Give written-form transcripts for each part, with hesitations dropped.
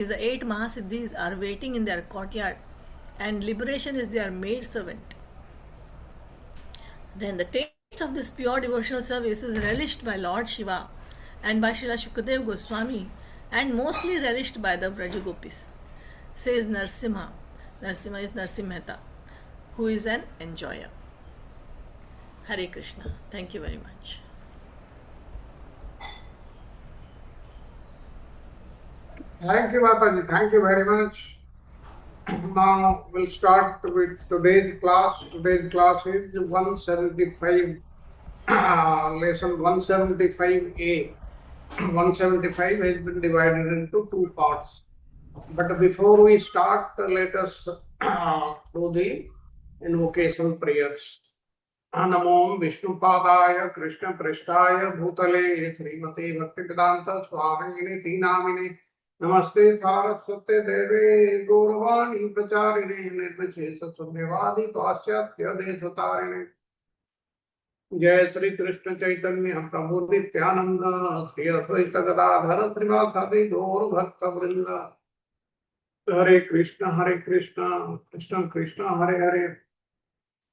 The 8 Mahasiddhis are waiting in their courtyard, and liberation is their maid servant. Then the taste of this pure devotional service is relished by Lord Shiva and by Srila Shukadev Goswami, and mostly relished by the Vrajagopis, says Narsimha. Narsimha is Narsim Mehta, who is an enjoyer. Hare Krishna. Thank you very much. Thank you, Mataji. Thank you very much. Now we'll start with today's class. Today's class is 175, lesson 175A. 175 has been divided into two parts. But before we start, let us do the invocation prayers. नमो विष्णुपादाय कृष्ण पृष्ठाय भूतले श्रीमते भक्तिवेदांत स्वामिने नामिने नमस्ते सारस्वते देवे गौरवाणी प्रचारिणे निर्विशेष शून्यवादी पाश्चात्य देशतारिणे जय श्री कृष्ण चैतन्य प्रभु नित्यानंद श्री अद्वैत गदाधर श्रीवासादि गौर भक्त वृंद हरे कृष्ण कृष्ण कृष्ण हरे हरे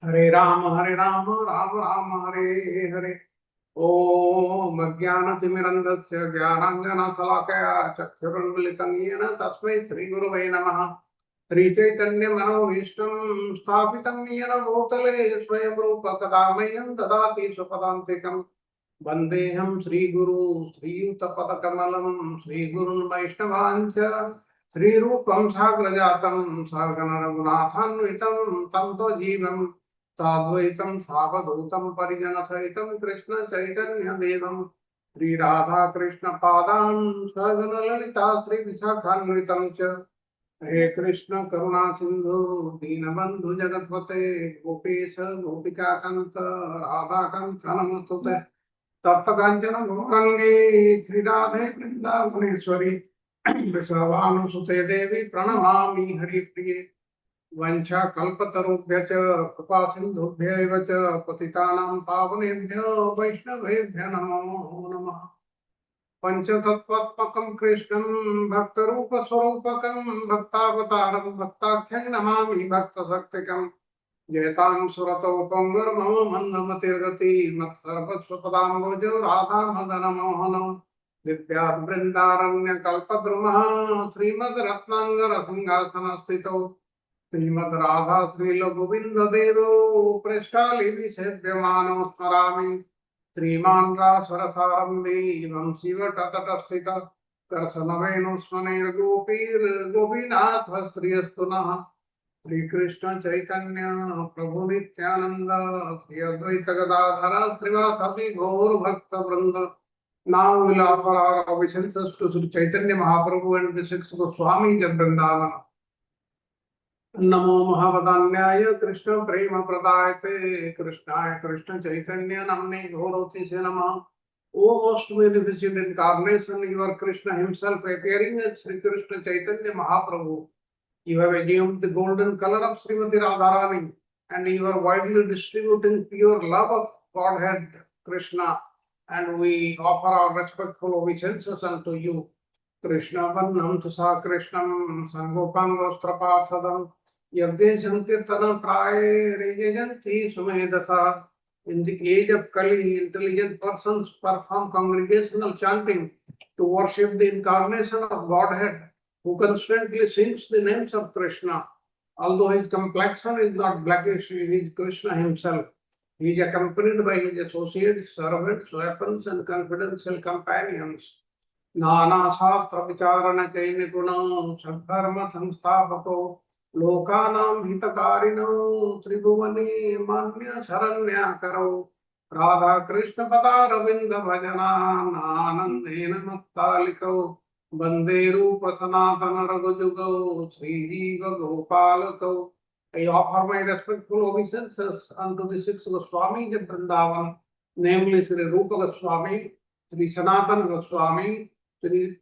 हरे राम राम राम हरे हरे ओम अज्ञानतिमिरन्धस्य ज्ञानाञ्जनशलाकया चक्षुरुन्मिलितं येन तस्मै श्रीगुरवे नमः। श्रीचैतन्यमनोभीष्टं स्थापितं येन भूतले स्वयं रूप कदा मह्यं ददाति स्वपदान्तिकं वन्देऽहं श्रीगुरु श्रीयुतपदकमलं श्रीगुरुन् वैष्णवाञ्च श्रीरूपं साग्रजातं सहगण रघुनाथान्वितं तं तो जीवम् साद्वैतं सावधूतं परिजन सहितं कृष्ण चैतन्य देवं श्री राधा कृष्ण पादान् सहगण ललिता श्री विशाखान्वितं च हे कृष्ण करुणा सिंधु दीनबंधु जगतपते गोपेश गोपिका कांत राधा कांत नमस्तुते तप्त कांचन गौरंगी श्री राधे वृंदावनेश्वरी वृषभानुसुते देवी प्रणमामि हरिप्रिये वंशा कल्पतरुभ्यश्च कृपा सिन्धुभ्यैव च पतितानां पावनेभ्यो वैष्णवेभ्यो नमो नमः। पंचतत्त्वात्मकं कृष्णं भक्तरूपस्वरूपकं भक्तावतारं भक्ताख्यं नमामि भक्तशक्तिकं जयतां सुरतो पौर्मम मन्दमतिर्गति मत्सर्वस्वपदाम्बुजो राधा मदन मोहनो दिव्याद् बृन्दारण्यकल्पद्रुमः श्रीमद्रत्नाङ्गरसिंहासनस्थितौ श्रीमद राधा श्रील गोविंद देवो पृष्ठालिभिषेव्यमानो स्मरामि श्रीमान् रासरसारम्भी वंशीवटतटस्थित कर्षणवेणुस्मनैर्गोपीर्गोपीनाथ श्रियस्तु नः। श्रीकृष्ण चैतन्य प्रभु नित्यानंद श्री अद्वैत गदाधर श्रीवासादि गौर भक्त वृंद। Now we'll offer our obeisances to Sri Chaitanya Mahaprabhu and the six Goswamis of Vrindavan. नमो महावदान्याय कृष्ण प्रेम प्रदायते कृष्णाय कृष्ण चैतन्य नामने घोरोतिसे नमः। O most beneficent incarnation, you are Krishna himself appearing as Sri Krishna Chaitanya Mahaprabhu. You have assumed the golden color of Srimati Radharani and you are widely distributing pure love of Godhead Krishna, and we offer our respectful obeisances unto you. Krishna Vannam Tusa Krishnam Sangopangostrapasadam Yagde Sankirtana Praye Rejayanti Sumedasa. In the age of Kali, intelligent persons perform congregational chanting to worship the incarnation of Godhead, who constantly sings the names of Krishna. Although his complexion is not blackish, he is Krishna himself. He is accompanied by his associates, servants, weapons, and confidential companions. नाना शास्त्र विचारण के निपुणो सद्धर्म संस्थापको लोकानां हितकारिणो त्रिभुवने मान्य शरण्याकरो राधा कृष्ण पदारविंद भजनानंदेन मत्तालिको वंदे रूप सनातन रघुजुगो श्रीजीव गोपालको। I offer my respectful obeisances unto the six Goswamis of Vrindavan, namely Sri Rupa Goswami, Sri Sanatana Goswami, Sri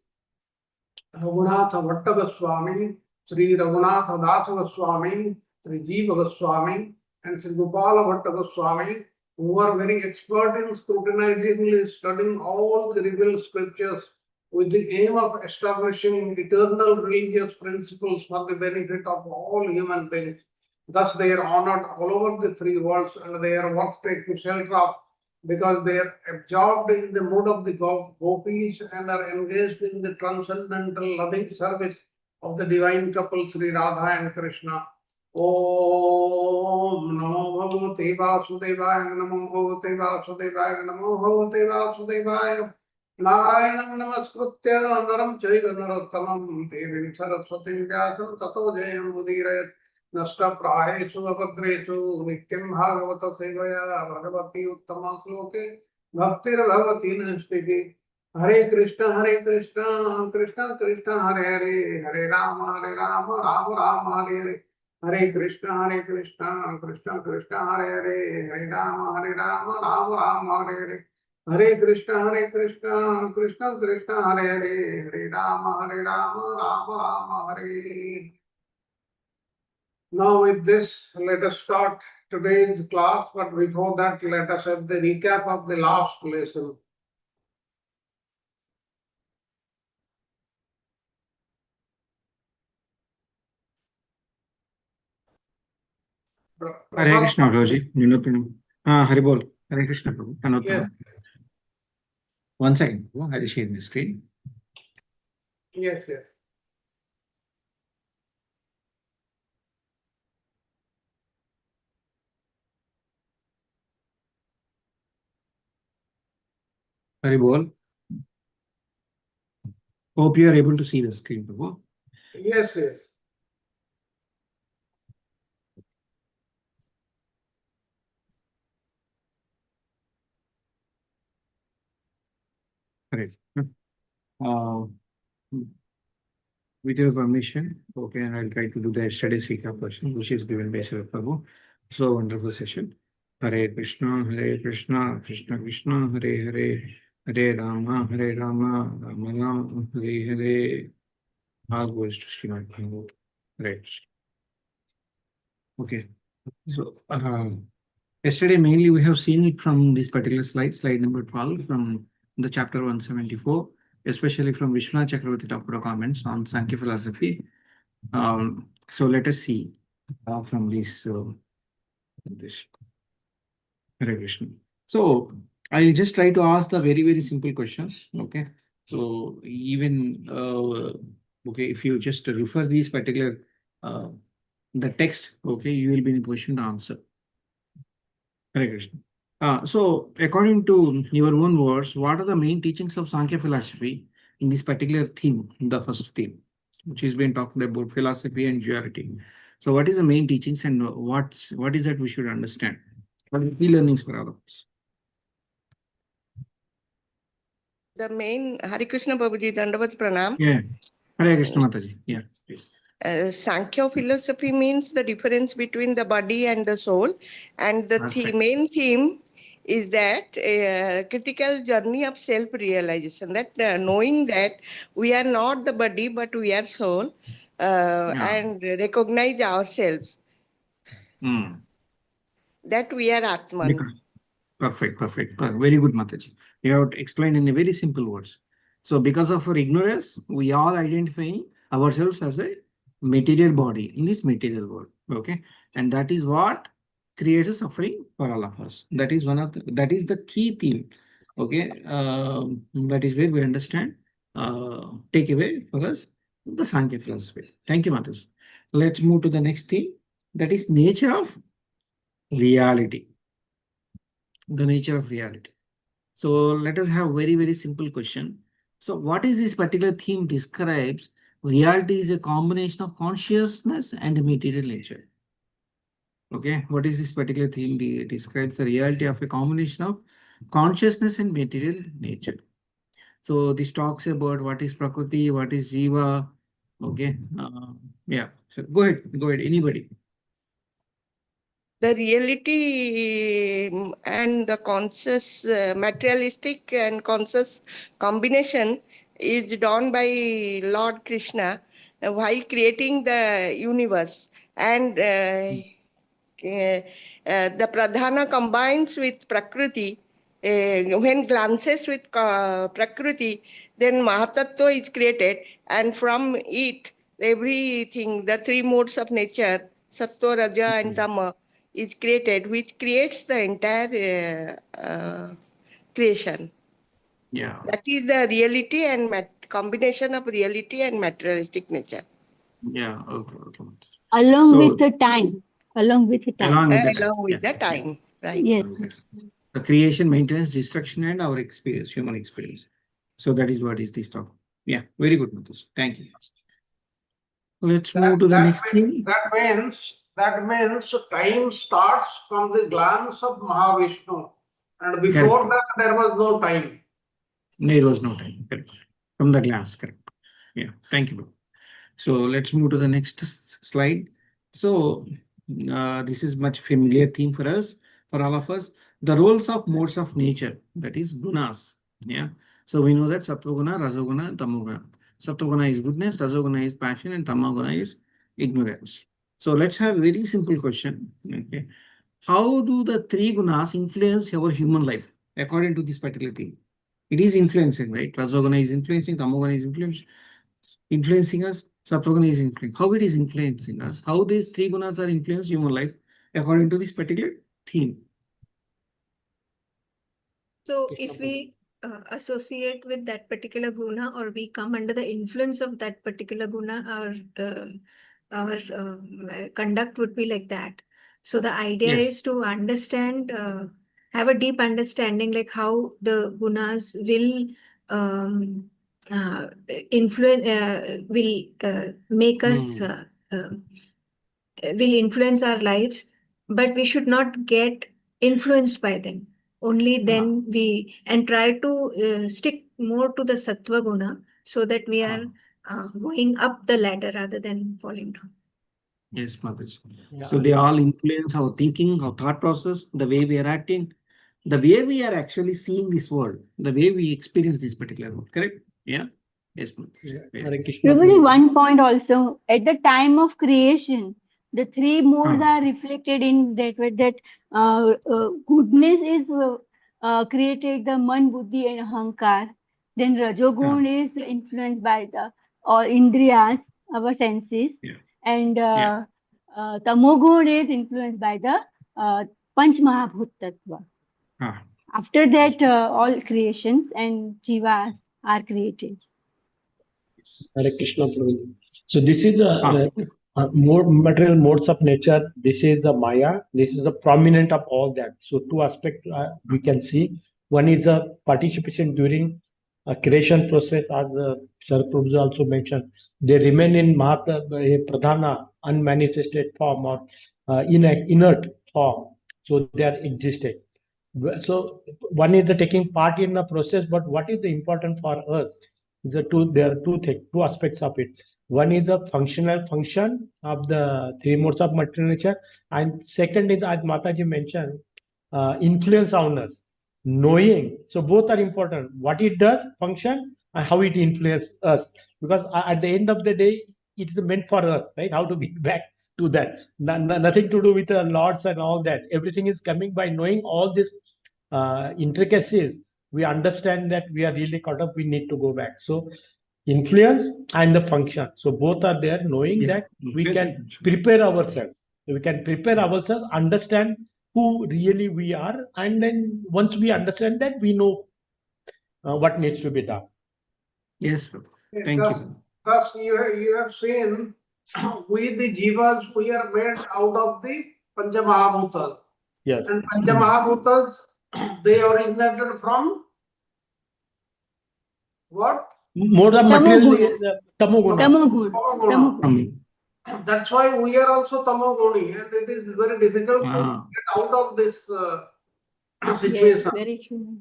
Raghunatha Bhatta Goswami, Sri Raghunatha Dasa Goswami, Sri Jiva Goswami, and Sri Gopala Bhatta Goswami, who are very expert in scrutinizingly studying all the revealed scriptures with the aim of establishing eternal religious principles for the benefit of all human beings. Thus, they are honored all over the three worlds, and they are worth taking shelter of because they are absorbed in the mood of the gopis and are engaged in the transcendental loving service of the divine couple Sri Radha and Krishna. Om Namo Bhagavate Vasudevaya Namo Bhagavate Vasudevaya Namo Bhagavate Vasudevaya Narayanam Namaskritya Naram Chaiva Narottamam Devim Saraswatim Vyasam Tato Jayam Udirayat Nasta Prahesu Abhadresu Nityam Bhagavata Sevaya Bhagavati Uttama Sloke Bhaktir Bhavati Nastiki Hare Krishna Krishna Krishna Hare Hare Hare Rama Rama Rama Hare Hare Hare Krishna Krishna Krishna Hare Hare Hare Rama Rama Hare Hare Hare Krishna Krishna Krishna Hare Hare Hare Rama Rama Hare. Now with this, let us start today's class, but before that, let us have the recap of the last lesson. Hare Krishna, Roji. Hare Bol. Hare Krishna, Prabhu. Yes. One second. I'll share the screen. Yes. Hare Bol. Hope you are able to see the screen, Prabhu. Yes. Correct. With your permission, okay, and I'll try to do the yesterday's recap question, which is given by Sri Prabhu. So wonderful session. Hare Krishna, Krishna Krishna, Hare Hare, Hare Rama, Rama Rama, Hare Hare. All goes to Srimad Bhagavad. Right. Okay. So yesterday mainly we have seen it from this particular slide number 12 from the chapter 174, especially from Vishwanath Chakravarti Thakur comments on Sankhya philosophy. So let us see from this. Hare Krishna. So I'll just try to ask the very simple questions. Okay. So even okay, if you just refer these particular the text, okay, you will be in a position to answer. Hare Krishna. So according to your own words, what are the main teachings of Sankhya philosophy in this particular theme, the first theme, which has been talking about philosophy and duality? So what is the main teachings and what is that we should understand? What are the key learnings for all of us? The main Hare Krishna Babuji Dandavat Pranam. Yeah. Hare Krishna Mataji. Yeah, please. Sankhya philosophy means the difference between the body and the soul, and the main theme is that critical journey of self-realization, that knowing that we are not the body but we are soul, and recognize ourselves that we are Atman. Perfect. Very good, Mataji. You have explained in a very simple words. So because of our ignorance, we all identifying ourselves as a material body in this material world. Okay. And that is what creates a suffering for all of us. That is that is the key theme. Okay. That is where we understand, take away for us the Sankhya philosophy. Thank you, Mataji. Let's move to the next theme. That is nature of reality. The nature of reality. So let us have very simple question. So what is this particular theme describes? Reality is a combination of consciousness and material nature. Okay, what is this particular theme? It describes the reality of a combination of consciousness and material nature. So this talks about what is Prakriti, what is Jiva. Okay, yeah. So go ahead, anybody. The reality and the conscious, materialistic and conscious combination is done by Lord Krishna while creating the universe, and the Pradhana combines with Prakriti when glances with Prakriti, then Mahatattva is created, and from it, everything, the three modes of nature, Sattva, Raja, and Tama, is created, which creates the entire creation. Yeah. That is the reality and combination of reality and materialistic nature. Yeah. Okay. Okay. Along So with the time. Along with the time. along with the time. Along with Yeah. the time, right? Yes. The creation, maintenance, destruction, and our experience, human experience. So that is what is this talk. Yeah, very good, Matish. Thank you. Let's move to the next thing. That means time starts from the glance of Mahavishnu, and before Correct. that there was no time. There was no time. Correct. From the glance, correct. Yeah, thank you, bro. So let's move to the next slide. So this is much familiar theme for us, for all of us. The roles of modes of nature, that is gunas. Yeah. So we know that Sattva-guna, Rajoguna, and Tamoguna. Sattva-guna is goodness, Rajoguna is passion, and Tamoguna is ignorance. So let's have a very simple question. Okay. How do the three gunas influence our human life according to this particular thing? It is influencing, right? Rajoguna is influencing, Tamoguna is influencing us, Sattva-guna is influencing. How it is influencing us? How these three gunas are influencing human life according to this particular theme? So if we associate with that particular guna, or we come under the influence of that particular guna, our conduct would be like that. So the idea Yeah. is to understand, have a deep understanding, like how the gunas will influence, will make us, will influence our lives, but we should not get influenced by them. Only then we, and try to stick more to the sattva guna, so that we are going up the ladder rather than falling down. Yes, Mataji. Yeah, So they all influence our thinking, our thought process, the way we are acting, the way we are actually seeing this world, the way we experience this particular world. Correct? Yeah. Yes, Mataji. Yeah, Very Hare good. Krishna. Prabhuji, one point also, at the time of creation, the three modes Ah. are reflected in that way, that goodness is created the man, buddhi, and ahankar. Then Rajogun is influenced by the indriyas, our senses, Yeah. and Yeah. Tamogun is influenced by the Panch Mahabhut Tattva. Ah. After that, all creations and jivas are created. Hare Krishna. Prabhuji. So this is Ah. more material modes of nature. This is the Maya. This is the prominent of all that. So two aspects we can see. One is a participation during a creation process, as Sir Prabhuji also mentioned. They remain in Pradhana, unmanifested form, or inert form. So they are existed. So one is the taking part in the process, but what is the important for us? There are two things, two aspects of it. One is the functional function of the three modes of material nature, and second is, as Mataji mentioned, influence on us, knowing. So both are important. What it does, function, and how it influences us. Because at the end of the day, it is meant for us, right? How to get back to that. Nothing to do with the lords and all that. Everything is coming by knowing all these intricacies. We understand that we are really caught up. We need to go back. So influence and the function. So both are there, knowing Yeah. that we Influence and can function. prepare ourselves. We can prepare ourselves, understand who really we are, and then once we understand that, we know what needs to be done. Yes, Prabhu. Thank you. Thus you have seen, we the jivas, we are made out of the Panchamahabhutas. Yes. And Panchamahabhutas, they originated from what? More of material, Tamoguna. Tamogun. Tamoguna. Tamogun. That's why we are also Tamoguni, and it is very difficult to Ah. get out of this Yes, situation. very true.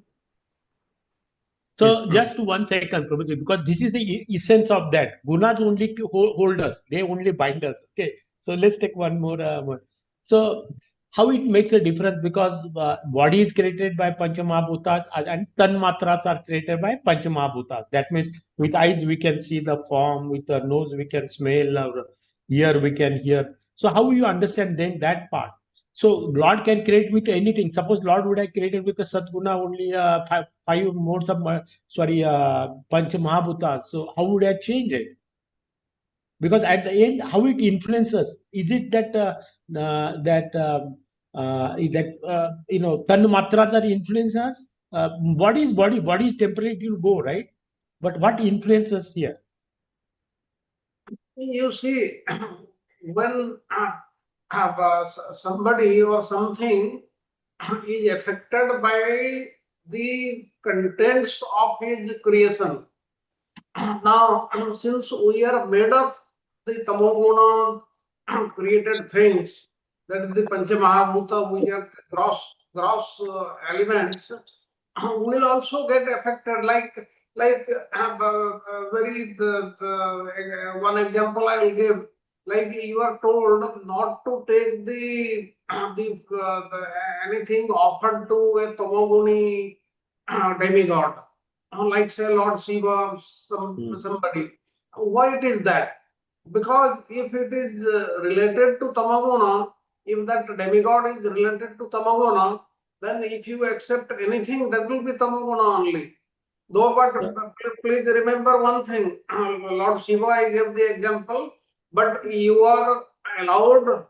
So Yes, Prabhu. just one second, Prabhuji, because this is the essence of that. Gunas only hold us; they only bind us. Okay, so let's take one more. So how it makes a difference, because body is created by Panchamahabhutas and Tanmatras are created by Panchamahabhutas. That means with eyes we can see the form, with the nose we can smell, or ear we can hear. So how you understand then that part? So Lord can create with anything. Suppose Lord would have created with the Satguna only five modes of Pancha Mahabhutas. So how would I change it? Because at the end, how it influences? Is it that tan matras are influence us? Body is body. Body is temporary, it will go, right? But what influences here? You see, when somebody or something is affected by the contents of his creation. Now, since we are made of the tamoguna created things, that is the Pancha Mahabhuta, which are the gross elements, will also get affected. Like one example I will give. Like you are told not to take anything offered to a tamoguni demigod, like say Lord Shiva, somebody. Why it is that? Because if it is related to Tamaguna, if that demigod is related to Tamaguna, then if you accept anything, that will be Tamaguna only. Though, but please remember one thing, Lord Shiva, I gave the example, but you are allowed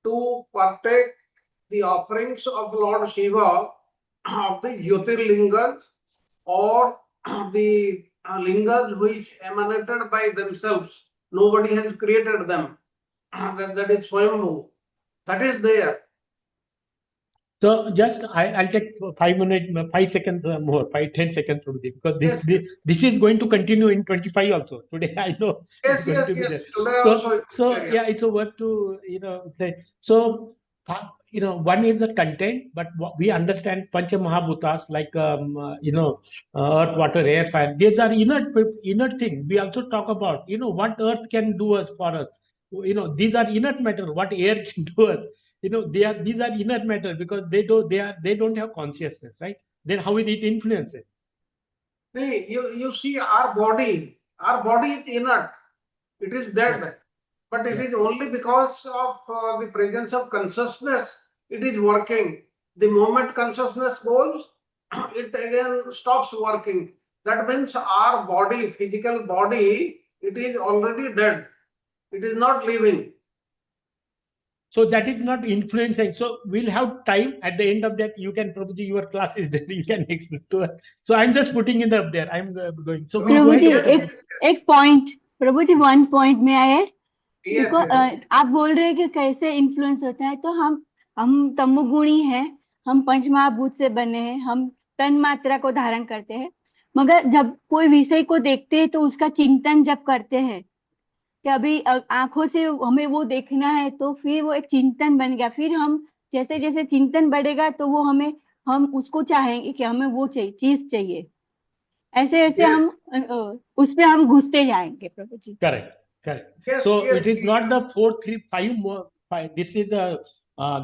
to partake the offerings of Lord Shiva of the Jyotirlingas or the lingas which emanated by themselves. Nobody has created them. That is Swayambhu. That is there. So just I'll take 5 minutes, 5 seconds more, 10 seconds from this, because Yes, this is going to continue in 25 also. Today I know it's yes, going to be yes. there. Today also it is So there. yeah, it's a worth to say. So one is the content, but we understand Pancha Mahabhutas like earth, water, air, fire. These are inert things. We also talk about what earth can do us for us. These are inert matter. What air can do us. These are inert matter because they don't have consciousness, right? Then how will it influences? See, you see our body is inert. It is dead. Yeah. But it Yeah. is only because of the presence of consciousness it is working. The moment consciousness goes, it again stops working. That means our body, physical body, it is already dead. It is not living. So that is not influencing. So we'll have time at the end of that. You can probably your class is there. You can explain to us. So I'm just putting it up there. I'm going. So we'll go Prabhu ji ahead. एक point, प्रभु जी 1 point में आए। Yes, देखो yes. आप बोल रहे हैं कि कैसे इन्फ्लुएंस होता है, तो हम तमोगुणी हैं, हम पंचमहाभूत से बने हैं, हम तन मात्रा को धारण करते हैं, मगर जब कोई विषय को देखते हैं तो उसका चिंतन जब करते हैं कि अभी आंखों से हमें वो देखना है, तो फिर वो एक चिंतन बन गया। फिर हम जैसे जैसे चिंतन बढ़ेगा तो वो हम उसको चाहेंगे कि हमें वो चीज चाहिए, ऐसे ऐसे Yes. हम उस पे हम घुसते जाएंगे प्रभु जी। Correct. Yes, So yes. it is not the 4, 3, 5 more. 5. This is the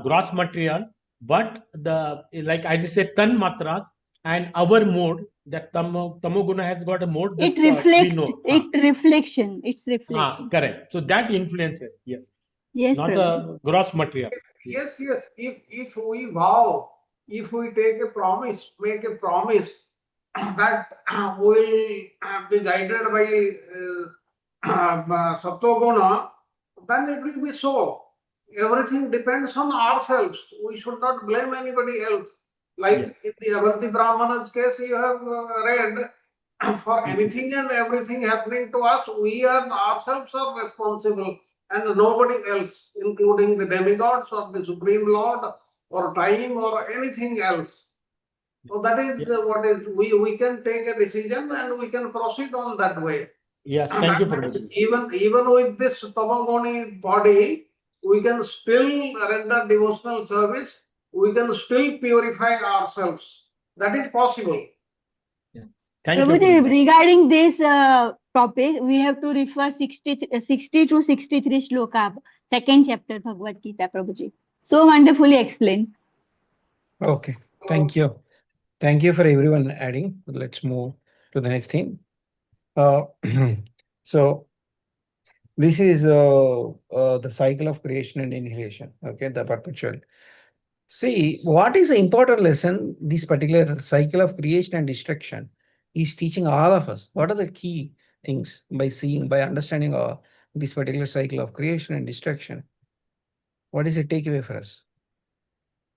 gross material, but like I just said, tan matras and our mode. That tamoguna has got a mode. This we know. It's reflection. Correct. So that influences. Yes. Yes, Not Prabhu ji. the gross material. Yes, yes. If we vow, if we take a promise, make a promise that we will be guided by Sattva-guna, then it will be so. Everything depends on ourselves. We should not blame anybody else. Like in the Avanti Brahmana's case, you have read, for anything and everything happening to us, we are ourselves are responsible and nobody else, including the demigods or the Supreme Lord or time or anything else. So that is what is, we can take a decision and we can proceed on that way. Yes, And thank you, that means Prabhuji. even with this tamogoni body, we can still render devotional service, we can still purify ourselves. That is possible. Thank Prabhu you, ji, Guruji. regarding this topic, we have to refer 60 to 63 shloka, second chapter Bhagavad Gita, Prabhu ji. So wonderfully explained. Okay, thank you. Thank you for everyone adding. Let's move to the next thing. So this is the cycle of creation and annihilation. Okay, the perpetual. See, what is the important lesson this particular cycle of creation and destruction is teaching all of us? What are the key things by seeing, by understanding this particular cycle of creation and destruction? What is the takeaway for us?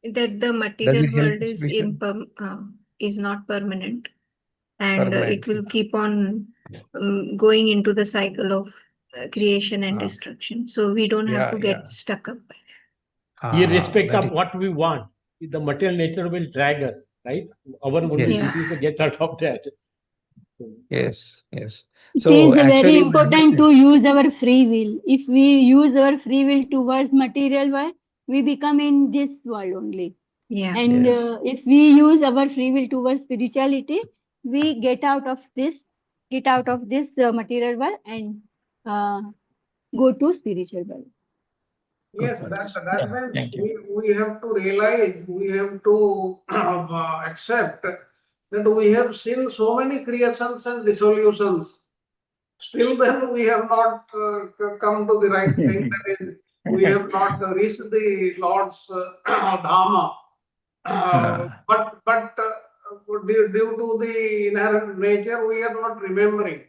That the Does material it help world is not permanent, and it will permanently? keep on going into the cycle of creation and destruction. So we don't have to get stuck up by that. Irrespective That of is, what we want, the material nature will drag us, right? Our only yes, Yeah. duty is to get out of that. yes, yes. It So is very actually, important to use our free will. If we use our free will towards material world, we become in this world only. Yeah. And yes. if we use our free will towards spirituality, we get out of this material world and uh, go to spiritual world. Yes, Good, that Mataji. that Yeah, means thank you. we have to realize, we have to accept that we have seen so many creations and dissolutions. Still, then we have not come to the right thing. That is, we have not reached the Lord's Dharma. But due to the inherent nature, we are not remembering.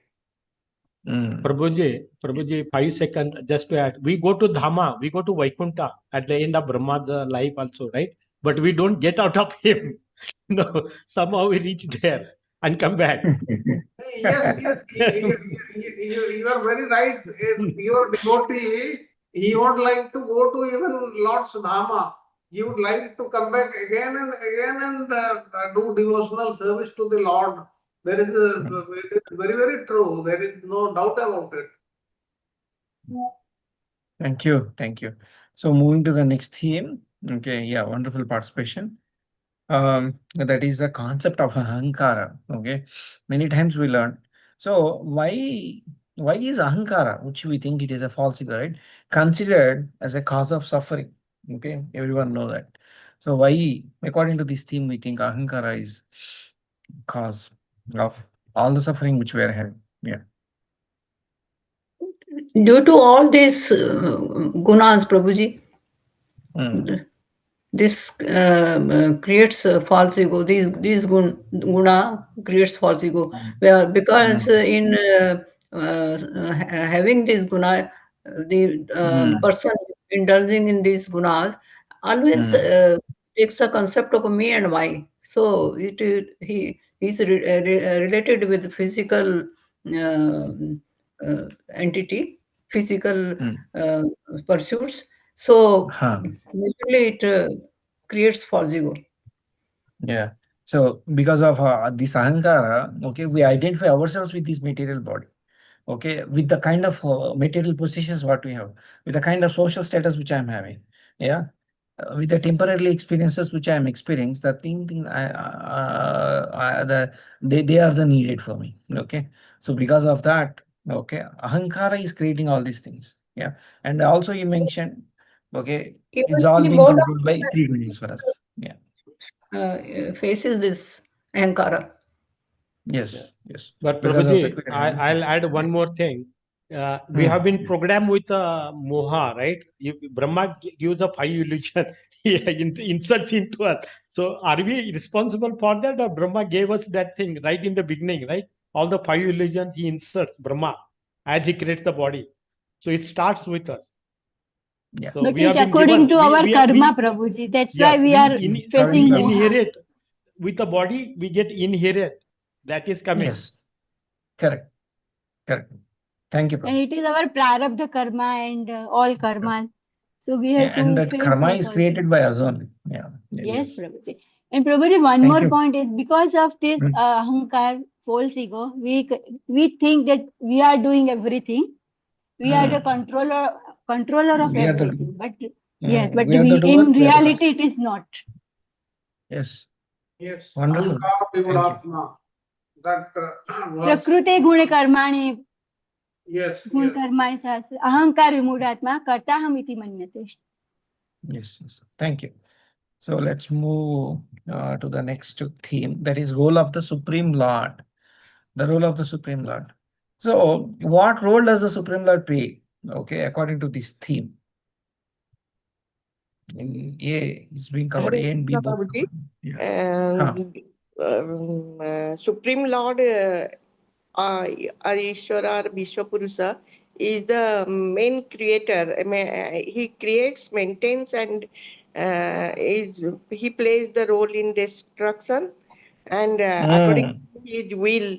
Prabhuji, 5 seconds just to add. We go to Dhama, we go to Vaikuntha at the end of Brahma's life also, right? But we don't get out of him. No, somehow we reach there and come back. Yes, you are very right. A pure devotee, he would like to go to even Lord's Dhamma. He would like to come back again and again and do devotional service to the Lord. It is very, very true. There is no doubt about it. Thank you. Thank you. So moving to the next theme. Okay, yeah, wonderful participation. That is the concept of ahankara. Okay, many times we learn. So why is ahankara, which we think it is a false ego, right, considered as a cause of suffering? Okay, everyone know that. So why, according to this theme, we think ahankara is cause of all the suffering which we are having? Yeah. Due to all these gunas, Prabhuji, this creates a false ego. These guna creates false ego. Well, because in having this guna, the person indulging in these gunas always takes a concept of me and my. So he is related with physical entity, physical pursuits. So usually it creates false ego. Yeah. So because of this ahankara, okay, we identify ourselves with this material body. Okay, with the kind of material positions what we have, with the kind of social status which I'm having. Yeah. With the temporary experiences which I am experiencing, the thing they are the needed for me. Okay. So because of that, okay, ahankara is creating all these things. Yeah. And also you mentioned, okay, Even it's all the being mode controlled by three dimensions for us. Yeah. faces this ahankara. Yes, yes. But Because of that, Prabhuji, we are having I'll suffering. add one more thing. We have been programmed with moha, right? Brahma gives a five illusion, he inserts into us. So are we responsible for that, or Brahma gave us that thing right in the beginning, right? All the five illusions he inserts, Brahma, as he creates the body. So it starts with us. Yeah. So But we it's have been according given, to our karma, Prabhuji. That's why yes, we are According facing to we our karma. moha. inherit with the body, we get inherit. That is coming. Yes, correct, correct. Thank you, And Prabhu. it is our prarabdha karma and all karma. So we have And to that face karma that is also. created by us only. Yeah. Yes, Prabhuji. And Prabhuji, one Thank more you. point is because of this ahankar, false ego, we think that we are doing everything. We are the controller of We are the everything. But yes, but we are the doer. in We are the reality, it is not. yes. Yes, Wonderful. ahankara Thank you. vimulatma. That was प्रकृते गुण कर्माणि yes, गुण yes. कर्माणि सहस्र अहंकार विमूढ़ात्मा कर्ता हम इति मन्यते. Yes, yes. Thank you. So let's move to the next theme. That is role of the Supreme Lord. The role of the Supreme Lord. So what role does the Supreme Lord play? Okay, according to this theme. In A, it's being covered. Hare A and B Krishna, both. Prabhuji. Yeah. Supreme Lord Arishwara or Vishwapurusa is the main creator. He creates, maintains, and he plays the role in destruction. And according to his will,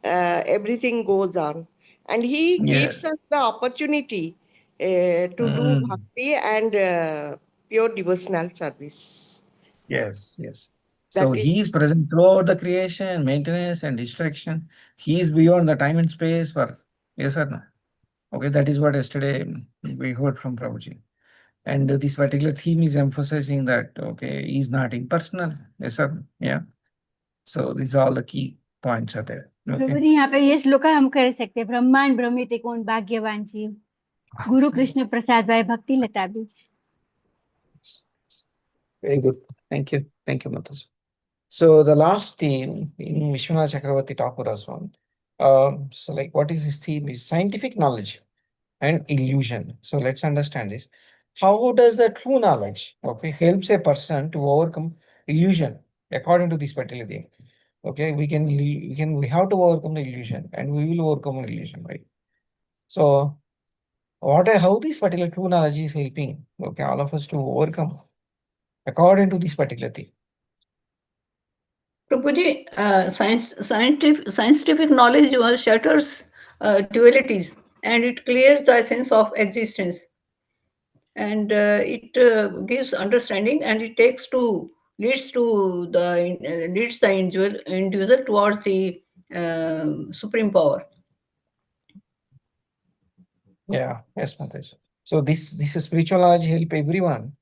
everything goes on. And he gives Yes. us the opportunity to do bhakti and pure devotional service. Yes, yes. So That is he is present throughout the creation, maintenance, and destruction. He is beyond the time and space for yes or no. Okay, that is what yesterday we heard from Prabhuji. And this particular theme is emphasizing that okay, he is not impersonal. Yes or no? Yeah. So these are all the key points are there. Prabhu Okay. जी यहाँ पे ये श्लोक हम कर सकते हैं, ब्रह्मांड ब्रह्मित कौन भाग्यवान जीव, गुरु कृष्ण प्रसाद भाई भक्ति लता बीज. Very good. Thank you. Thank you, Matas. So the last theme in Vishwanath Chakravarti Thakura's one. So like what is his theme is scientific knowledge and illusion. So let's understand this. How does the true knowledge okay helps a person to overcome illusion according to this particular thing? Okay, we have to overcome the illusion and we will overcome illusion, right? So how this particular true knowledge is helping okay all of us to overcome according to this particular thing. Prabhuji, scientific knowledge shatters dualities and it clears the essence of existence. And it gives understanding and it leads the individual towards the supreme power. Yeah, yes, Mataji. So this spiritual knowledge help everyone,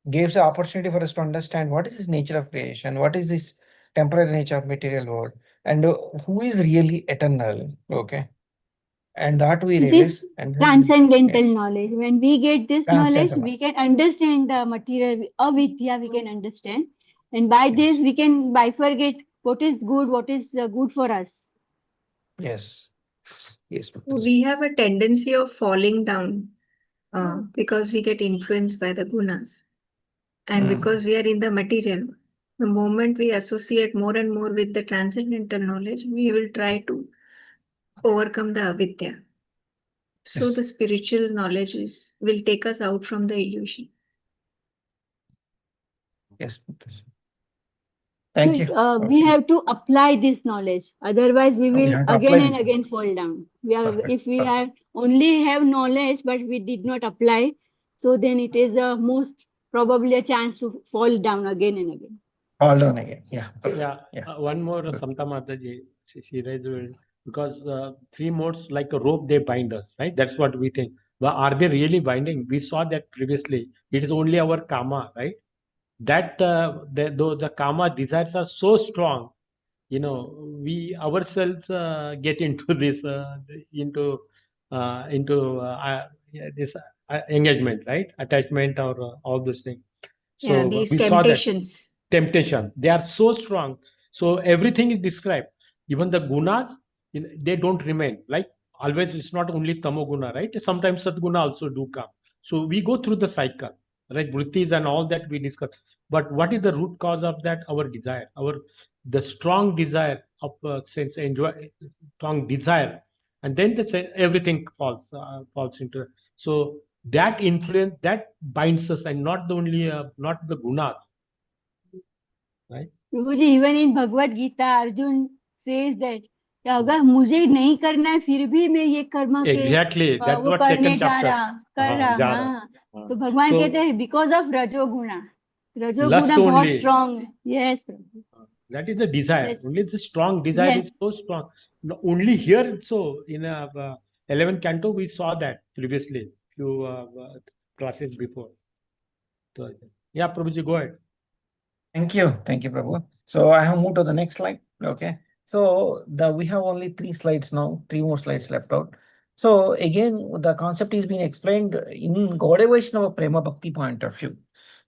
gives the opportunity for us to understand what is this nature of creation, what is this temporary nature of material world, and who is really eternal. Okay, and that we This is realize, and then transcendental knowledge. When we get this knowledge, transcendental. we can understand the material avidya, we can understand. And by this, Yes, we can bifurcate what is good for us. yes, yes, Mataji. We have a tendency of falling down because we get influenced by the gunas. And because we are in the material, the moment we associate more and more with the transcendental knowledge, we will try to overcome the avidya. So Yes. the spiritual knowledge will take us out from the illusion. Yes, Mataji. Thank you. We Okay. have to apply this knowledge. Otherwise, we We will have to apply again and this. again fall down. Perfect. If we Perfect. only have knowledge, but we did not apply, so then it is a most probably a chance to fall down again and again. All done again. Yeah. Perfect. Yeah, Yeah. one more Good. Samta Mataji, she raised it, because three modes like a rope they bind us, right? That's what we think. But are they really binding? We saw that previously. It is only our karma, right? That the karma desires are so strong, we ourselves get into this yeah, this engagement, right? Attachment or all those things. Yeah, So these we saw that temptations. temptation, they are so strong, so everything is described, even the gunas, they don't remain like always. It's not only tamoguna, right? Sometimes satguna also do come. So we go through the cycle, right? Vrittis and all that we discuss, but what is the root cause of that? Our desire, the strong desire of sense enjoy, strong desire, and then everything falls into. So that influence, that binds us, and not the only not the gunas, right? Prabhuji, even in Bhagavad Gita, Arjun says that कि अगर मुझे नहीं करना है फिर भी मैं ये कर्म के Exactly. That's वो what करने second chapter. कर रहा जा रहा. हाँ. हाँ. तो भगवान So कहते हैं बिकॉज ऑफ रजोगुणा, lust रजोगुणा बहुत only. स्ट्रॉन्ग है. Yes Prabhu. That is the desire. That's, Only the strong desire yes. is so strong. Only here, so in 11 Canto, we saw that previously, few classes before. So, yeah, Prabhuji, go ahead. Thank you. Thank you, Prabhu. So I have moved to the next slide. Okay. So we have only 3 slides now, 3 more slides left out. So again, the concept is being explained in Gaudiya Vaishnava Prema Bhakti point of view.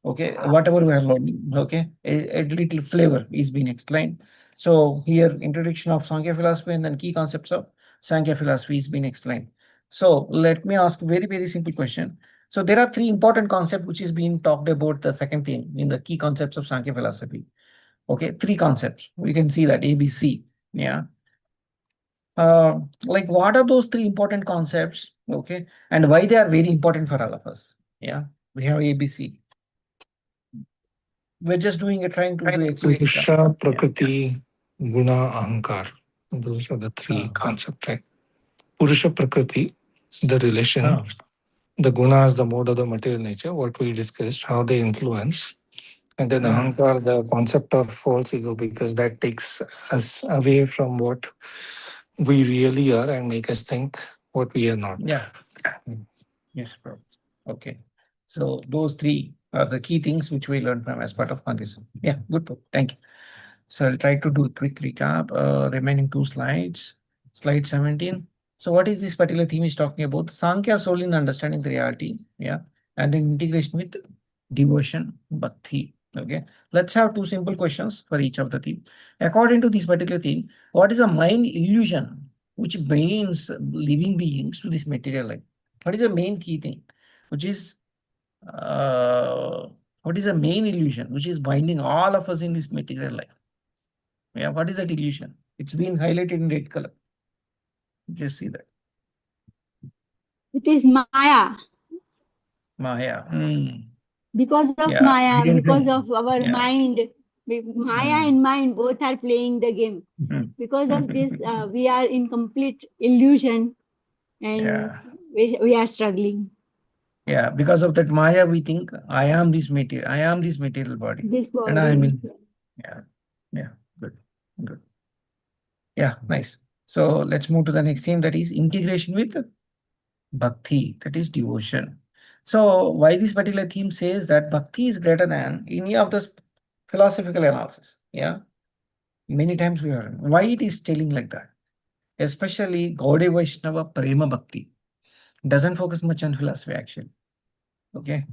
Okay, whatever we are learning, okay, a little flavor is being explained. So here, introduction of Sankhya philosophy and then key concepts of Sankhya philosophy is being explained. So let me ask very, very simple question. So there are three important concepts which is being talked about the second thing in the key concepts of Sankhya philosophy. Okay, three concepts. We can see that ABC. Yeah. Like what are those three important concepts? Okay, and why they are very important for all of us? Yeah, we have ABC. We're just doing it, trying to do a quick recap. Purusha, Prakriti, Guna, Ahankar. Those are the three concepts, right? Purusha, Prakriti, the relation. The Gunas, the mode of the material nature, what we discussed, how they influence. And then Ahankar, the concept of false ego, because that takes us away from what we really are and make us think what we are not. Yeah. Yes, bro. Okay. So those three are the key things which we learned from as part of Congress. Yeah, good. Bro. Thank you. So I'll try to do a quick recap. Remaining two slides. Slide 17. So what is this particular theme is talking about? Sankhya soul in understanding the reality. Yeah. And then integration with devotion, bhakti. Okay. Let's have two simple questions for each of the theme. According to this particular theme, what is a mind illusion which binds living beings to this material life? What is the main key thing? Which is what is the main illusion which is binding all of us in this material life? Yeah, what is that illusion? It's been highlighted in red color. Just see that. It is Maya. Maya. Because of Yeah, Maya, we didn't because think. of our Yeah. mind, Maya and mind both are playing the game. Because of this, we are in complete illusion and Yeah. we are struggling. Yeah, because of that Maya, we think I am this material, I am this material body. This And I am body. in. Yeah. Yeah. Good. Good. Yeah, nice. So let's move to the next theme, that is integration with bhakti, that is devotion. So why this particular theme says that bhakti is greater than any of the philosophical analysis? Yeah. Many times we heard why it is telling like that. Especially Gaudiya Vaishnava Prema Bhakti doesn't focus much on philosophy actually. Okay.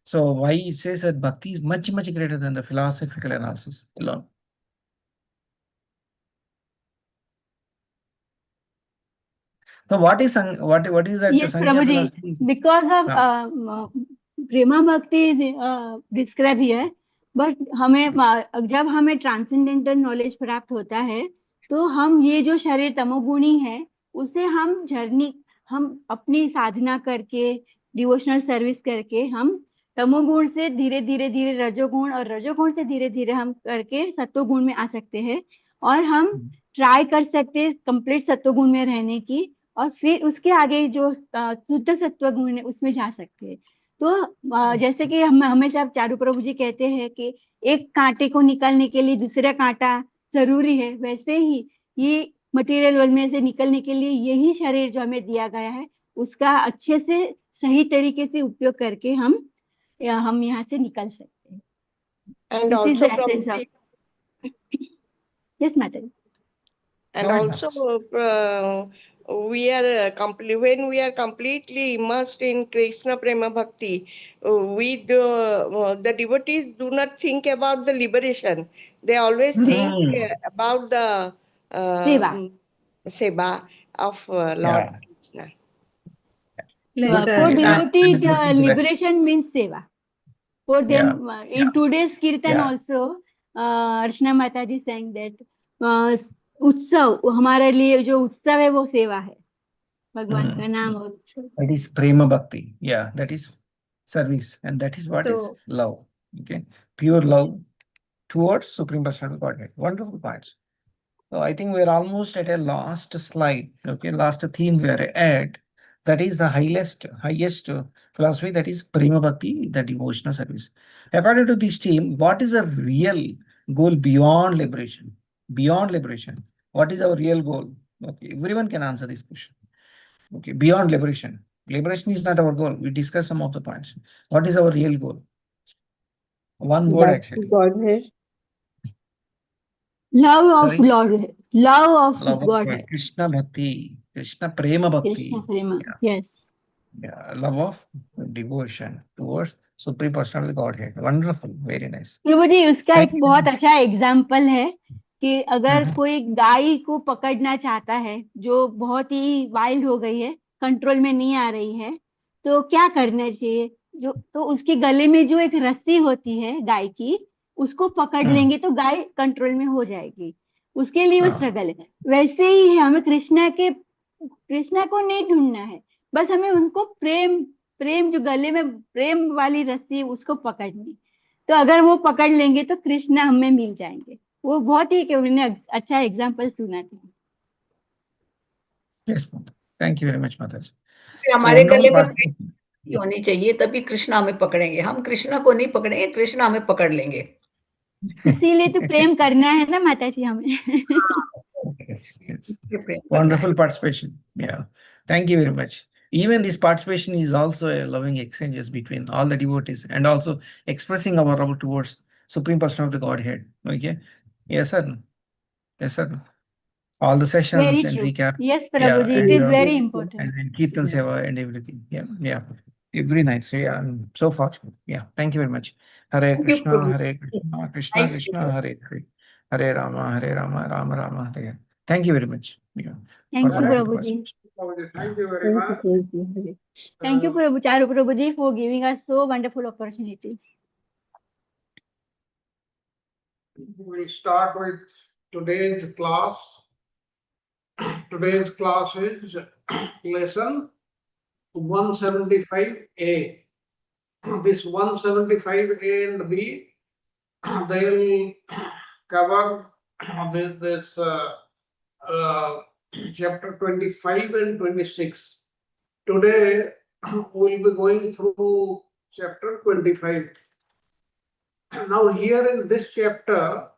So why it says that bhakti is much, much greater than the philosophical analysis alone. So what is that Yes, Sankhya Prabhuji, philosophy? because of Prema Bhakti is described here, but जब हमें transcendental knowledge प्राप्त होता है तो हम ये जो शरीर तमोगुणी है उसे हम अपनी साधना करके डिवोशनल सर्विस करके हम तमोगुण से धीरे धीरे धीरे रजोगुण और रजोगुण से धीरे धीरे हम करके सत्वगुण में आ सकते हैं और हम ट्राई कर सकते हैं कंप्लीट सत्वगुण में रहने की और फिर उसके आगे जो शुद्ध सत्व गुण है उसमें जा सकते हैं। तो जैसे कि हम हमेशा चारू प्रभु जी कहते हैं कि एक कांटे को निकालने के लिए दूसरा कांटा जरूरी है, वैसे ही ये मटेरियल वर्ल्ड में से निकलने के लिए यही शरीर जो हमें दिया गया है उसका अच्छे से सही तरीके से उपयोग करके हम यहाँ से निकल सकते हैं। And also yes, madam. And also, we are when we are completely immersed in Krishna Prema Bhakti, the devotees do not think about the liberation. They always think about the seva of Lord Krishna. For devotee, liberation means seva. For them, in today's kirtan also, Archana Mataji saying that उत्सव हमारे लिए जो उत्सव है वो सेवा है भगवान का नाम और that is prema bhakti. Yeah, that is service, and that is what is love. Okay, pure love towards Supreme Personality Godhead. Wonderful points. So I think we're almost at a last slide. Okay, last theme we are at. That is the highest philosophy, that is prema bhakti, the devotional service. According to this team, what is the real goal beyond liberation? Beyond liberation, what is our real goal? Okay, everyone can answer this question. Okay, beyond liberation. Liberation is not our goal. We discussed some of the points. What is our real goal? One word actually. Godhead. Love of Lord. Love of Godhead. Krishna Bhakti. Krishna Prema Bhakti. Krishna Prema. Yes. Yeah, love of devotion towards Supreme Personality Godhead. Wonderful. Very nice. प्रभु जी उसका एक बहुत अच्छा example है कि अगर कोई गाय को पकड़ना चाहता है जो बहुत ही वाइल्ड हो गई है, कंट्रोल में नहीं आ रही है तो क्या करना चाहिए? जो तो उसके गले में जो एक रस्सी होती है गाय की, उसको पकड़ लेंगे तो गाय कंट्रोल में हो जाएगी। उसके लिए वो स्ट्रगल है। वैसे ही हमें कृष्णा को नहीं ढूंढना है, बस हमें उनको प्रेम प्रेम जो गले में प्रेम वाली रस्सी है, उसको पकड़नी। तो अगर वो पकड़ लेंगे तो कृष्णा हमें मिल जाएंगे। वो बहुत ही मैंने अच्छा एग्जाम्पल सुना था। Yes, Mata. Thank you very much, Mataji. फिर So हमारे wonderful गले में part. प्रेम होनी चाहिए, तभी कृष्णा हमें पकड़ेंगे। हम कृष्णा को नहीं पकड़ेंगे, कृष्णा हमें पकड़ लेंगे। इसीलिए तो प्रेम करना है ना माता जी हमें। Yes, yes. प्रेम करना है। Wonderful participation. Yeah. Thank you very much. Even this participation is also a loving exchanges between all the devotees and also expressing our love towards Supreme Person of the Godhead. Okay. Yes, sir. Yes, sir. All the sessions very and true. recap. Yes Prabhu Yeah. Ji, it is very And, important. and Kirtan Seva and everything. Yeah. Yeah. Every night. So yeah, so far. Yeah. Thank you very much. Hare thank you Krishna, Prabhu. Hare Krishna, Krishna nice. Krishna, Hare Hare. Hare Rama, Rama Rama, Hare Hare. Thank you very much. Yeah. Thank you Wonderful Prabhu ji. participation. Thank you very much. Thank you Prabhu Charu Prabhu ji for giving us so wonderful opportunity. We'll start with today's class. Today's class is lesson 175A. This 175A and B, they'll cover this chapter 25 and 26. Today, we'll be going through chapter 25. Now, here in this chapter,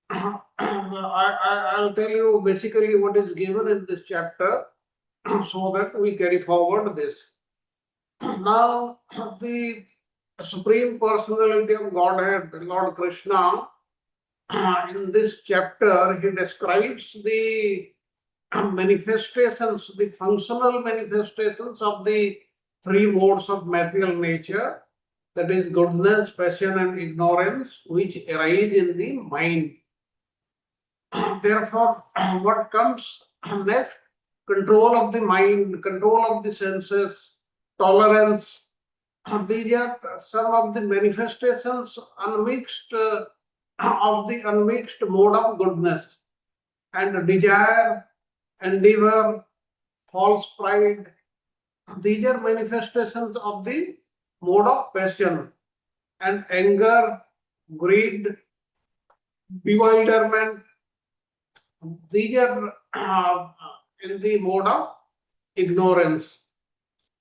I'll tell you basically what is given in this chapter so that we carry forward this. Now, the Supreme Personality of Godhead, Lord Krishna, in this chapter, he describes the manifestations, the functional manifestations of the three modes of material nature, that is goodness, passion, and ignorance, which arise in the mind. Therefore, what comes next? Control of the mind, control of the senses, tolerance. These are some of the manifestations unmixed of the unmixed mode of goodness. And desire, endeavor, false pride, these are manifestations of the mode of passion. And anger, greed, bewilderment, these are in the mode of ignorance.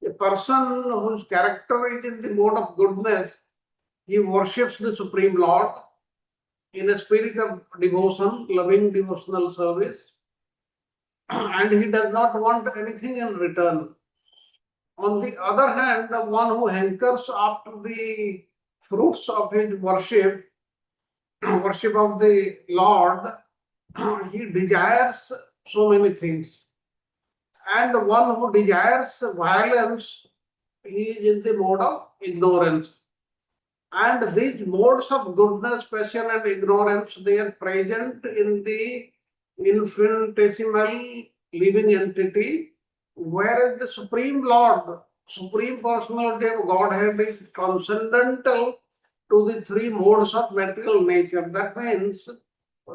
A person whose character is in the mode of goodness, he worships the Supreme Lord in a spirit of devotion, loving devotional service, and he does not want anything in return. On the other hand, the one who hankers after the fruits of his worship, worship of the Lord, he desires so many things. And one who desires violence, he is in the mode of ignorance. And these modes of goodness, passion, and ignorance, they are present in the infinitesimal living entity, whereas the Supreme Lord, Supreme Personality of Godhead is transcendental to the three modes of material nature. That means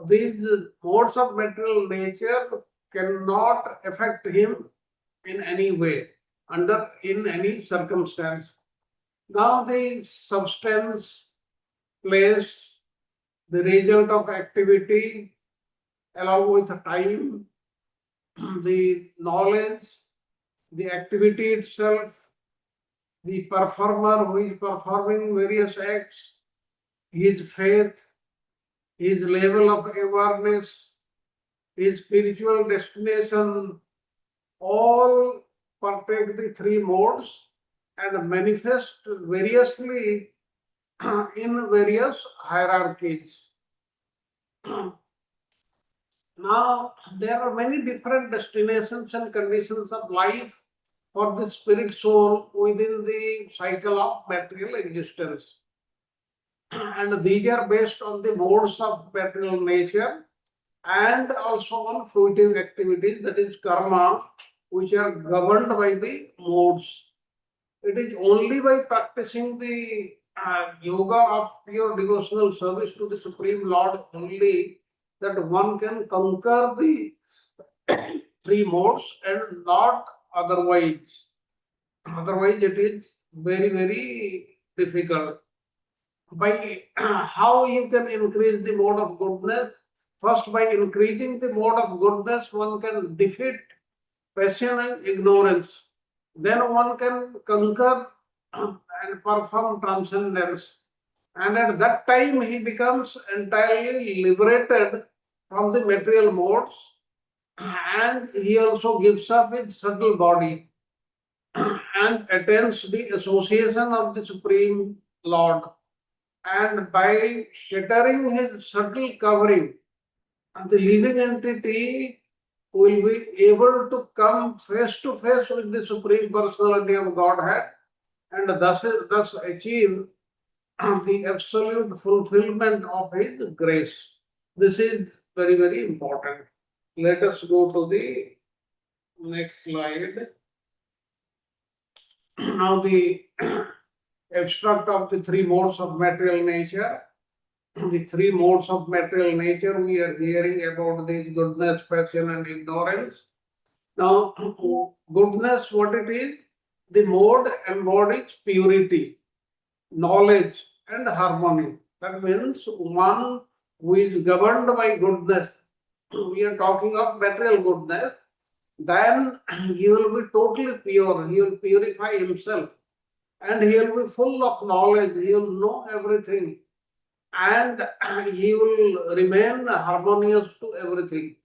these modes of material nature cannot affect him in any way, in any circumstance. Now the substance, place, the result of activity, along with the time, the knowledge, the activity itself, the performer who is performing various acts, his faith, his level of awareness, his spiritual destination, all partake the three modes and manifest variously in various hierarchies. Now, there are many different destinations and conditions of life for the spirit soul within the cycle of material existence. And these are based on the modes of material nature and also on fruitive activities, that is karma, which are governed by the modes. It is only by practicing the yoga of pure devotional service to the Supreme Lord only that one can conquer the three modes and not otherwise. Otherwise, it is very, very difficult. By how you can increase the mode of goodness? First, by increasing the mode of goodness, one can defeat passion and ignorance. Then one can conquer and perform transcendence. And at that time, he becomes entirely liberated from the material modes, and he also gives up his subtle body and attains the association of the Supreme Lord. And by shattering his subtle covering, the living entity will be able to come face to face with the Supreme Personality of Godhead and thus achieve the absolute fulfillment of his grace. This is very, very important. Let us go to the next slide. Now the abstract of the three modes of material nature. The three modes of material nature, we are hearing about this goodness, passion and ignorance. Now, goodness, what it is? The mode embodies purity, knowledge and harmony. That means one who is governed by goodness, we are talking of material goodness, then he will be totally pure, he will purify himself and he will be full of knowledge, he will know everything and he will remain harmonious to everything.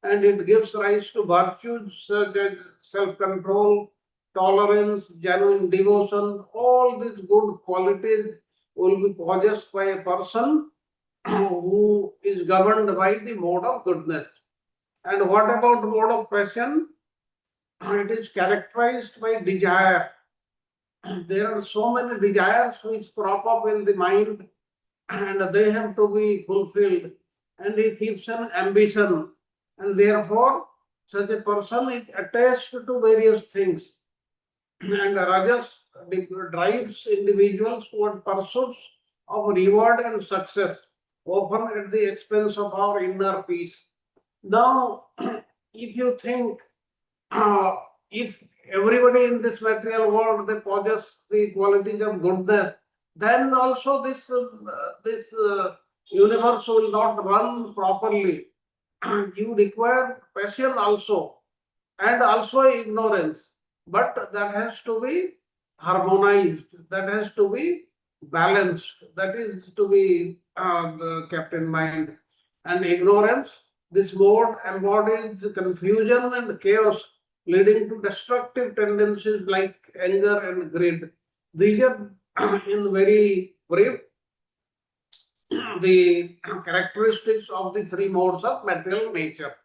And it gives rise to virtues such as self-control, tolerance, genuine devotion. All these good qualities will be possessed by a person who is governed by the mode of goodness. And what about mode of passion? It is characterized by desire. There are so many desires which crop up in the mind and they have to be fulfilled. And he keeps an ambition. And therefore, such a person is attached to various things. And Rajas drives individuals toward pursuits of reward and success, often at the expense of our inner peace. Now, if you think, if everybody in this material world they possess the qualities of goodness, then also this universe will not run properly. You require passion also, and also ignorance, but that has to be harmonized, that has to be balanced, that is to be kept in mind. And ignorance, this mode embodies confusion and chaos, leading to destructive tendencies like anger and greed. These are, in very brief, the characteristics of the three modes of material nature.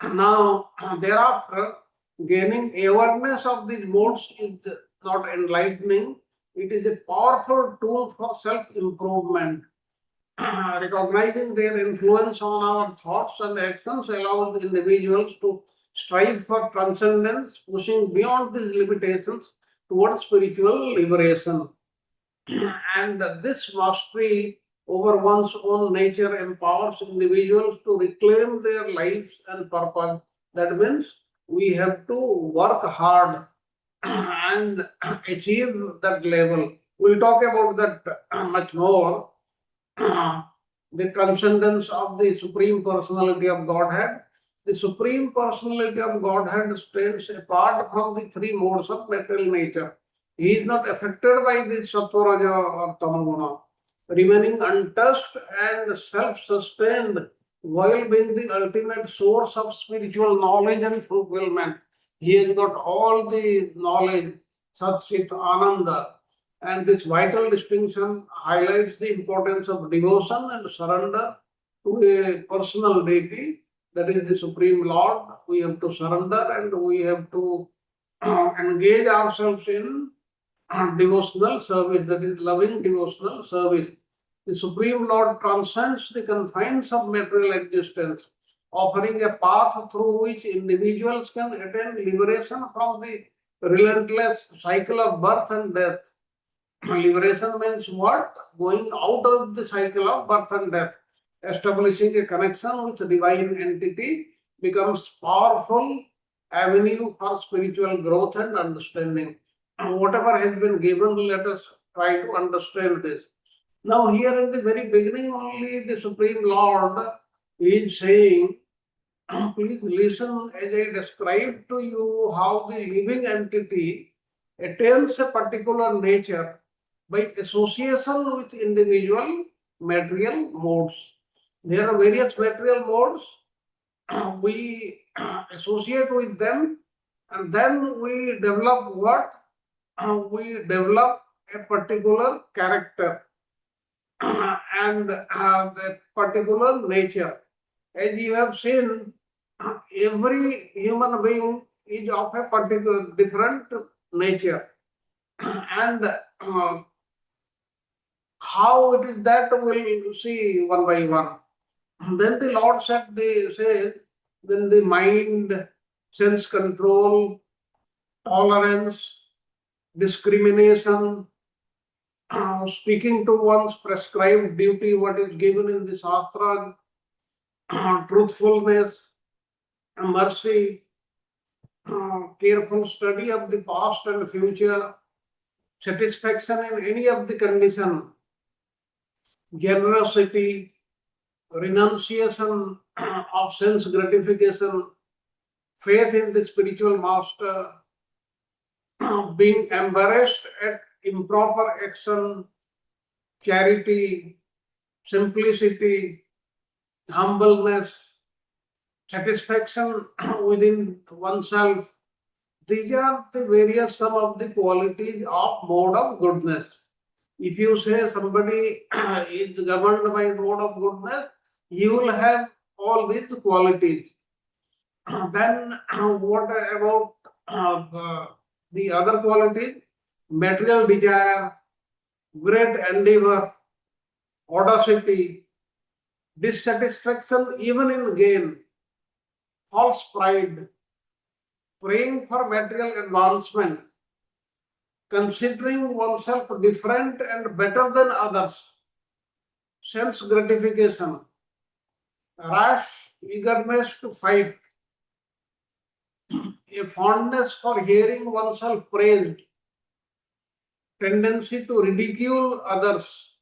Now, thereafter, gaining awareness of these modes is not enlightening. It is a powerful tool for self-improvement. Recognizing their influence on our thoughts and actions allows individuals to strive for transcendence, pushing beyond these limitations towards spiritual liberation. And this mastery over one's own nature empowers individuals to reclaim their lives and purpose. That means we have to work hard and achieve that level. We'll talk about that much more. The transcendence of the Supreme Personality of Godhead. The Supreme Personality of Godhead stands apart from the three modes of material nature. He is not affected by the Sattva, Raja or Tamaguna, remaining untouched and self-sustained while being the ultimate source of spiritual knowledge and fulfillment. He has got all the knowledge, Sat Chit Ananda. And this vital distinction highlights the importance of devotion and surrender to a personal deity, that is the Supreme Lord. We have to surrender and we have to engage ourselves in devotional service, that is loving devotional service. The Supreme Lord transcends the confines of material existence offering a path through which individuals can attain liberation from the relentless cycle of birth and death. Liberation means what? Going out of the cycle of birth and death. Establishing a connection with divine entity becomes powerful avenue for spiritual growth and understanding. Whatever has been given, let us try to understand this. Now, here in the very beginning, only the Supreme Lord is saying, please listen as I describe to you how the living entity attains a particular nature by association with individual material modes. There are various material modes. We associate with them, and then we develop what? We develop a particular character and the particular nature. As you have seen, every human being is of a particular different nature. And how it is that we'll see one by one. Then the Lord said, then the mind, sense control, tolerance, discrimination, speaking to one's prescribed duty, what is given in the Shastra, truthfulness, mercy, careful study of the past and future, satisfaction in any of the condition, generosity, renunciation of sense gratification, faith in the spiritual master, being embarrassed at improper action, charity, simplicity, humbleness, satisfaction within oneself. These are the various some of the qualities of mode of goodness. If you say somebody is governed by mode of goodness, he will have all these qualities. Then what about the other qualities? Material desire, great endeavor, audacity, dissatisfaction even in gain, false pride, praying for material advancement, considering oneself different and better than others, sense gratification, rash eagerness to fight, a fondness for hearing oneself praised, tendency to ridicule others,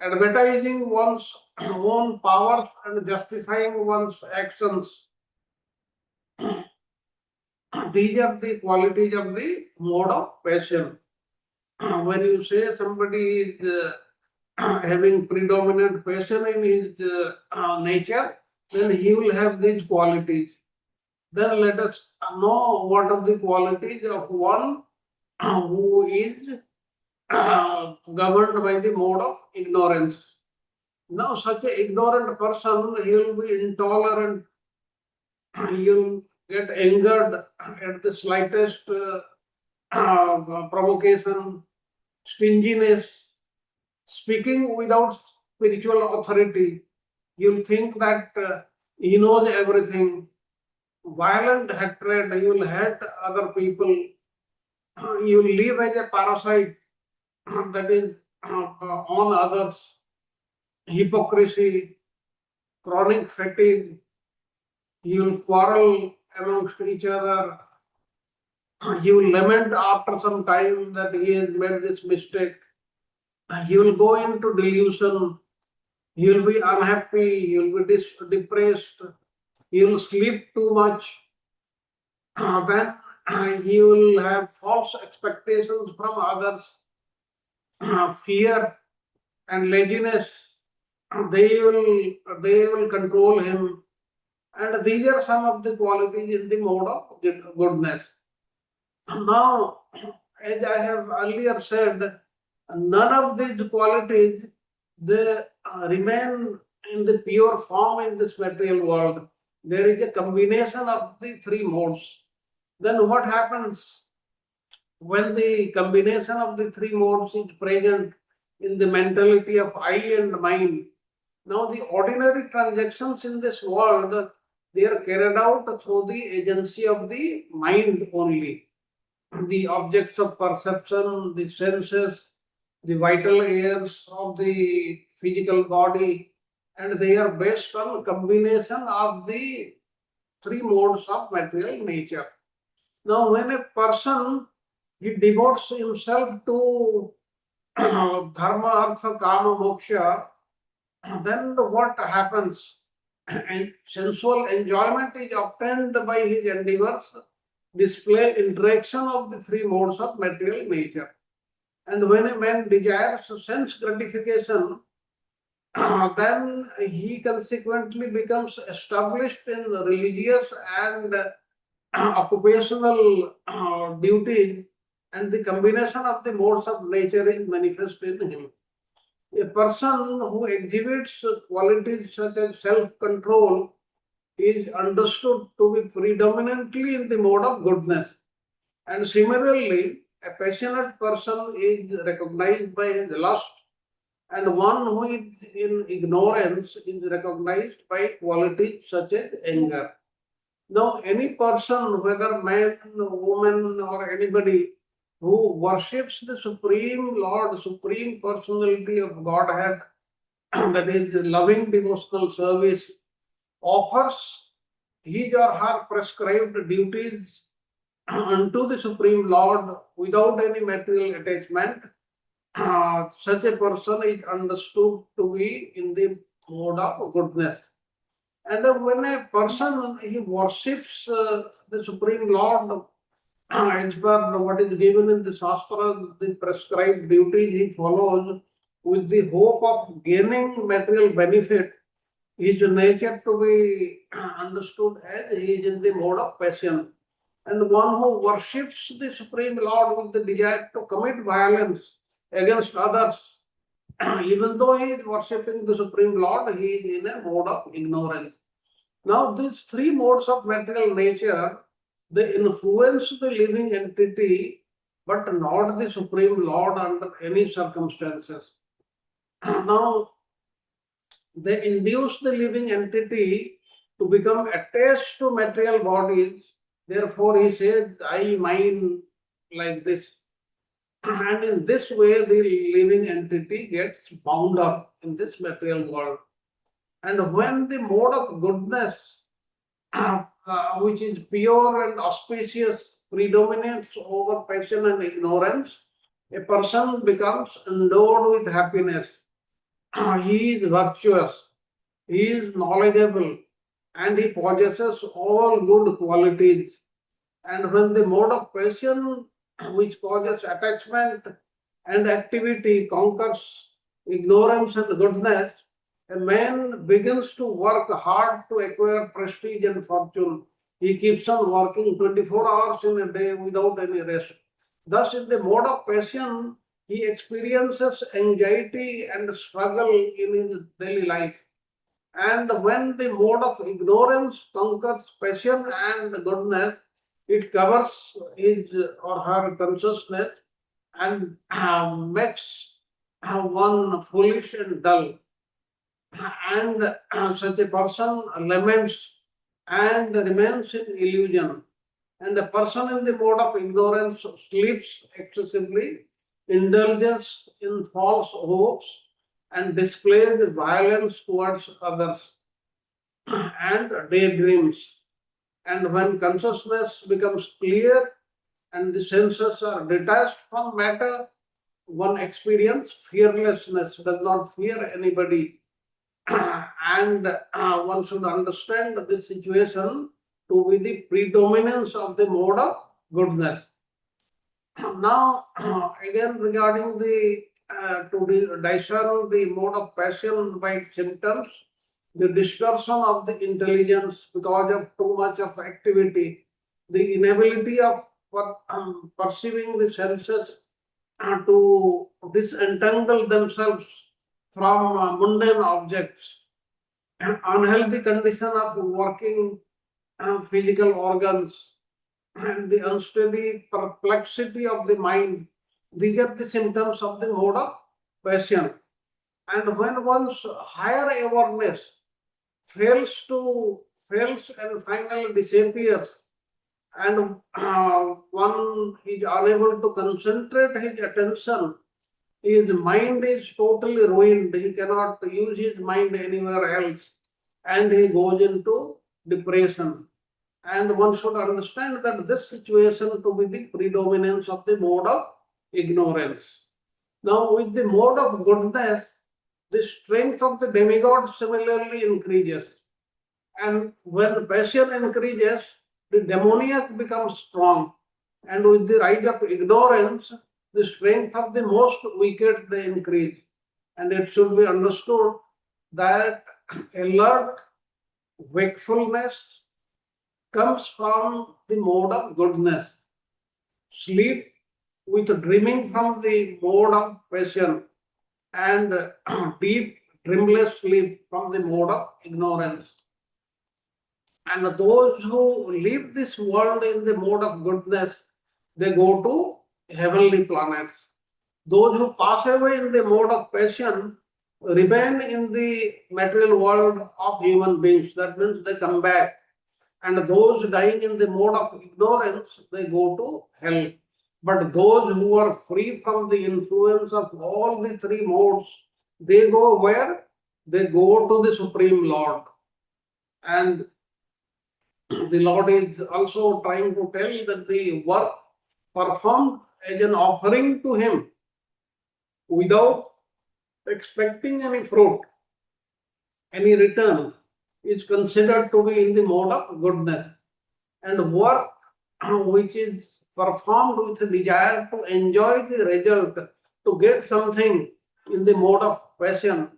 advertising one's own powers and justifying one's actions. These are the qualities of the mode of passion. When you say somebody is having predominant passion in his nature, then he will have these qualities. Then let us know what are the qualities of one who is governed by the mode of ignorance. Now, such an ignorant person, he will be intolerant, he will get angered at the slightest provocation, stinginess, speaking without spiritual authority. You'll think that he knows everything. Violent hatred, he will hate other people. He will live as a parasite that is on others. Hypocrisy, chronic fatigue. He will quarrel amongst each other. He will lament after some time that he has made this mistake. He will go into delusion. He will be unhappy. He will be depressed. He will sleep too much. Then he will have false expectations from others. Fear and laziness, they will control him. And these are some of the qualities in the mode of goodness. Now, as I have earlier said, none of these qualities, they remain in the pure form in this material world. There is a combination of the three modes. Then what happens when the combination of the three modes is present in the mentality of I and mind? Now, the ordinary transactions in this world, they are carried out through the agency of the mind only. The objects of perception, the senses, the vital airs of the physical body, and they are based on combination of the three modes of material nature. Now, when a person he devotes himself to dharma, artha, kama, moksha, then what happens? And sensual enjoyment is obtained by his endeavors, display interaction of the three modes of material nature. And when a man desires sense gratification, then he consequently becomes established in religious and occupational duties, and the combination of the modes of nature is manifest in him. A person who exhibits qualities such as self-control is understood to be predominantly in the mode of goodness. And similarly, a passionate person is recognized by his lust, and one who is in ignorance is recognized by qualities such as anger. Now, any person, whether man, woman, or anybody who worships the Supreme Lord, Supreme Personality of Godhead, that is loving devotional service, offers his or her prescribed duties unto the Supreme Lord without any material attachment, such a person is understood to be in the mode of goodness. And when a person he worships the Supreme Lord as per what is given in the Shastra, the prescribed duties he follows with the hope of gaining material benefit, his nature to be understood as he is in the mode of passion. And one who worships the Supreme Lord with the desire to commit violence against others, even though he is worshipping the Supreme Lord, he is in a mode of ignorance. Now, these three modes of material nature, they influence the living entity, but not the Supreme Lord under any circumstances. Now, they induce the living entity to become attached to material bodies. Therefore, he says, I, mine, like this. And in this way, the living entity gets bound up in this material world. And when the mode of goodness, which is pure and auspicious, predominates over passion and ignorance, a person becomes endowed with happiness. He is virtuous, he is knowledgeable, and he possesses all good qualities. And when the mode of passion, which causes attachment and activity, conquers ignorance and goodness, a man begins to work hard to acquire prestige and fortune. He keeps on working 24 hours in a day without any rest. Thus, in the mode of passion, he experiences anxiety and struggle in his daily life. And when the mode of ignorance conquers passion and goodness, it covers his or her consciousness and makes one foolish and dull. And such a person laments and remains in illusion. And a person in the mode of ignorance sleeps excessively, indulges in false hopes, and displays violence towards others and daydreams. And when consciousness becomes clear and the senses are detached from matter, one experiences fearlessness, does not fear anybody. And one should understand this situation to be the predominance of the mode of goodness. Now, again regarding the to discern the mode of passion by its symptoms, the distortion of the intelligence because of too much of activity, the inability of perceiving the senses to disentangle themselves from mundane objects, unhealthy condition of working physical organs, and the unsteady perplexity of the mind. These are the symptoms of the mode of passion. And when one's higher awareness fails and finally disappears, and one is unable to concentrate his attention, his mind is totally ruined. He cannot use his mind anywhere else, and he goes into depression. And one should understand that this situation to be the predominance of the mode of ignorance. Now, with the mode of goodness, the strength of the demigod similarly increases. And when passion increases, the demoniac becomes strong. And with the rise of ignorance, the strength of the most wicked they increase. And it should be understood that alert wakefulness comes from the mode of goodness. Sleep with dreaming from the mode of passion, and deep dreamless sleep from the mode of ignorance. And those who leave this world in the mode of goodness, they go to heavenly planets. Those who pass away in the mode of passion remain in the material world of human beings. That means they come back. And those dying in the mode of ignorance, they go to hell. But those who are free from the influence of all the three modes, they go where? They go to the Supreme Lord. And the Lord is also trying to tell that the work performed as an offering to Him without expecting any fruit, any return, is considered to be in the mode of goodness. And work which is performed with a desire to enjoy the result, to get something, in the mode of passion,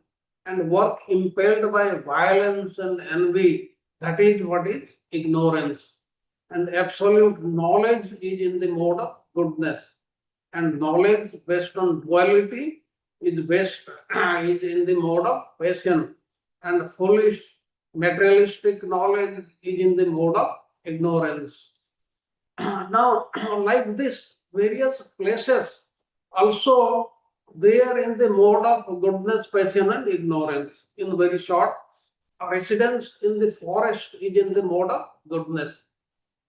and work impelled by violence and envy, that is what is ignorance. And absolute knowledge is in the mode of goodness. And knowledge based on duality is is in the mode of passion. And foolish materialistic knowledge is in the mode of ignorance. Now, like this, various places also they are in the mode of goodness, passion, and ignorance. In very short, residence in the forest is in the mode of goodness.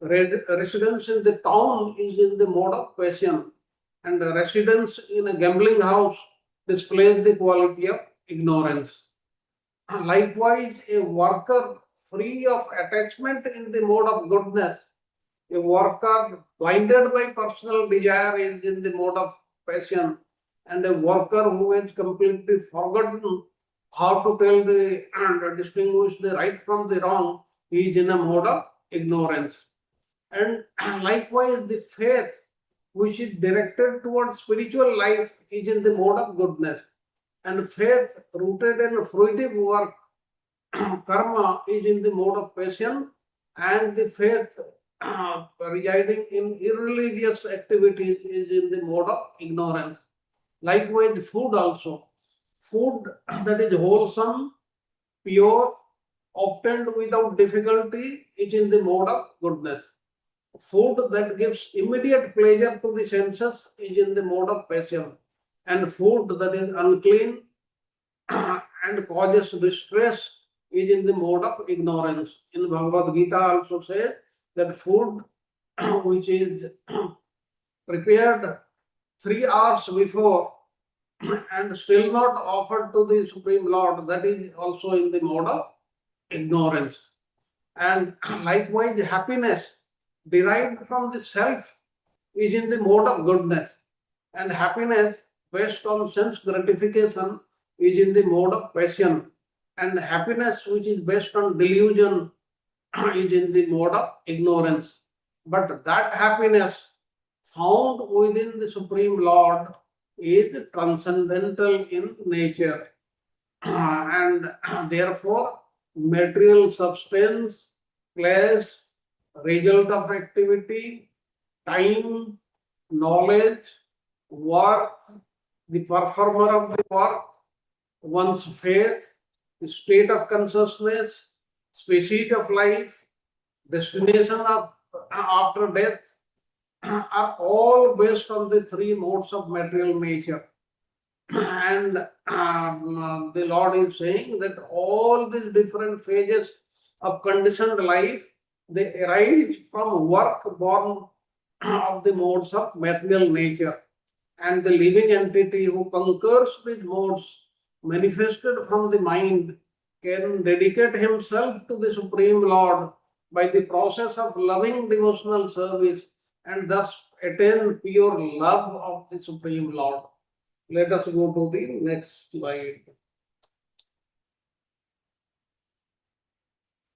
Residence in the town is in the mode of passion, and residence in a gambling house displays the quality of ignorance. Likewise, a worker free of attachment in the mode of goodness, a worker blinded by personal desire is in the mode of passion, and a worker who has completely forgotten how to tell and distinguish the right from the wrong is in a mode of ignorance. And likewise, the faith which is directed towards spiritual life is in the mode of goodness. And faith rooted in fruitive work, karma, is in the mode of passion, and the faith residing in irreligious activities is in the mode of ignorance. Likewise, food also. Food that is wholesome, pure, obtained without difficulty is in the mode of goodness. Food that gives immediate pleasure to the senses is in the mode of passion. And food that is unclean and causes distress is in the mode of ignorance. In Bhagavad Gita also says that food which is prepared 3 hours before and still not offered to the Supreme Lord, that is also in the mode of ignorance. And likewise, happiness derived from the self is in the mode of goodness. And happiness based on sense gratification is in the mode of passion. And happiness which is based on delusion is in the mode of ignorance. But that happiness found within the Supreme Lord is transcendental in nature. And therefore, material substance, place, result of activity, time, knowledge, work, the performer of the work, one's faith, the state of consciousness, species of life, destination of after death, are all based on the 3 modes of material nature. And the Lord is saying that all these different phases of conditioned life, they arise from work born of the modes of material nature. And the living entity who conquers these modes manifested from the mind can dedicate himself to the Supreme Lord by the process of loving devotional service and thus attain pure love of the Supreme Lord. Let us go to the next slide.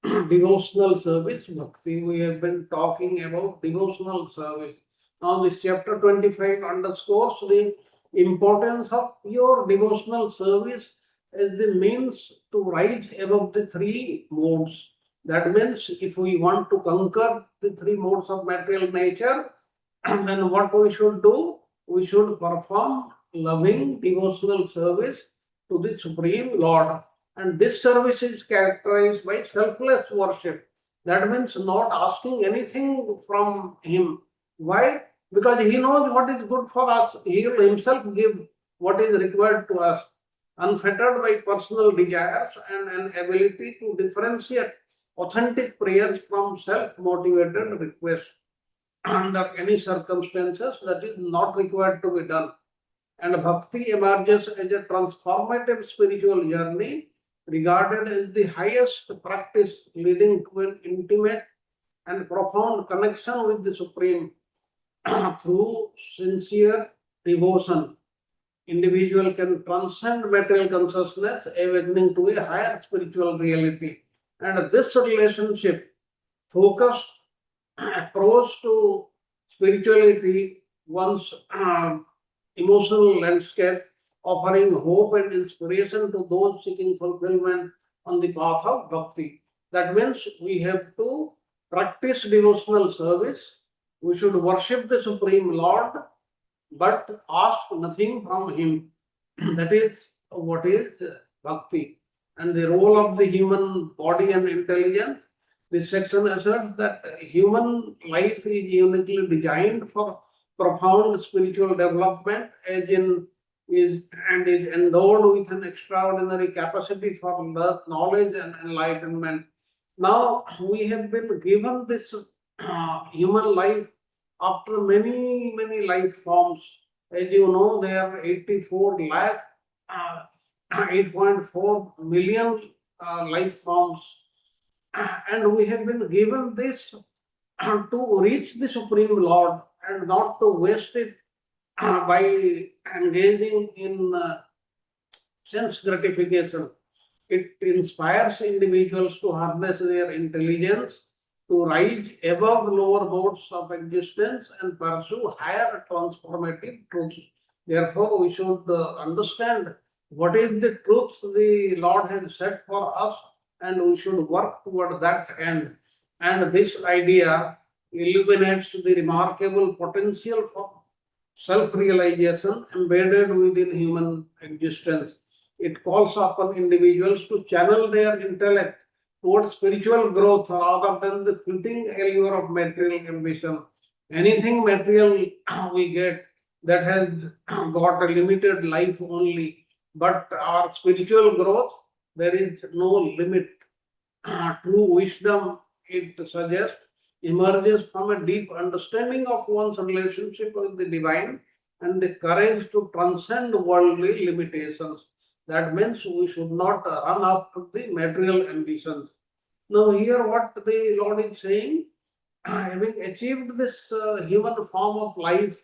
Devotional service, bhakti. We have been talking about devotional service. Now, this chapter 25 underscores the importance of pure devotional service as the means to rise above the three modes. That means if we want to conquer the three modes of material nature, then what we should do? We should perform loving devotional service to the Supreme Lord. And this service is characterized by selfless worship. That means not asking anything from Him. Why? Because He knows what is good for us. He will Himself give what is required to us, unfettered by personal desires and an ability to differentiate authentic prayers from self-motivated requests. Under any circumstances, that is not required to be done. And bhakti emerges as a transformative spiritual journey regarded as the highest practice leading to an intimate and profound connection with the Supreme through sincere devotion. Individual can transcend material consciousness, awakening to a higher spiritual reality. And this relationship, focused approach to spirituality, one's emotional landscape, offering hope and inspiration to those seeking fulfillment on the path of bhakti. That means we have to practice devotional service. We should worship the Supreme Lord, but ask nothing from Him. That is what is bhakti. And the role of the human body and intelligence. This section asserts that human life is uniquely designed for profound spiritual development, as in is endowed with an extraordinary capacity for knowledge and enlightenment. Now we have been given this human life after many life forms. As you know, there are 84 lakh, 8.4 million life forms, and we have been given this to reach the Supreme Lord and not to waste it by engaging in sense gratification. It inspires individuals to harness their intelligence to rise above lower modes of existence and pursue higher transformative truths. Therefore, we should understand what is the truth the Lord has set for us, and we should work toward that end. And this idea illuminates the remarkable potential for self-realization embedded within human existence. It calls upon individuals to channel their intellect towards spiritual growth rather than the fleeting allure of material ambition. Anything material we get that has got a limited life only, but our spiritual growth, there is no limit. True wisdom, it suggests, emerges from a deep understanding of one's relationship with the divine and the courage to transcend worldly limitations. That means we should not run up to the material ambitions. Now, here what the Lord is saying, having achieved this human form of life,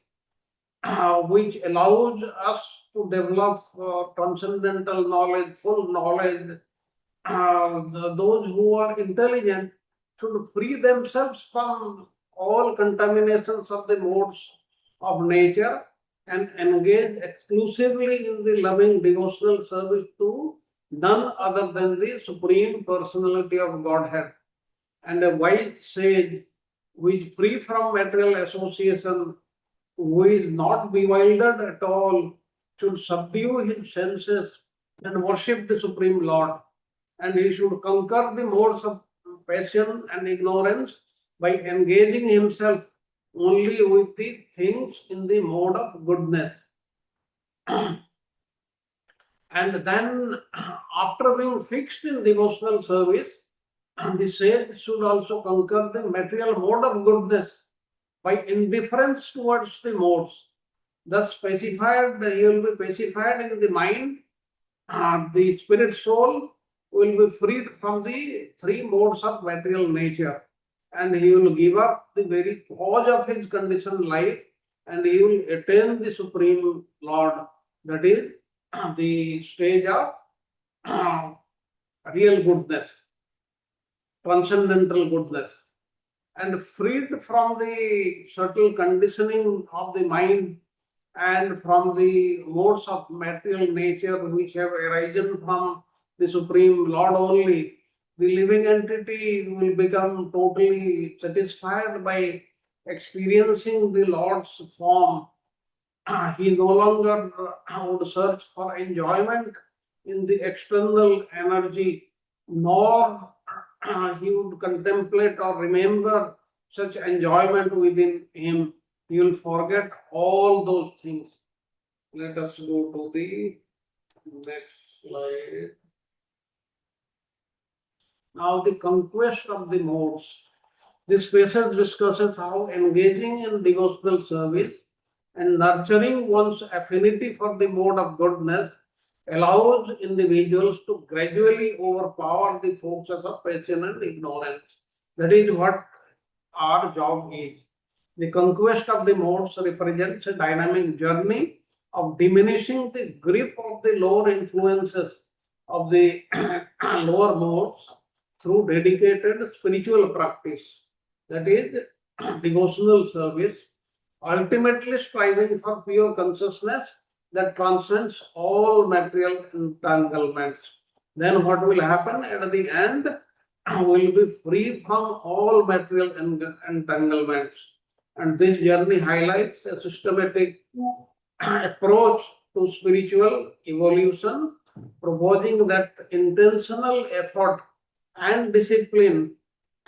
which allows us to develop transcendental knowledge, full knowledge, those who are intelligent should free themselves from all contaminations of the modes of nature and engage exclusively in the loving devotional service to none other than the Supreme Personality of Godhead. And a wise sage who is free from material association, who is not bewildered at all, should subdue his senses and worship the Supreme Lord. And he should conquer the modes of passion and ignorance by engaging himself only with the things in the mode of goodness. And then, after being fixed in devotional service, the sage should also conquer the material mode of goodness by indifference towards the modes. Thus specified, he will be pacified in the mind, the spirit soul will be freed from the three modes of material nature, and he will give up the very cause of his conditioned life, and he will attain the Supreme Lord. That is the stage of real goodness, transcendental goodness, and freed from the subtle conditioning of the mind and from the modes of material nature which have arisen from the Supreme Lord only, the living entity will become totally satisfied by experiencing the Lord's form. He no longer would search for enjoyment in the external energy, nor he would contemplate or remember such enjoyment within him. He will forget all those things. Let us go to the next slide. Now, the conquest of the modes. This passage discusses how engaging in devotional service and nurturing one's affinity for the mode of goodness allows individuals to gradually overpower the forces of passion and ignorance. That is what our job is. The conquest of the modes represents a dynamic journey of diminishing the grip of the lower influences of the lower modes through dedicated spiritual practice. That is devotional service, ultimately striving for pure consciousness that transcends all material entanglements. Then what will happen at the end? Will be free from all material entanglements. And this journey highlights a systematic approach to spiritual evolution, proposing that intentional effort and discipline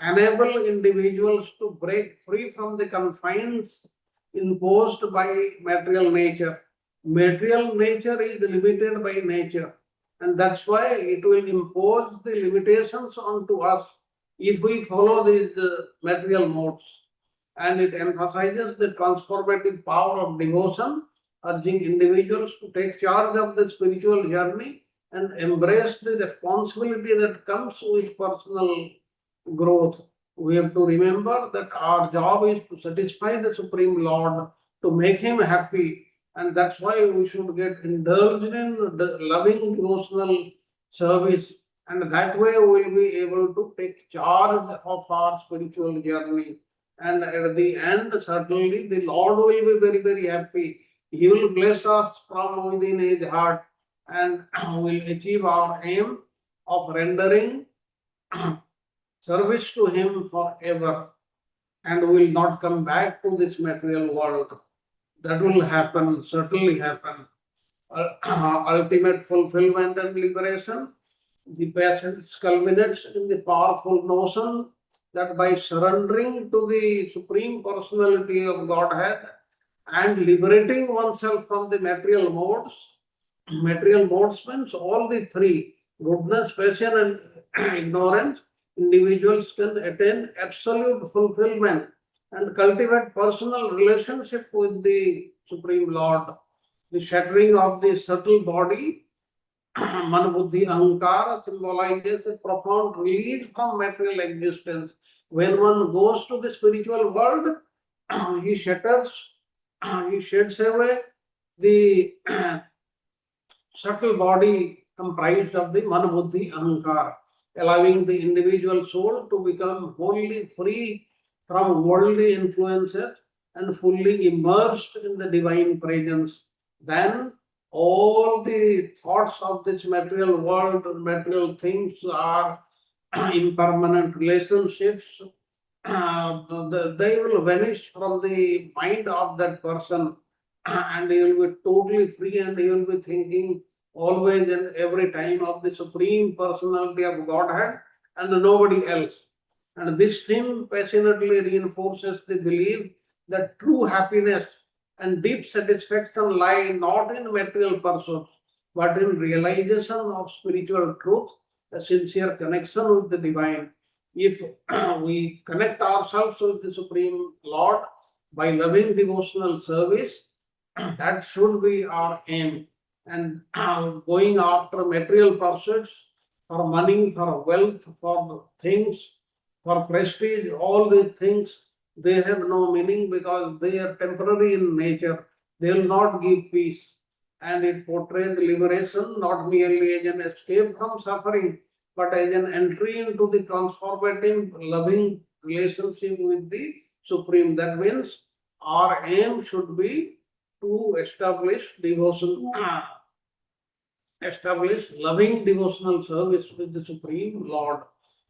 enable individuals to break free from the confines imposed by material nature. Material nature is limited by nature, and that's why it will impose the limitations onto us if we follow these material modes. And it emphasizes the transformative power of devotion, urging individuals to take charge of the spiritual journey and embrace the responsibility that comes with personal growth. We have to remember that our job is to satisfy the Supreme Lord, to make Him happy, and that's why we should get indulged in loving devotional service, and that way we will be able to take charge of our spiritual journey. And at the end, certainly the Lord will be very, very happy. He will bless us from within His heart and will achieve our aim of rendering service to Him forever, and will not come back to this material world. That will happen, certainly happen. Ultimate fulfillment and liberation. The passage culminates in the powerful notion that by surrendering to the Supreme Personality of Godhead and liberating oneself from the material modes means all the three, goodness, passion, and ignorance, individuals can attain absolute fulfillment and cultivate personal relationship with the Supreme Lord. The shattering of the subtle body, man, buddhi, ahankara, symbolizes a profound release from material existence. When one goes to the spiritual world, he shatters, he sheds away the subtle body comprised of the man, buddhi, ahankara, allowing the individual soul to become wholly free from worldly influences and fully immersed in the divine presence. Then all the thoughts of this material world, material things are impermanent relationships. They will vanish from the mind of that person, and he will be totally free, and he will be thinking always and every time of the Supreme Personality of Godhead and nobody else. And this theme passionately reinforces the belief that true happiness and deep satisfaction lie not in material pursuits, but in realization of spiritual truth, a sincere connection with the divine. If we connect ourselves with the Supreme Lord by loving devotional service, that should be our aim. And going after material pursuits for money, for wealth, for things, for prestige, all these things, they have no meaning because they are temporary in nature. They will not give peace. And it portrays liberation not merely as an escape from suffering, but as an entry into the transformative, loving relationship with the Supreme. That means our aim should be to establish devotion, establish loving devotional service with the Supreme Lord.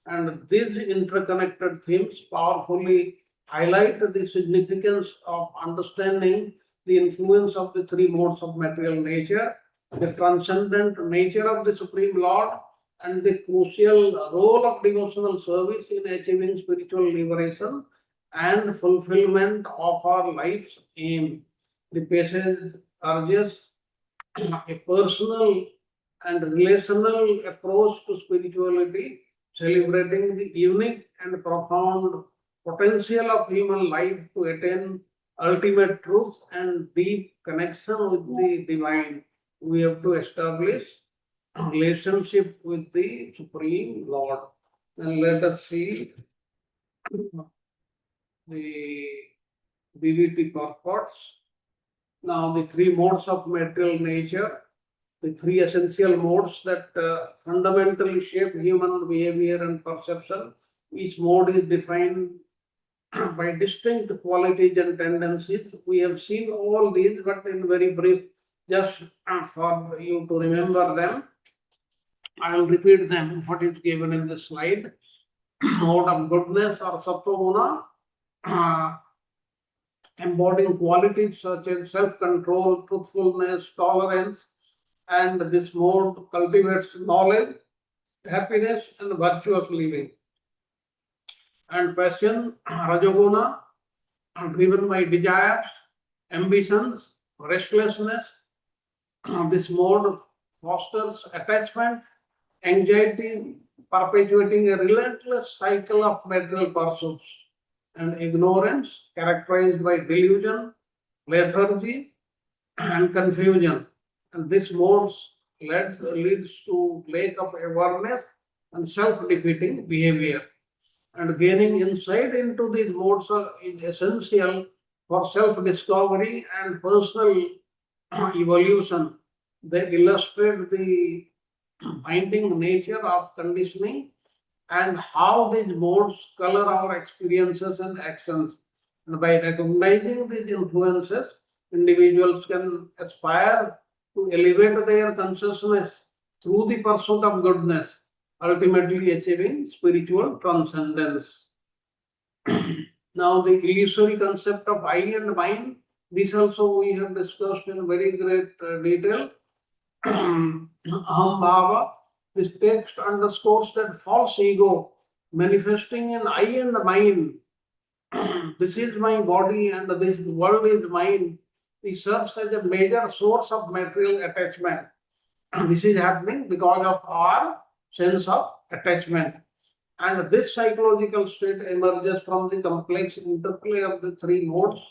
And these interconnected themes powerfully highlight the significance of understanding the influence of the three modes of material nature, the transcendent nature of the Supreme Lord, and the crucial role of devotional service in achieving spiritual liberation and fulfillment of our life's aim. The passage urges a personal and relational approach to spirituality, celebrating the unique and profound potential of human life to attain ultimate truth and deep connection with the divine. We have to establish a relationship with the Supreme Lord. And let us see the BVT purports. Now, the three modes of material nature, the three essential modes that fundamentally shape human behavior and perception. Each mode is defined by distinct qualities and tendencies. We have seen all these, but in very brief, just for you to remember them, I will repeat them, what is given in this slide. Mode of goodness or sattva guna, embodying qualities such as self-control, truthfulness, tolerance, and this mode cultivates knowledge, happiness, and virtuous living. And passion, rajoguna, driven by desires, ambitions, restlessness. This mode fosters attachment, anxiety, perpetuating a relentless cycle of material pursuits, and ignorance, characterized by delusion, lethargy, and confusion. And this mode leads to lack of awareness and self-defeating behavior. And gaining insight into these modes is essential for self-discovery and personal evolution. They illustrate the binding nature of conditioning and how these modes color our experiences and actions. And by recognizing these influences, individuals can aspire to elevate their consciousness through the pursuit of goodness, ultimately achieving spiritual transcendence. Now, the illusory concept of I and mine, this also we have discussed in very great detail. Aham Bhava, this text underscores that false ego manifesting in I and mine. This is my body and this world is mine. It serves as a major source of material attachment. This is happening because of our sense of attachment. And this psychological state emerges from the complex interplay of the three modes,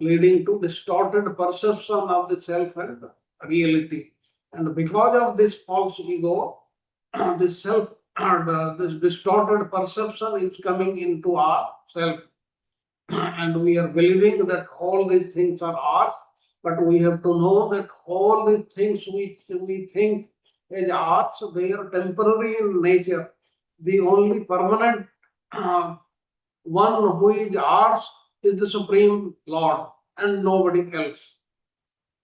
leading to distorted perception of the self and reality. And because of this false ego, this this distorted perception is coming into our self, and we are believing that all these things are ours. But we have to know that all the things which we think as ours, they are temporary in nature. The only permanent one who is ours is the Supreme Lord and nobody else.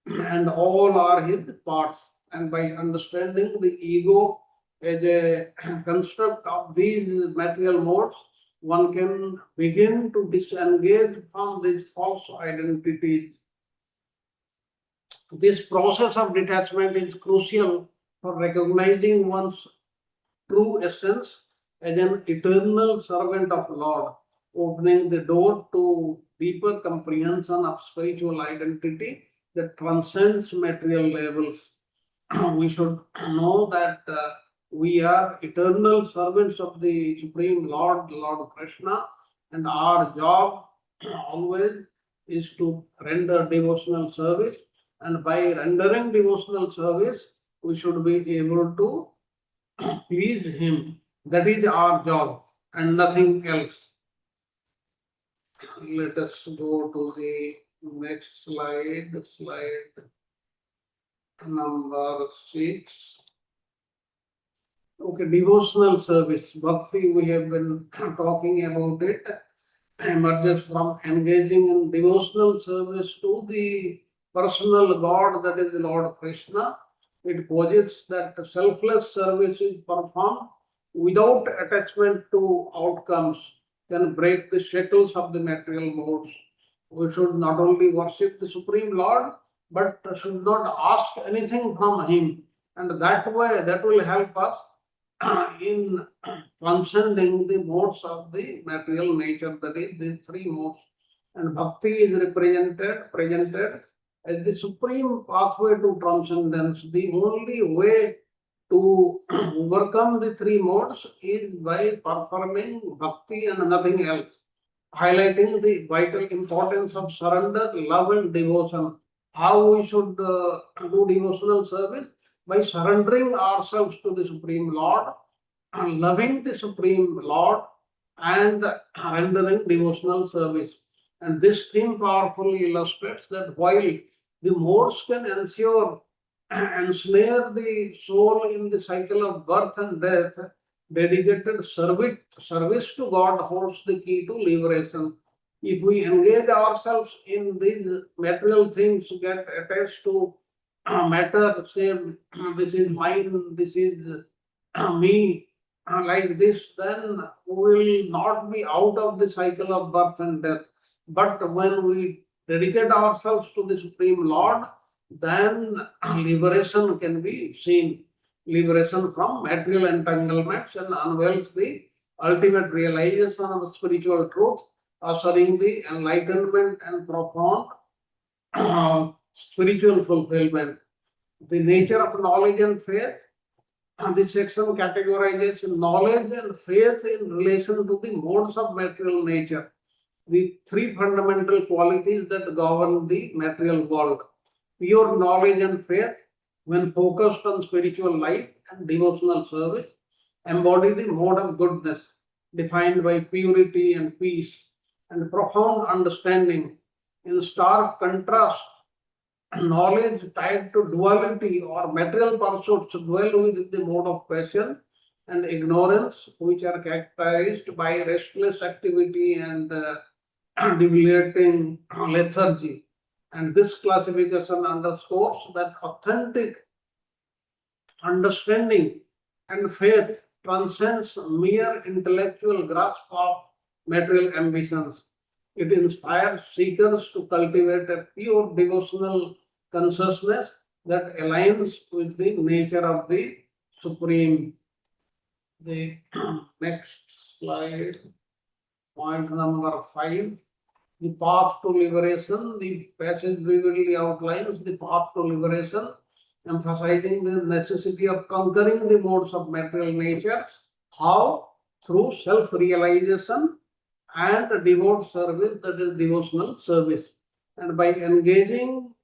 And all are his parts. And by understanding the ego as a construct of these material modes, one can begin to disengage from these false identities. This process of detachment is crucial for recognizing one's true essence as an eternal servant of Lord, opening the door to deeper comprehension of spiritual identity that transcends material levels. we should know that we are eternal servants of the Supreme Lord, Lord Krishna, and our job always is to render devotional service. And by rendering devotional service, we should be able to please Him. That is our job and nothing else. Let us go to the next slide, slide number 6. Okay, devotional service. Bhakti, we have been talking about it, emerges from engaging in devotional service to the personal God, that is Lord Krishna. It posits that selfless service is performed without attachment to outcomes, can break the shackles of the material modes. We should not only worship the Supreme Lord, but should not ask anything from Him. And that way, that will help us in transcending the modes of the material nature, that is, the three modes. And bhakti is presented as the supreme pathway to transcendence. The only way to overcome the three modes is by performing bhakti and nothing else, highlighting the vital importance of surrender, love, and devotion. How we should do devotional service? By surrendering ourselves to the Supreme Lord, and loving the Supreme Lord, and rendering devotional service. And this theme powerfully illustrates that while the modes can ensnare the soul in the cycle of birth and death, dedicated service to God holds the key to liberation. If we engage ourselves in these material things, get attached to matter, say, this is mine, this is me, like this, then we will not be out of the cycle of birth and death. But when we dedicate ourselves to the Supreme Lord, then liberation can be seen. Liberation from material entanglements and unveils the ultimate realization of spiritual truth, ushering the enlightenment and profound spiritual fulfillment. The nature of knowledge and faith. This section categorizes knowledge and faith in relation to the modes of material nature, the three fundamental qualities that govern the material world. Pure knowledge and faith, when focused on spiritual life and devotional service, embody the mode of goodness, defined by purity and peace and profound understanding. In stark contrast, knowledge tied to duality or material pursuits dwell within the mode of passion and ignorance, which are characterized by restless activity and deviating lethargy. And this classification underscores that authentic understanding and faith transcends mere intellectual grasp of material ambitions. It inspires seekers to cultivate a pure devotional consciousness that aligns with the nature of the Supreme. The next slide, point number 5. The path to liberation. The passage vividly outlines the path to liberation, emphasizing the necessity of conquering the modes of material nature. How? Through self-realization and devout service, that is devotional service. And by engaging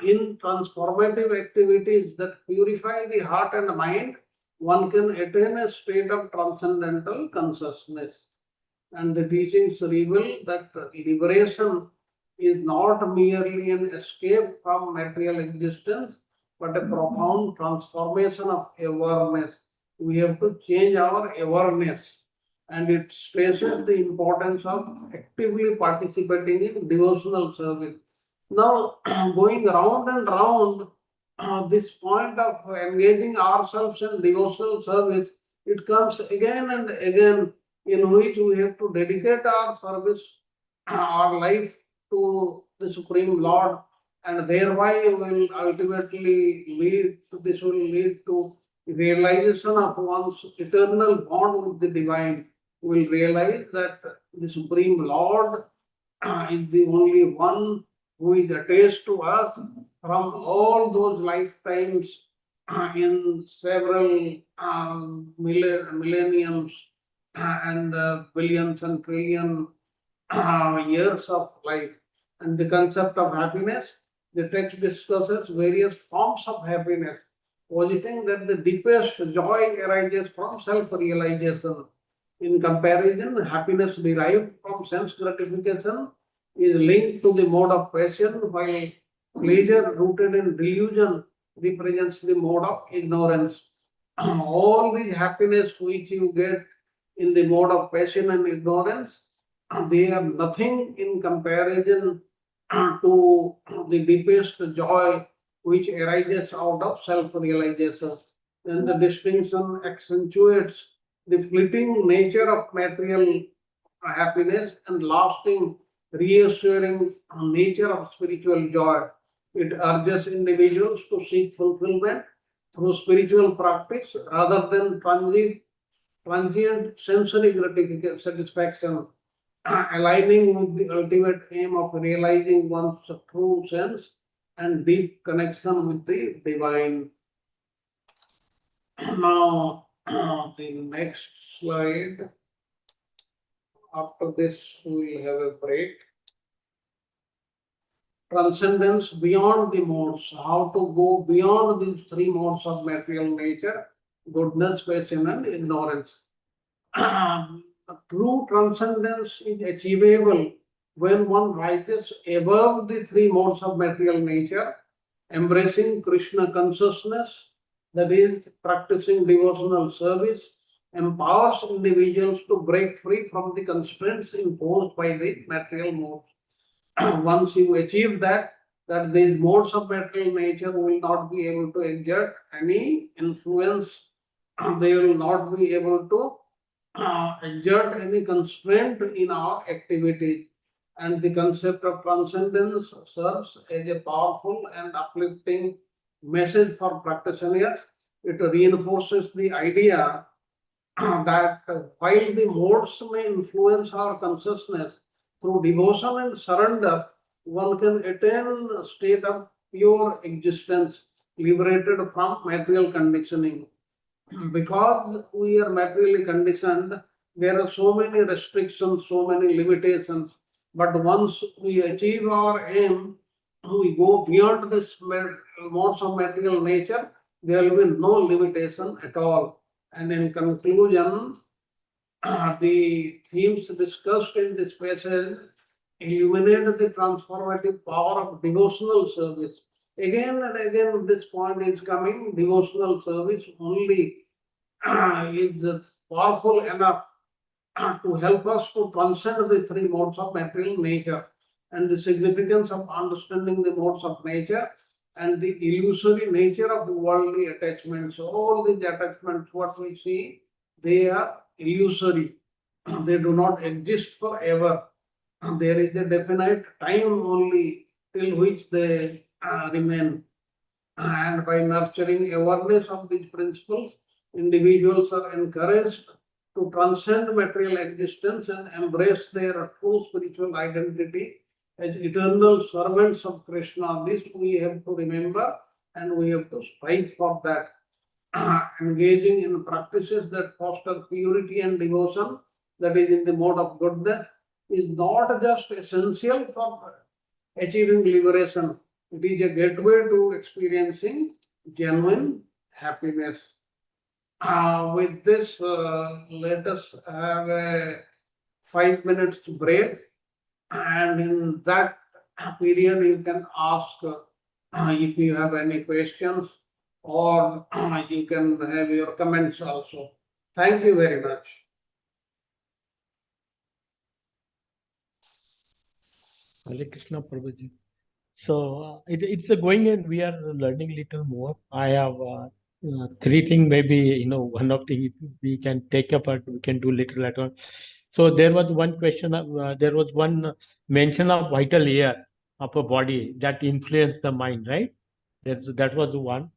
in transformative activities that purify the heart and mind, one can attain a state of transcendental consciousness. And the teachings reveal that liberation is not merely an escape from material existence, but a profound transformation of awareness. We have to change our awareness. And it stresses the importance of actively participating in devotional service. Now, going round and round, this point of engaging ourselves in devotional service, it comes again and again, in which we have to dedicate our service, our life to the Supreme Lord, and thereby will ultimately lead to, this will lead to realization of one's eternal bond with the divine. We will realize that the Supreme Lord is the only one who is attached to us from all those lifetimes in several millenniums and billions and trillion years of life. And the concept of happiness, the text discusses various forms of happiness, positing that the deepest joy arises from self-realization. In comparison, happiness derived from sense gratification is linked to the mode of passion, while pleasure rooted in delusion represents the mode of ignorance. All these happiness which you get in the mode of passion and ignorance, they are nothing in comparison to the deepest joy which arises out of self-realization. And the distinction accentuates the fleeting nature of material happiness and lasting, reassuring nature of spiritual joy. It urges individuals to seek fulfillment through spiritual practice rather than transient sensory gratification satisfaction, aligning with the ultimate aim of realizing one's true sense and deep connection with the divine. Now, the next slide. After this, we will have a break. Transcendence beyond the modes, how to go beyond these three modes of material nature, goodness, passion, and ignorance. True transcendence is achievable when one rises above the three modes of material nature, embracing Krishna consciousness, that is, practicing devotional service, empowers individuals to break free from the constraints imposed by the material modes. Once you achieve that these modes of material nature will not be able to exert any influence, they will not be able to exert any constraint in our activities. And the concept of transcendence serves as a powerful and uplifting message for practitioners. It reinforces the idea that while the modes may influence our consciousness, through devotion and surrender, one can attain a state of pure existence, liberated from material conditioning. Because we are materially conditioned, there are so many restrictions, so many limitations. But once we achieve our aim, we go beyond this modes of material nature, there will be no limitation at all. And in conclusion, the themes discussed in this passage illuminate the transformative power of devotional service. Again and again, this point is coming, devotional service only is powerful enough to help us to transcend the three modes of material nature. And the significance of understanding the modes of nature and the illusory nature of worldly attachments. All these attachments, what we see, they are illusory. They do not exist forever. There is a definite time only till which they remain. And by nurturing awareness of these principles, individuals are encouraged to transcend material existence and embrace their true spiritual identity as eternal servants of Krishna. This we have to remember and we have to strive for that. Engaging in practices that foster purity and devotion, that is in the mode of goodness, is not just essential for achieving liberation. It is a gateway to experiencing genuine happiness. With this, let us have a 5 minutes break, and in that period, you can ask if you have any questions, or you can have your comments also. Thank you very much. Hare Krishna Prabhuji. So it's a going and we are learning little more. I have three things, maybe, one of the we can take up, but we can do little later. So there was one question, there was one mention of vital air of a body that influence the mind, right? That was one.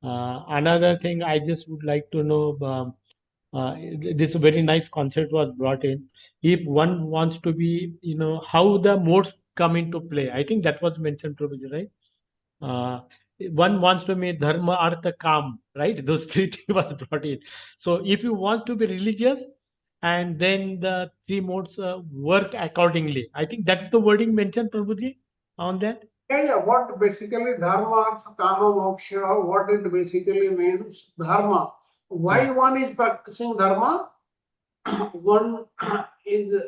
Another thing I just would like to know, this very nice concept was brought in. If one wants to be, how the modes come into play. I think that was mentioned, Prabhuji, right? Uh, one wants to be dharma, artha, kam, right? Those three things was brought in. So if you want to be religious, and then the three modes work accordingly. I think that's the wording mentioned, Prabhuji, on that. Yeah. What basically dharma, artha, kama, moksha, what it basically means, dharma. Why one is practicing dharma? One is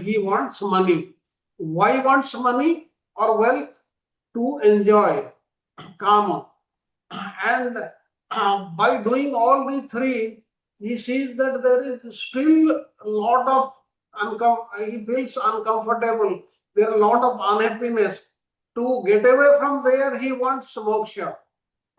he wants money. Why wants money or wealth? To enjoy kama. And by doing all the three, he sees that there is still a lot of he feels uncomfortable. There are a lot of unhappiness. To get away from there, he wants moksha,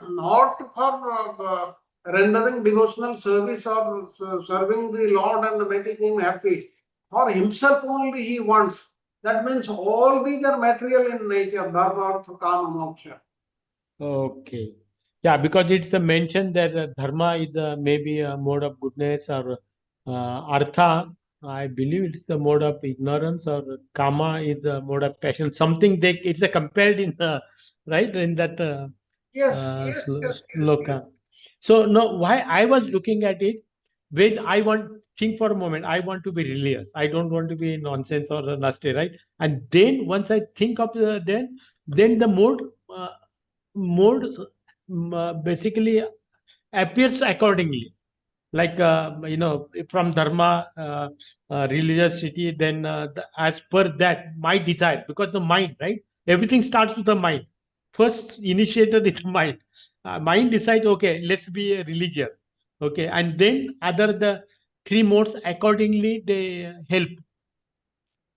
not for rendering devotional service or serving the Lord and making him happy. For himself only he wants. That means all these are material in nature, dharma, artha, kama, moksha. Okay. Yeah, because it's mentioned that dharma is maybe a mode of goodness, or artha, I believe it's the mode of ignorance, or kama is the mode of passion. Something it's a compared in right in that Yes. sloka. So no, why I was looking at it, when I think for a moment, I want to be religious. I don't want to be nonsense or nasty, right? And then once I think of then the mode basically appears accordingly, like from dharma, religiosity, then as per that my desire, because the mind, right, everything starts with the mind. First initiator is mind. Mind decides, okay, let's be religious, okay, and then other the three modes accordingly they help.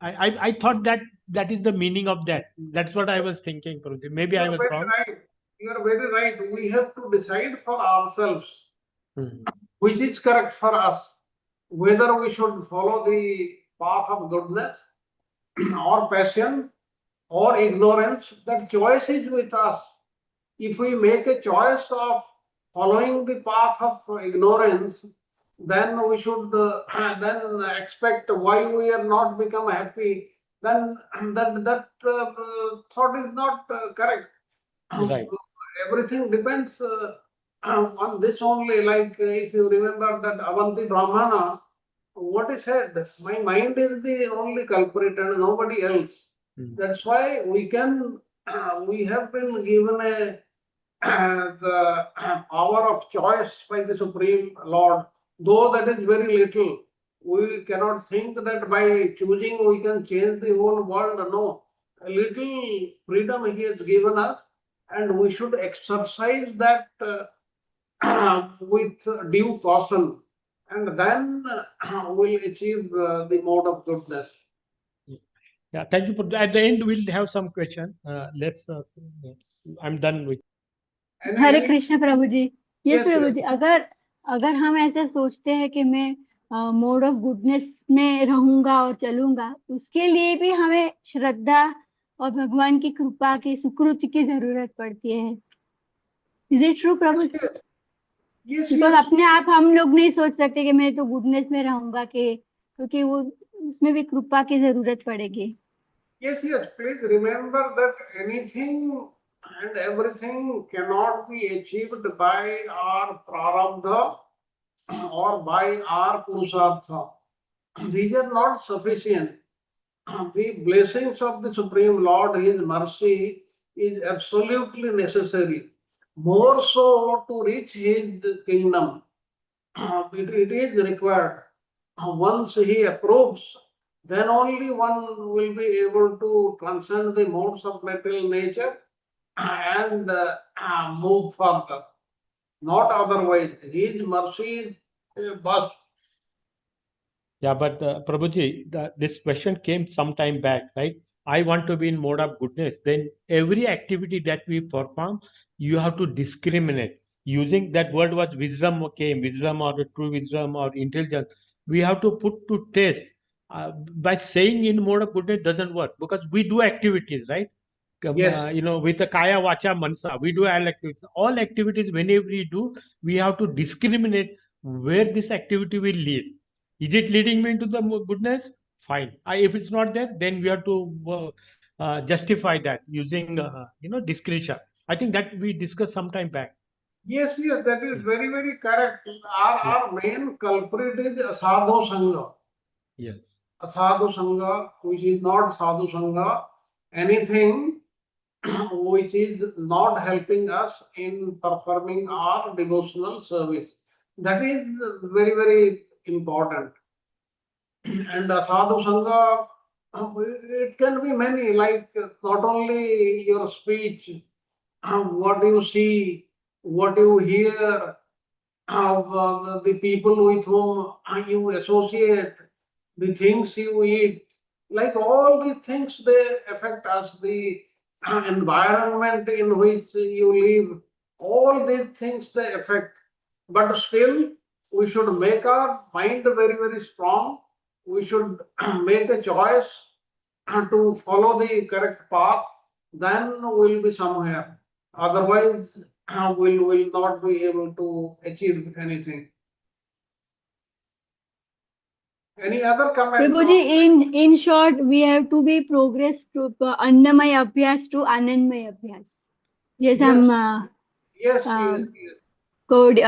I thought that is the meaning of that. That's what I was thinking, Prabhuji. Maybe You I are was very wrong. right. You are very right. We have to decide for ourselves Hmm. which is correct for us, whether we should follow the path of goodness or passion or ignorance. That choice is with us. If we make a choice of following the path of ignorance, then we should then expect why we are not become happy. Then that thought is not correct. Right. Everything depends on this only. Like if you remember that Avanti Brahmana, what is said? My mind is the only culprit and nobody else. Hmm. That's why we have been given the power of choice by the Supreme Lord, though that is very little. We cannot think that by choosing we can change the whole world. No, a little freedom He has given us, and we should exercise that with due caution, and then we'll achieve the mode of goodness. Yeah, thank you for that. At the end, we'll have some question. Let's. I'm done with. Hare Any Krishna Prabhu ji. Yes yes, Prabhu yes. Ji, अगर अगर हम ऐसे सोचते हैं कि मैं mode of goodness में रहूंगा और चलूंगा, उसके लिए भी हमें श्रद्धा और भगवान की कृपा की सुकृति की जरूरत पड़ती है। Is it true Prabhu? Yes, because yes. अपने आप हम लोग नहीं सोच सकते कि मैं तो गुडनेस में रहूंगा, कि क्योंकि वो उसमें भी कृपा की जरूरत पड़ेगी। Yes, please remember that anything and everything cannot be achieved by our prarabdha or by our purusartha. These are not sufficient. The blessings of the Supreme Lord, His mercy, is absolutely necessary. More so to reach His kingdom. It is required. Once He approves, then only one will be able to transcend the modes of material nature and move further. Not otherwise. His mercy is vast. Yeah, but Prabhuji, this question came some time back, right? I want to be in mode of goodness. Then every activity that we perform, you have to discriminate. Using that word was wisdom, okay, wisdom or true wisdom or intelligence. We have to put to test. By saying in mode of goodness doesn't work, because we do activities, right? Yes. With the kaya vacha mansa, we do all activities. All activities, whenever we do, we have to discriminate where this activity will lead. Is it leading me into the goodness? Fine. If it's not there, then we have to justify that using discretion. I think that we discussed some time back. Yes, that is very, very correct. Our main culprit is Sadhu Sangha. Yes. Sadhu Sangha, which is not Sadhu Sangha, anything which is not helping us in performing our devotional service. That is very, very important. And Sadhu Sangha, it can be many, like not only your speech, what you see, what you hear, the people with whom you associate, the things you eat, like all these things, they affect us, the environment in which you live, all these things they affect. But still, we should make our mind very, very strong. We should make a choice to follow the correct path, then we'll be somewhere. Otherwise, we'll not be able to achieve anything. Any other comment? Prabhuji, in short, we have to be progress to Annamay Abhyas to Anandmay Abhyas. Yes, हम Yes, yes, yes. Code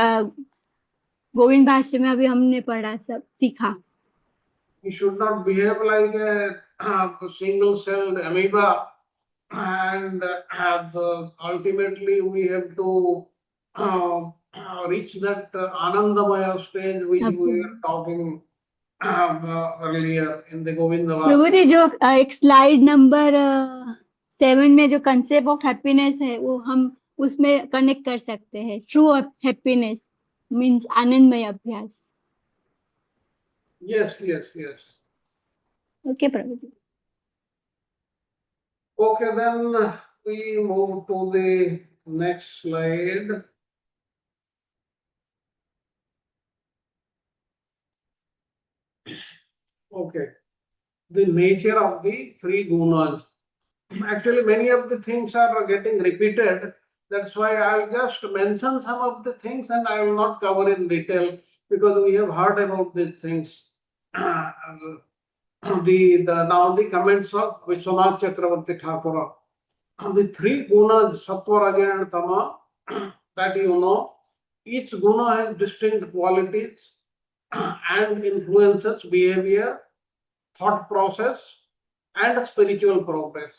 Govind भाष्य में अभी हमने पढ़ा सब सीखा. We should not behave like a single-celled amoeba, and ultimately we have to reach that Anandamaya stage which we were talking earlier in the Govinda Vas. प्रभु जी, जो एक स्लाइड नंबर 7 में जो कंसेप्ट ऑफ हैप्पीनेस है, वो हम उसमें connect कर सकते हैं. ट्रू हैप्पीनेस मींस आनंदमय अभ्यास. Yes, yes, yes. Okay Prabhu ji. Okay, then we move to the next slide. Okay, the nature of the three gunas. Actually, many of the things are getting repeated. That's why I'll just mention some of the things and I will not cover in detail because we have heard about these things. Now the comments of Vishwanath Chakravarti Thakura. The three gunas, Sattva, Raja and Tama, that you know, each guna has distinct qualities and influences behavior, thought process, and spiritual progress.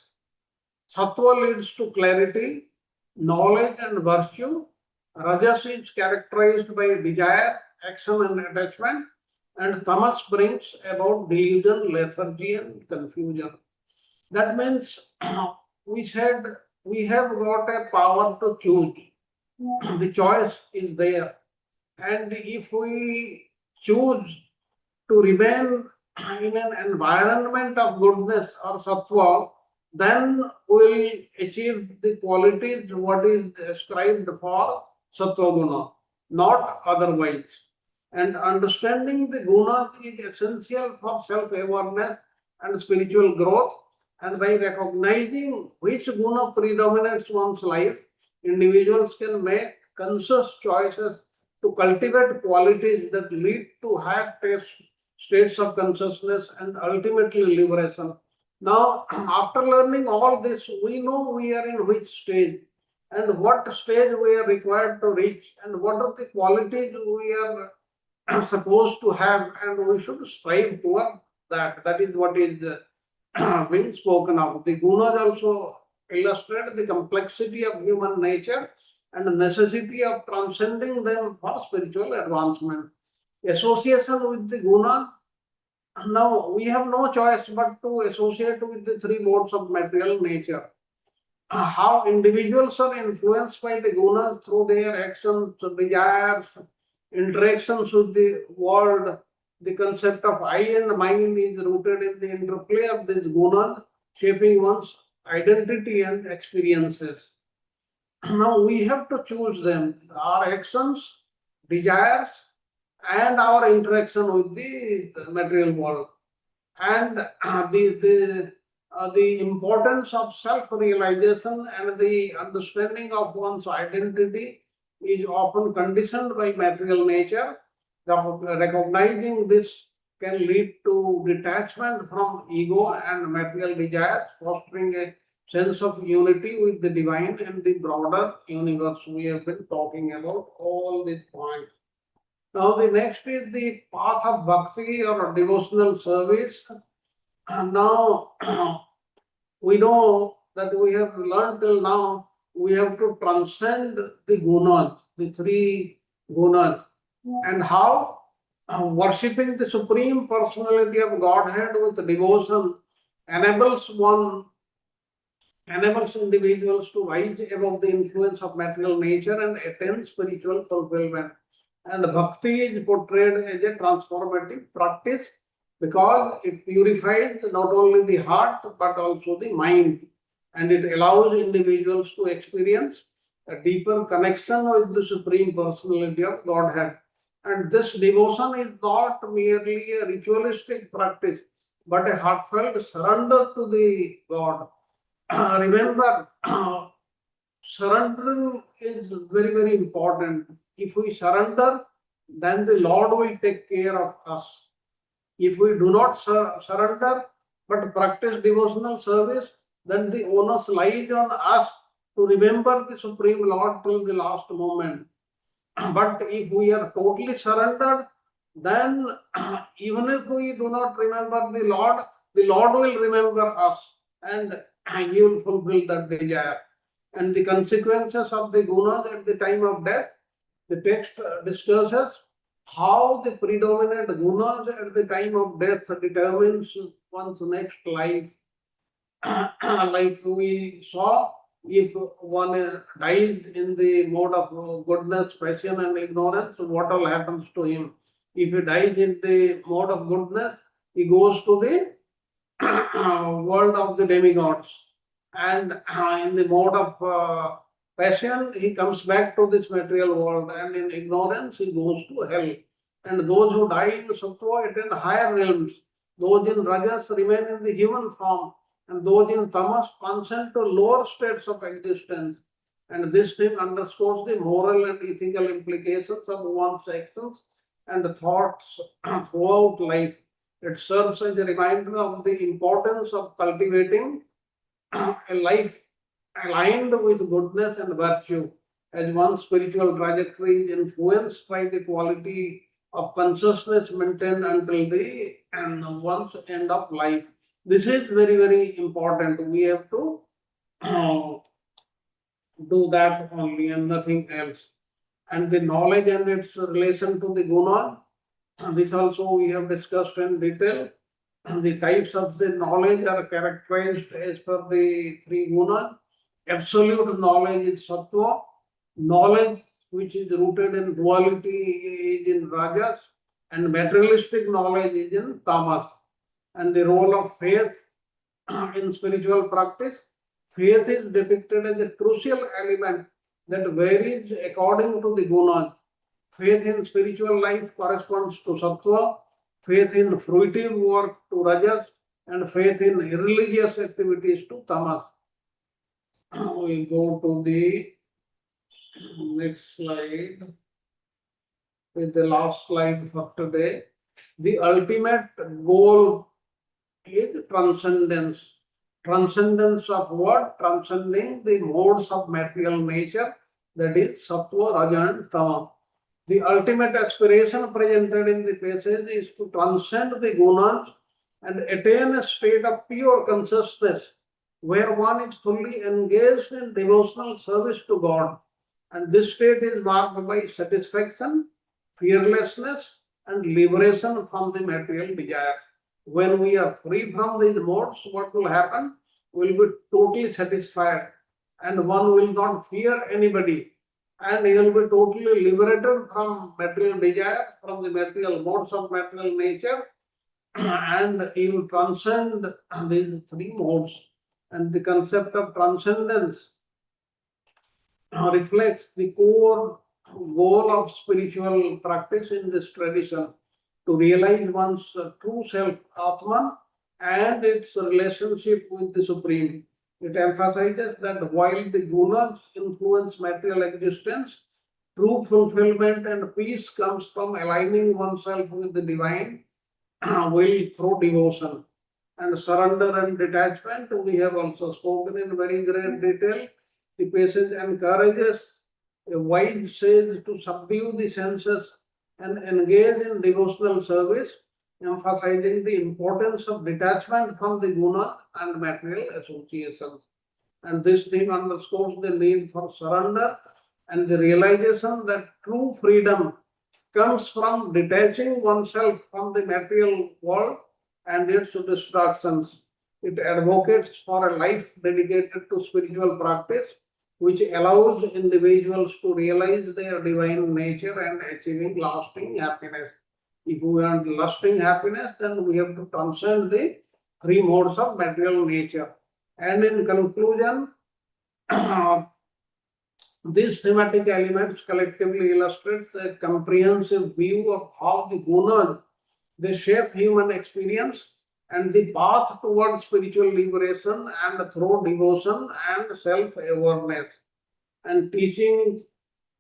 Sattva leads to clarity, knowledge, and virtue. Rajas is characterized by desire, action, and attachment, and tamas brings about delusion, lethargy, and confusion. That means we said we have got a power to choose. The choice is there. And if we choose to remain in an environment of goodness or sattva, then we will achieve the qualities what is ascribed for sattva guna, not otherwise. And understanding the gunas is essential for self-awareness and spiritual growth. And by recognizing which guna predominates one's life, individuals can make conscious choices to cultivate qualities that lead to higher states of consciousness and ultimately liberation. Now, after learning all this, we know we are in which stage and what stage we are required to reach and what are the qualities we are supposed to have, and we should strive toward that. That is what is being spoken of. The gunas also illustrate the complexity of human nature and the necessity of transcending them for spiritual advancement. Association with the gunas. Now we have no choice but to associate with the three modes of material nature. How individuals are influenced by the gunas through their actions, desires, interactions with the world. The concept of I and mine is rooted in the interplay of these gunas, shaping one's identity and experiences. Now we have to choose them, our actions, desires, and our interaction with the material world. And the importance of self-realization and the understanding of one's identity is often conditioned by material nature. Recognizing this can lead to detachment from ego and material desires, fostering a sense of unity with the divine and the broader universe. We have been talking about all these points. Now the next is the path of bhakti or devotional service. And now we know that we have learned till now, we have to transcend the gunas, the three gunas. And how? Worshipping the Supreme Personality of Godhead with devotion enables individuals to rise above the influence of material nature and attain spiritual fulfillment. And bhakti is portrayed as a transformative practice because it purifies not only the heart but also the mind, and it allows individuals to experience a deeper connection with the Supreme Personality of Godhead. And this devotion is not merely a ritualistic practice but a heartfelt surrender to the God. Remember, surrendering is very, very important. If we surrender, then the Lord will take care of us. If we do not surrender but practice devotional service, then the onus lies on us to remember the Supreme Lord till the last moment. But if we are totally surrendered, then even if we do not remember the Lord will remember us and He will fulfill that desire. And the consequences of the gunas at the time of death, the text discusses how the predominant gunas at the time of death determines one's next life. Like we saw, if one dies in the mode of goodness, passion, and ignorance, what all happens to him? If he dies in the mode of goodness, he goes to the world of the demigods. And in the mode of passion, he comes back to this material world. And in ignorance, he goes to hell. And those who die in sattva attain higher realms. Those in rajas remain in the human form, and those in tamas transcend to lower states of existence. And this thing underscores the moral and ethical implications of one's actions and thoughts throughout life. It serves as a reminder of the importance of cultivating a life aligned with goodness and virtue, as one's spiritual trajectory is influenced by the quality of consciousness maintained until the one's end of life. This is very, very important. We have to do that only and nothing else. And the knowledge and its relation to the guna, this also we have discussed in detail. The types of the knowledge are characterized as per the three gunas. Absolute knowledge is sattva. Knowledge which is rooted in duality is in rajas, and materialistic knowledge is in tamas. And the role of faith in spiritual practice, faith is depicted as a crucial element that varies according to the gunas. Faith in spiritual life corresponds to sattva, faith in fruitive work to rajas, and faith in religious activities to tamas. We go to the next slide with the last slide for today. The ultimate goal is transcendence. Transcendence of what? Transcending the modes of material nature, that is sattva, raja, and tama. The ultimate aspiration presented in the passage is to transcend the gunas and attain a state of pure consciousness where one is fully engaged in devotional service to God. And this state is marked by satisfaction, fearlessness, and liberation from the material desire. When we are free from these modes, what will happen? We will be totally satisfied, and one will not fear anybody, and he will be totally liberated from material desire, from the material modes of material nature, and he will transcend these three modes. And the concept of transcendence reflects the core goal of spiritual practice in this tradition, to realize one's true self, Atman, and its relationship with the Supreme. It emphasizes that while the gunas influence material existence, true fulfillment and peace comes from aligning oneself with the divine will through devotion. And surrender and detachment, we have also spoken in very great detail. The passage encourages a wise sage to subdue the senses and engage in devotional service, emphasizing the importance of detachment from the guna and material associations. And this theme underscores the need for surrender and the realization that true freedom comes from detaching oneself from the material world and its distractions. It advocates for a life dedicated to spiritual practice, which allows individuals to realize their divine nature and achieving lasting happiness. If we want lasting happiness, then we have to transcend the three modes of material nature. And in conclusion, these thematic elements collectively illustrate a comprehensive view of how the gunas they shape human experience and the path towards spiritual liberation and through devotion and self-awareness. And teaching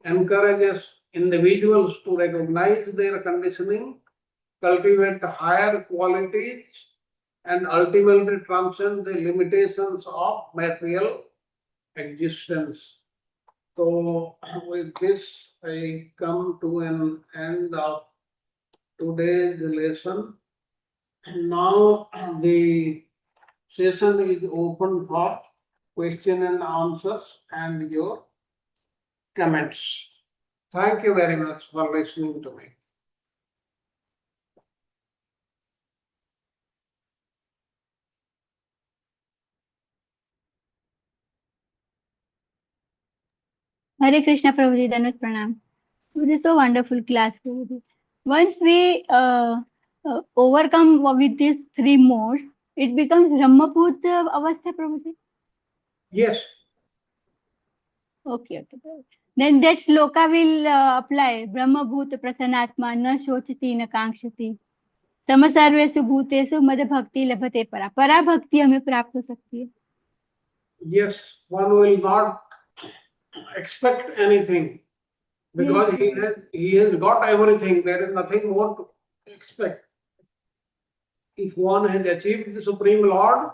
encourages individuals to recognize their conditioning, cultivate higher qualities, and ultimately transcend the limitations of material existence. So, with this, I come to an end of today's lesson. Now, the session is open for question and answers and your comments. Thank you very much for listening to me. Hare Krishna, Prabhuji, Danut Pranam. It is so wonderful class, Prabhuji. Once we overcome with these three modes, it becomes Brahmabhut Avastha, Prabhuji. Yes. Okay, okay. Prabhuji. Then that sloka will apply. Brahmabhut Prasanatma na shochati na कांक्षति समसर्वेषु भूतेषु मद भक्ति लभते परा. परा भक्ति हमें प्राप्त हो सकती है. Yes, one will not expect anything because he has got everything. There is nothing more to expect. If one has achieved the Supreme Lord,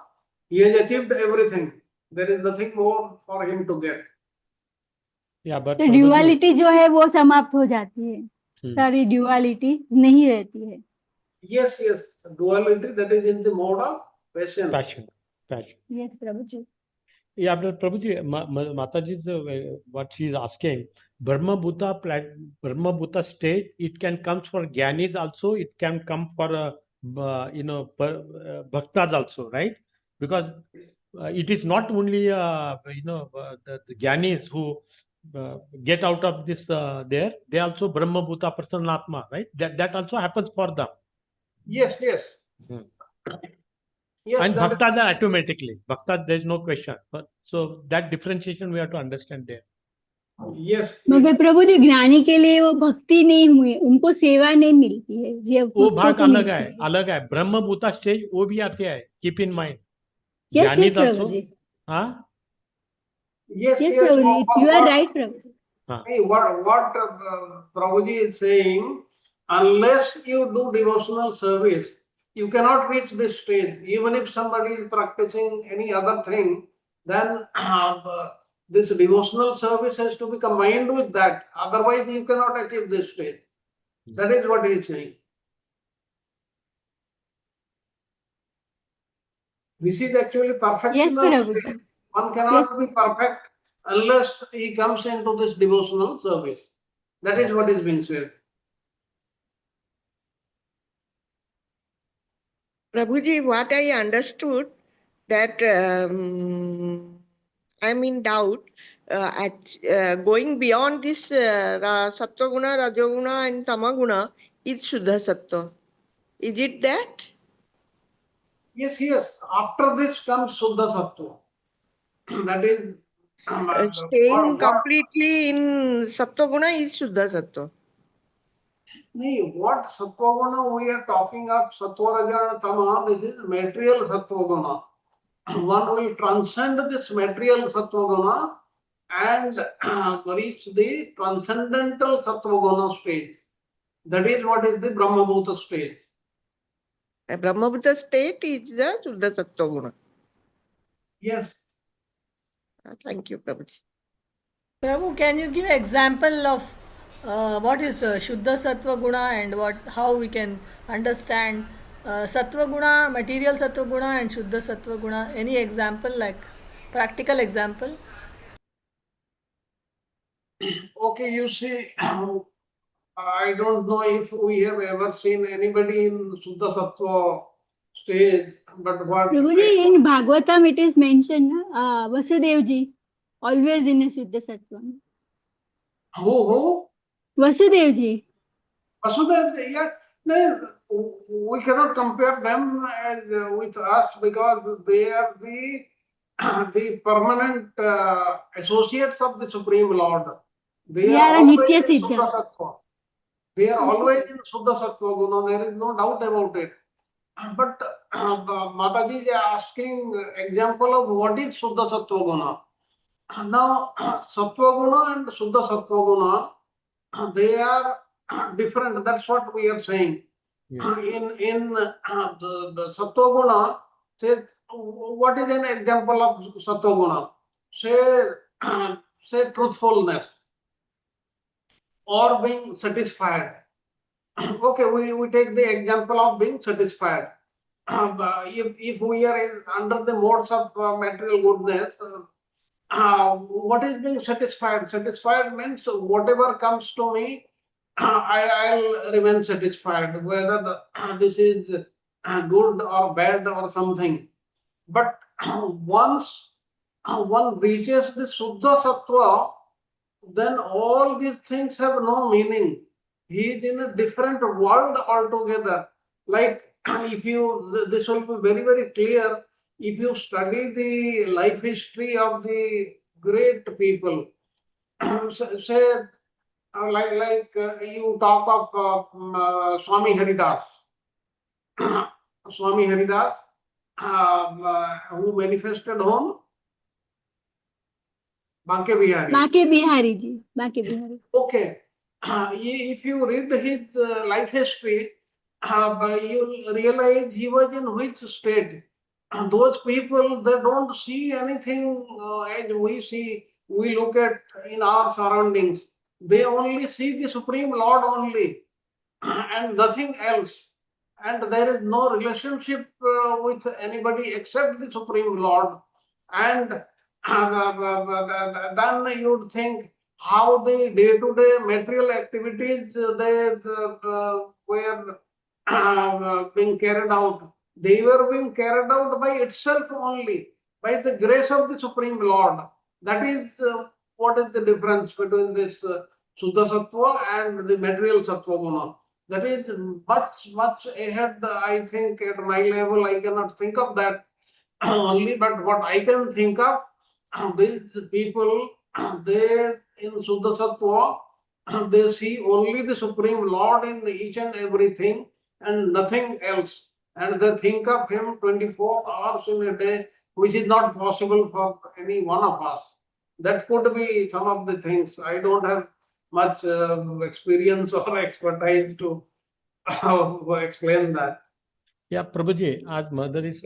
he has achieved everything. There is nothing more for him to get. Yeah, but तो duality जो है वो समाप्त हो जाती है. सारी duality नहीं रहती है. Yes, yes. Duality that is in the mode of passion. Passion. Yes, Prabhuji. Yeah, but Prabhuji, Mataji's what she is asking, Brahma Bhuta stage, it can come for Gyanis also, it can come for Bhaktas also, right? Because it is not only the Gyanis who get out of this there, they also Brahma Bhuta Prasanatma, right? That also happens for them. Yes, yes. Yes, and Bhaktas are automatically. Bhaktas, there is no question. But so that differentiation we have to understand there. Yes. मगर प्रभु जी ज्ञानी के लिए वो भक्ति नहीं हुई, उनको सेवा नहीं मिलती है. ये वो भाग अलग है. ब्रह्म भूता स्टेज वो भी आते हैं. Keep in mind. Yes, yes, प्रभु जी. हाँ. Yes, yes, yes. Prabhuji. You are right, Prabhuji. Hey, what Prabhuji is saying, unless you do devotional service, you cannot reach this stage. Even if somebody is practicing any other thing, then this devotional service has to be combined with that. Otherwise, you cannot achieve this stage. That is what he is saying. This is actually perfection. Yes, one cannot be perfect unless he comes into this devotional service. That is what is being said. Prabhuji, what I understood that I'm in doubt going beyond this Sattva-guna, Rajoguna and Tamaguna is Shuddha Sattva. Is it that? Yes, yes. After this comes Shuddha Sattva. That is staying completely in Sattva-guna is Shuddha Sattva. What Sattva-guna we are talking of, Sattva, Raja and Tama, this is material Sattva-guna. One will transcend this material Sattva-guna and reach the transcendental Sattva-guna stage. That is what is the Brahma-bhuta stage. Brahmabhuta state is the Shuddha Sattva Guna. Yes. Thank you, Prabhuji. Prabhu, can you give an example of what is Shuddha Sattva Guna and how we can understand Sattva Guna, material Sattva Guna and Shuddha Sattva Guna? Any example, like practical example? Okay, you see, I don't know if we have ever seen anybody in Suddha Sattva stage, but what Prabhuji, in Bhagavatam it is mentioned, Vasudevji, always in a Shuddha Sattva. who? Vasudevji. Vasudeva, yeah, no, we cannot compare them as, with us because they are the the permanent associates of the Supreme Lord. They are are a always Nitya in Siddha. Suddha Sattva. They are Okay. always in Suddha Sattva Guna. There is no doubt about it. But Mataji is asking example of what is Suddha Sattva Guna. Now, Sattva Guna and Suddha Sattva Guna, they are different. That's what we are saying. Yes. In the Sattva Guna, say, what is an example of Sattva Guna? Say truthfulness or being satisfied. Okay, we take the example of being satisfied. If we are under the modes of material goodness, what is being satisfied? Satisfied means whatever comes to me, I'll remain satisfied, whether this is good or bad or something. But once one reaches the Suddha Sattva, then all these things have no meaning. He is in a different world altogether. Like if you, this will be very, very clear if you study the life history of the great people. Say, like you talk of Swami Haridas. Swami Haridas, who manifested whom? Banke Bihari. Banke Bihari ji. Banke Bihari. Okay. If you read his life history, you'll realize he was in which state. Those people, they don't see anything as we see. We look at in our surroundings. They only see the Supreme Lord only and nothing else. And there is no relationship with anybody except the Supreme Lord. And then you would think how the day-to-day material activities they were being carried out. They were being carried out by itself only, by the grace of the Supreme Lord. That is what is the difference between this Suddha Sattva and the material Sattva Guna. That is much ahead, I think, at my level. I cannot think of that only, but what I can think of, these people, they in Suddha Sattva, they see only the Supreme Lord in each and everything and nothing else. And they think of Him 24 hours in a day, which is not possible for any one of us. That could be some of the things. I don't have much experience or expertise to explain that. Yeah, Prabhuji, as mother is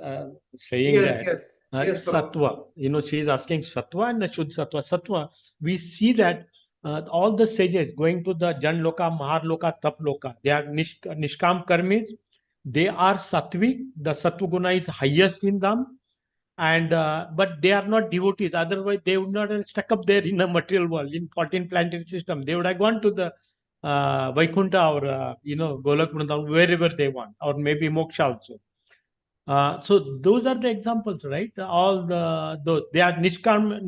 saying Yes, that yes, yes, Prabhu. Sattva, she is asking Sattva and the Shuddha Sattva. Sattva, we see that all the sages going to the Jan Loka, Mahar Loka, Tap Loka, they are Nishkam Karmis, they are Sattvic, the Sattva Guna is highest in them, and but they are not devotees. Otherwise, they would not have stuck up there in the material world, in 14 planetary system. They would have gone to the Vaikuntha or Golak Vrindavan, wherever they want, or maybe Moksha also. So those are the examples, right? All those they are Nishkam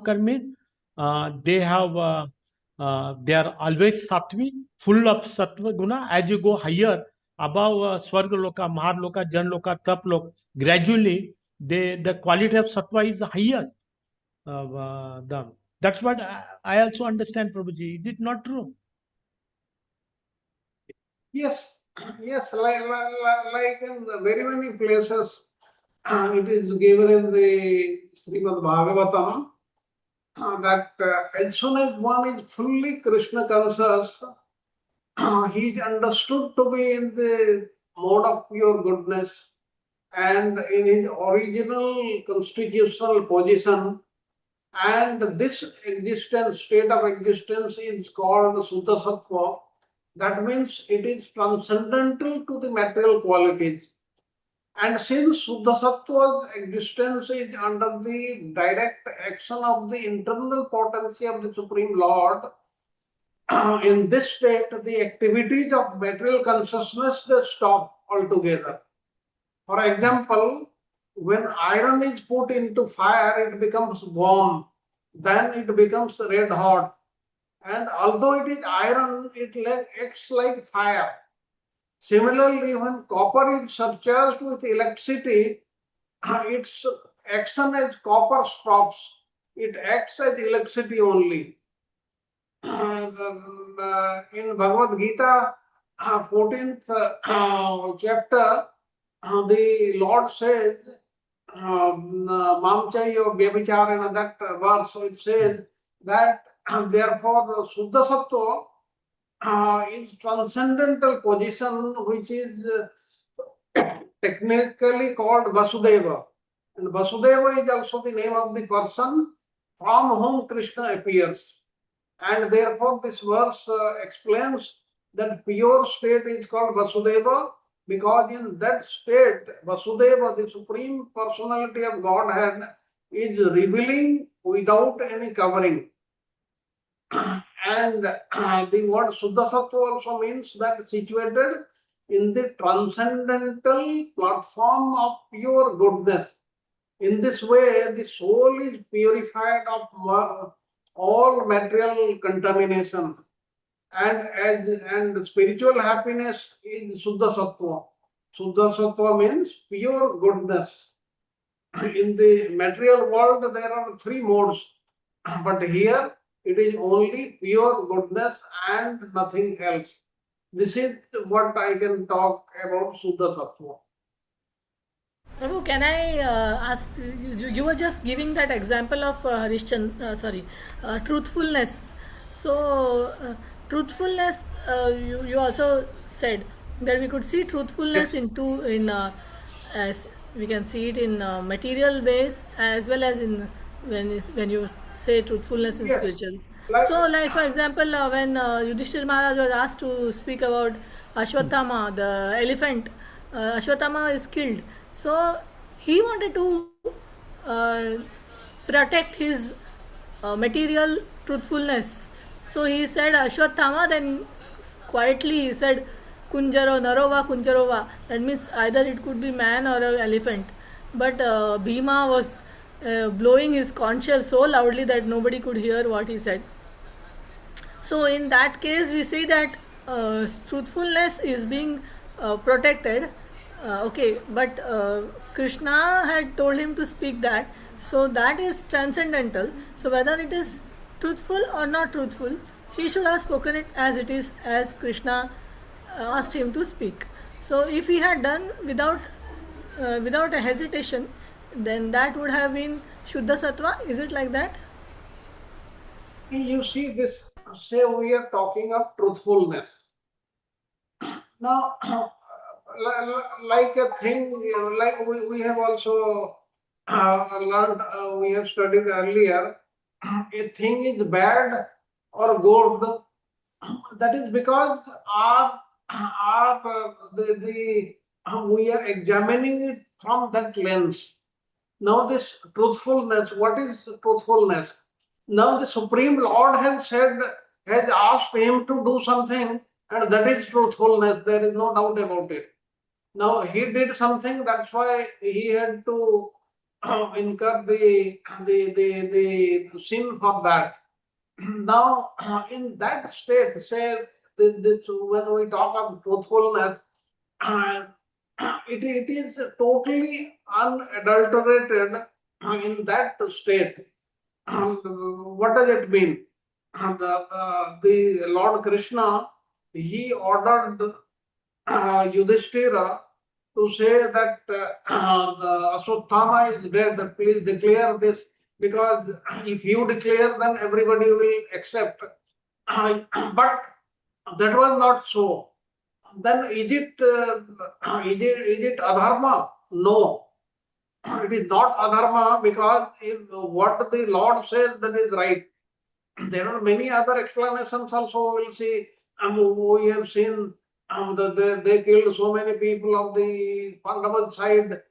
Karmis. They have they are always Sattvic, full of Sattva Guna. As you go higher above Swarga Loka, Mahar Loka, Jan Loka, Tap Loka, gradually the quality of Sattva is higher. That's what I also understand, Prabhuji. Is it not true? Yes, yes, like in very many places, it is given in the Srimad Bhagavatam that as soon as one is fully Krishna conscious, he is understood to be in the mode of pure goodness and in his original constitutional position, and this existence, state of existence, is called Suddha Sattva. That means it is transcendental to the material qualities. And since Suddha Sattva's existence is under the direct action of the internal potency of the Supreme Lord, in this state, the activities of material consciousness they stop altogether. For example, when iron is put into fire, it becomes warm, then it becomes red hot. And although it is iron, it acts like fire. Similarly, when copper is surcharged with electricity, its action as copper stops. It acts as electricity only. In Bhagavad Gita, 14th chapter, the Lord says, Mamchayo Vyabhicharana, that verse, so it says that therefore Suddha Sattva is transcendental position which is technically called Vasudeva. And Vasudeva is also the name of the person from whom Krishna appears. And therefore this verse explains that pure state is called Vasudeva, because in that state, Vasudeva, the Supreme Personality of Godhead, is revealing without any covering. And the word Suddha Sattva also means that situated in the transcendental platform of pure goodness. In this way, the soul is purified of all material contamination, and spiritual happiness is Suddha Sattva. Suddha Sattva means pure goodness. In the material world, there are three modes, but here it is only pure goodness and nothing else. This is what I can talk about Suddha Sattva. Prabhu, can I ask you were just giving that example of truthfulness. So, truthfulness, you also said that we could see truthfulness in as we can see it in material ways as well as in when you say truthfulness in spiritual. So, like for example, when Yudhishthir Maharaj was asked to speak about Ashwatthama, the elephant, Ashwatthama is killed. So he wanted to protect his material truthfulness. So he said Ashwatthama, then quietly he said Kunjaro, Narova, Kunjarova. That means either it could be man or an elephant. But Bhima was blowing his conch shell so loudly that nobody could hear what he said. So in that case, we see that truthfulness is being protected. Okay, but Krishna had told him to speak that, so that is transcendental. So whether it is truthful or not truthful, he should have spoken it as it is, as Krishna asked him to speak. So if he had done without a hesitation, then that would have been Shuddha Sattva. Is it like that? You see, this, say we are talking of truthfulness. Now, like a thing, like we have also learned, we have studied earlier, a thing is bad or good, that is because we are examining it from that lens. Now this truthfulness, what is truthfulness? Now the Supreme Lord has asked him to do something, and that is truthfulness. There is no doubt about it. Now he did something, that's why he had to incur the sin for that. Now in that state, say when we talk of truthfulness, it is totally unadulterated in that state. What does it mean? The Lord Krishna, he ordered Yudhishthira to say that the Ashwatthama is dead. Please declare this, because if you declare, then everybody will accept. But that was not so. then is it adharma? No, it is not adharma, because if what the Lord says, that is right. There are many other explanations also. We'll see. We have seen they killed so many people of the Pandava side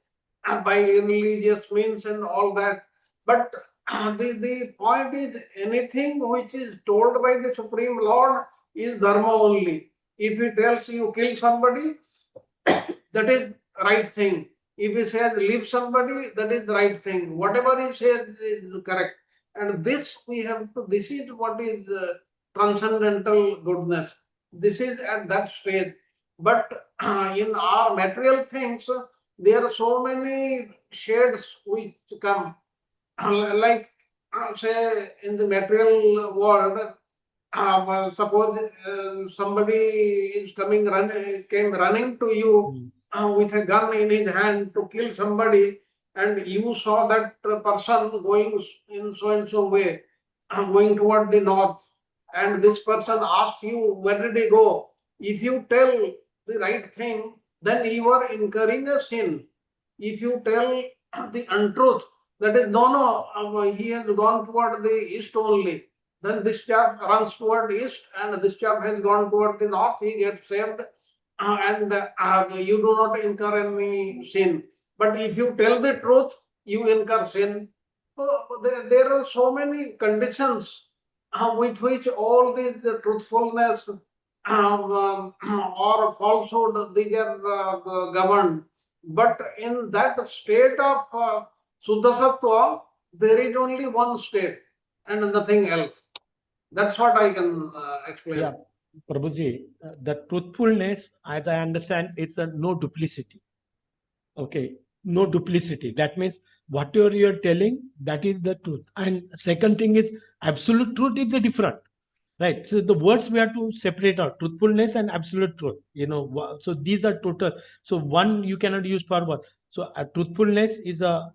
by religious means and all that. But the point is, anything which is told by the Supreme Lord is dharma only. If he tells you kill somebody, that is right thing. If he says leave somebody, that is the right thing. Whatever he says is correct. And this we have to, this is what is transcendental goodness. This is at that stage. But in our material things, there are so many shades which come. Like, say, in the material world, suppose somebody is came running to you with a gun in his hand to kill somebody, and you saw that person going in so and so way, going toward the north, and this person asked you, where did he go? If you tell the right thing, then you are incurring a sin. If you tell the untruth, that is, no, he has gone toward the east only, then this chap runs toward east, and this chap has gone toward the north, he gets saved, and you do not incur any sin. But if you tell the truth, you incur sin. So there are so many conditions with which all the truthfulness or falsehood, they are governed. But in that state of Suddha Sattva, there is only one state and nothing else. That's what I can explain. Yeah, Prabhuji, the truthfulness, as I understand, it's a no duplicity. Okay, no duplicity. That means whatever you are telling, that is the truth. And second thing is absolute truth is the different. Right. So the words we have to separate out truthfulness and absolute truth. So these are total. So one you cannot use for one. So truthfulness is a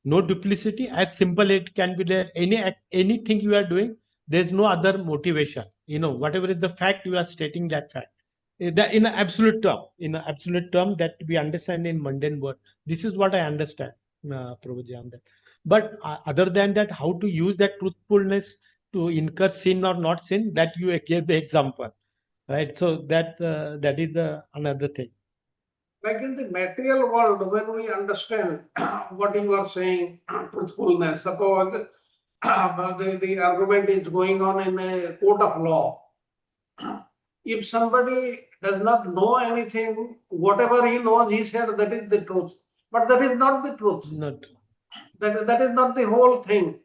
no duplicity. As simple it can be there. Anything you are doing, there's no other motivation. Whatever is the fact, you are stating that fact. That in an absolute term that we understand in mundane word. This is what I understand, Prabhuji, on that. But other than that, how to use that truthfulness to incur sin or not sin, that you gave the example, right? So that is another thing. Like in the material world, when we understand what you are saying, truthfulness, suppose the argument is going on in a court of law. If somebody does not know anything, whatever he knows, he said that is the truth. But that is not the truth. Not That is not the whole thing.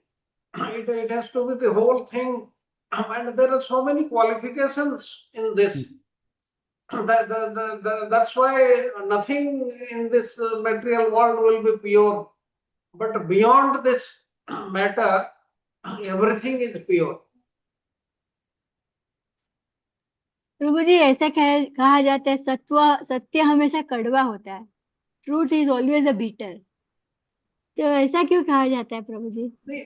It has to be the whole thing. And there are so many qualifications in this. That's why nothing in this material world will be pure. But beyond this matter, everything is pure. प्रभु जी, ऐसा कहा जाता है सत्य हमेशा कड़वा होता है. Truth is always a bitter. तो ऐसा क्यों कहा जाता है Prabhu ji? The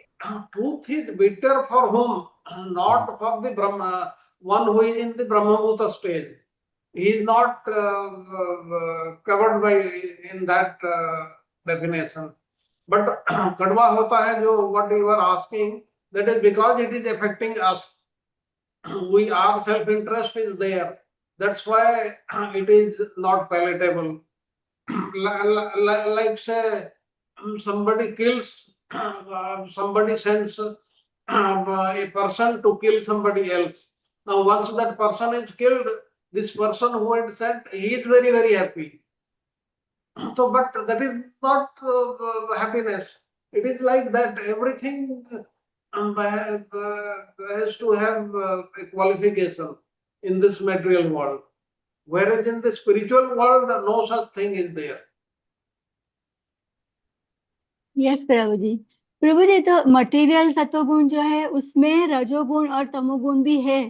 truth is bitter for whom? Not for the Brahma, one who is in the Brahmabhuta stage. He is not covered by in that definition. But kadwa hota hai jo what you are asking, that is because it is affecting us. Our self-interest is there. That's why it is not palatable. Like say, somebody kills, somebody sends a person to kill somebody else. Now, once that person is killed, this person who had sent, he is very, very happy. So, but that is not happiness. It is like that everything has to have a qualification in this material world. Whereas in the spiritual world, no such thing is there. Yes Prabhu ji. Prabhu ji, तो material सत्वगुण जो है उसमें रजोगुण और तमोगुण भी है,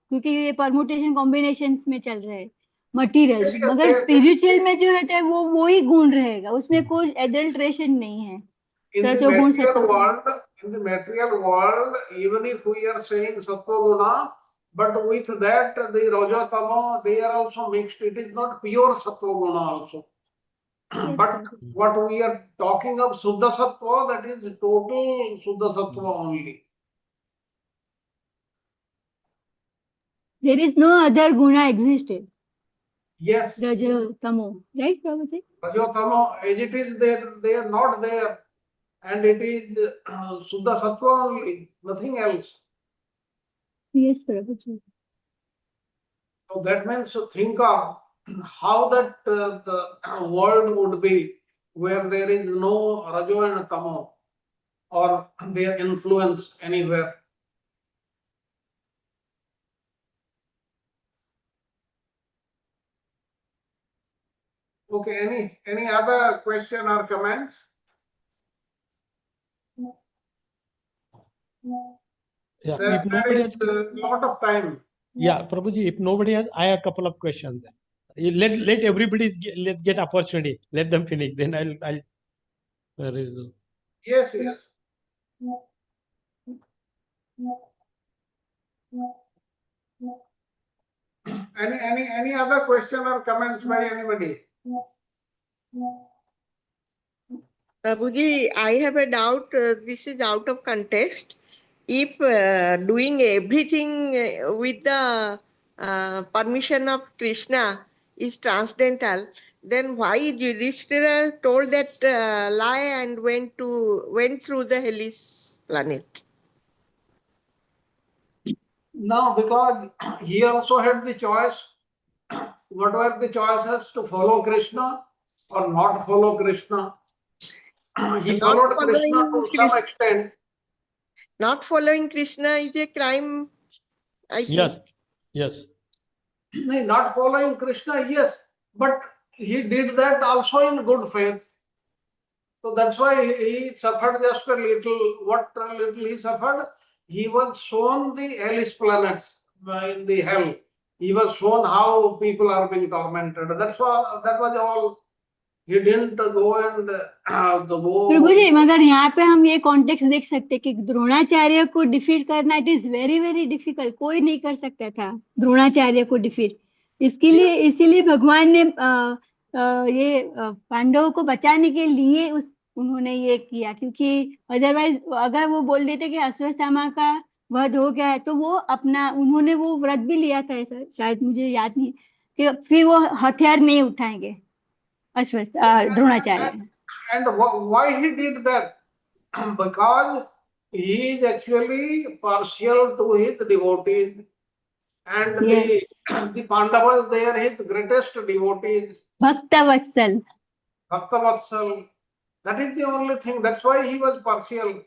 क्योंकि ये परमुटेशन कॉम्बिनेशंस में चल रहे हैं मटेरियल. मगर स्पिरिचुअल में जो रहता है वो ही गुण रहेगा, उसमें कोई एडल्ट्रेशन नहीं है. In the material world, even if we are saying sattva guna, But with that, the Raja Tamo, they are also mixed. It is not pure Sattva Guna also. Yes, But Prabhuji. what we are talking of Suddha Sattva, that is total Suddha Sattva only. There is no other guna existed. Yes, Raja, Tamo, right, Prabhuji? Raja Tamo, as it is there, they are not there. And it is Suddha Sattva only, nothing else. Yes, Prabhuji. So that means to think of how that the world would be where there is no Rajo and Tamo or their influence anywhere. Okay, any other question or comments? Yeah, There if nobody is has, a lot of time. yeah, Prabhuji, if nobody has, I have a couple of questions. Let everybody let's get opportunity. Let them finish. Then I'll resume. Yes, yes. Any other question or comments by anybody? Prabhuji, I have a doubt. This is out of context. If doing everything with the permission of Krishna is transcendental, then why Yudhishthira told that lie and went through the hellish planet? No, because he also had the choice. What were the choices? To follow Krishna or not follow Krishna? He Not followed Krishna following to some Krishna, extent. not following Krishna is a crime, I Yes, think. yes. No, not following Krishna, yes, but he did that also in good faith. So that's why he suffered just a little. What little he suffered, he was shown the hellish planets in the hell. He was shown how people are being tormented. That was all. He didn't go and Prabhu ji go. मगर यहाँ पे हम ये context देख सकते हैं कि द्रोणाचार्य को डिफीट करना it is very very difficult, कोई नहीं कर सकता था द्रोणाचार्य को डिफीट। इसके लिए इसीलिए भगवान ने ये पांडवों को बचाने के लिए उन्होंने ये किया, क्योंकि अदरवाइज अगर वो बोल देते कि अश्वत्थामा का वध हो गया है तो वो अपना उन्होंने वो व्रत भी लिया था ऐसा, शायद मुझे याद नहीं, कि फिर वो हथियार नहीं उठाएंगे Dronacharya. And why he did that? Because he is actually partial to his devotees, and Yes. the Pandavas, they are his greatest devotees. Bhakta Vatsal. Bhaktavatsal. That is the only thing. That's why he was partial.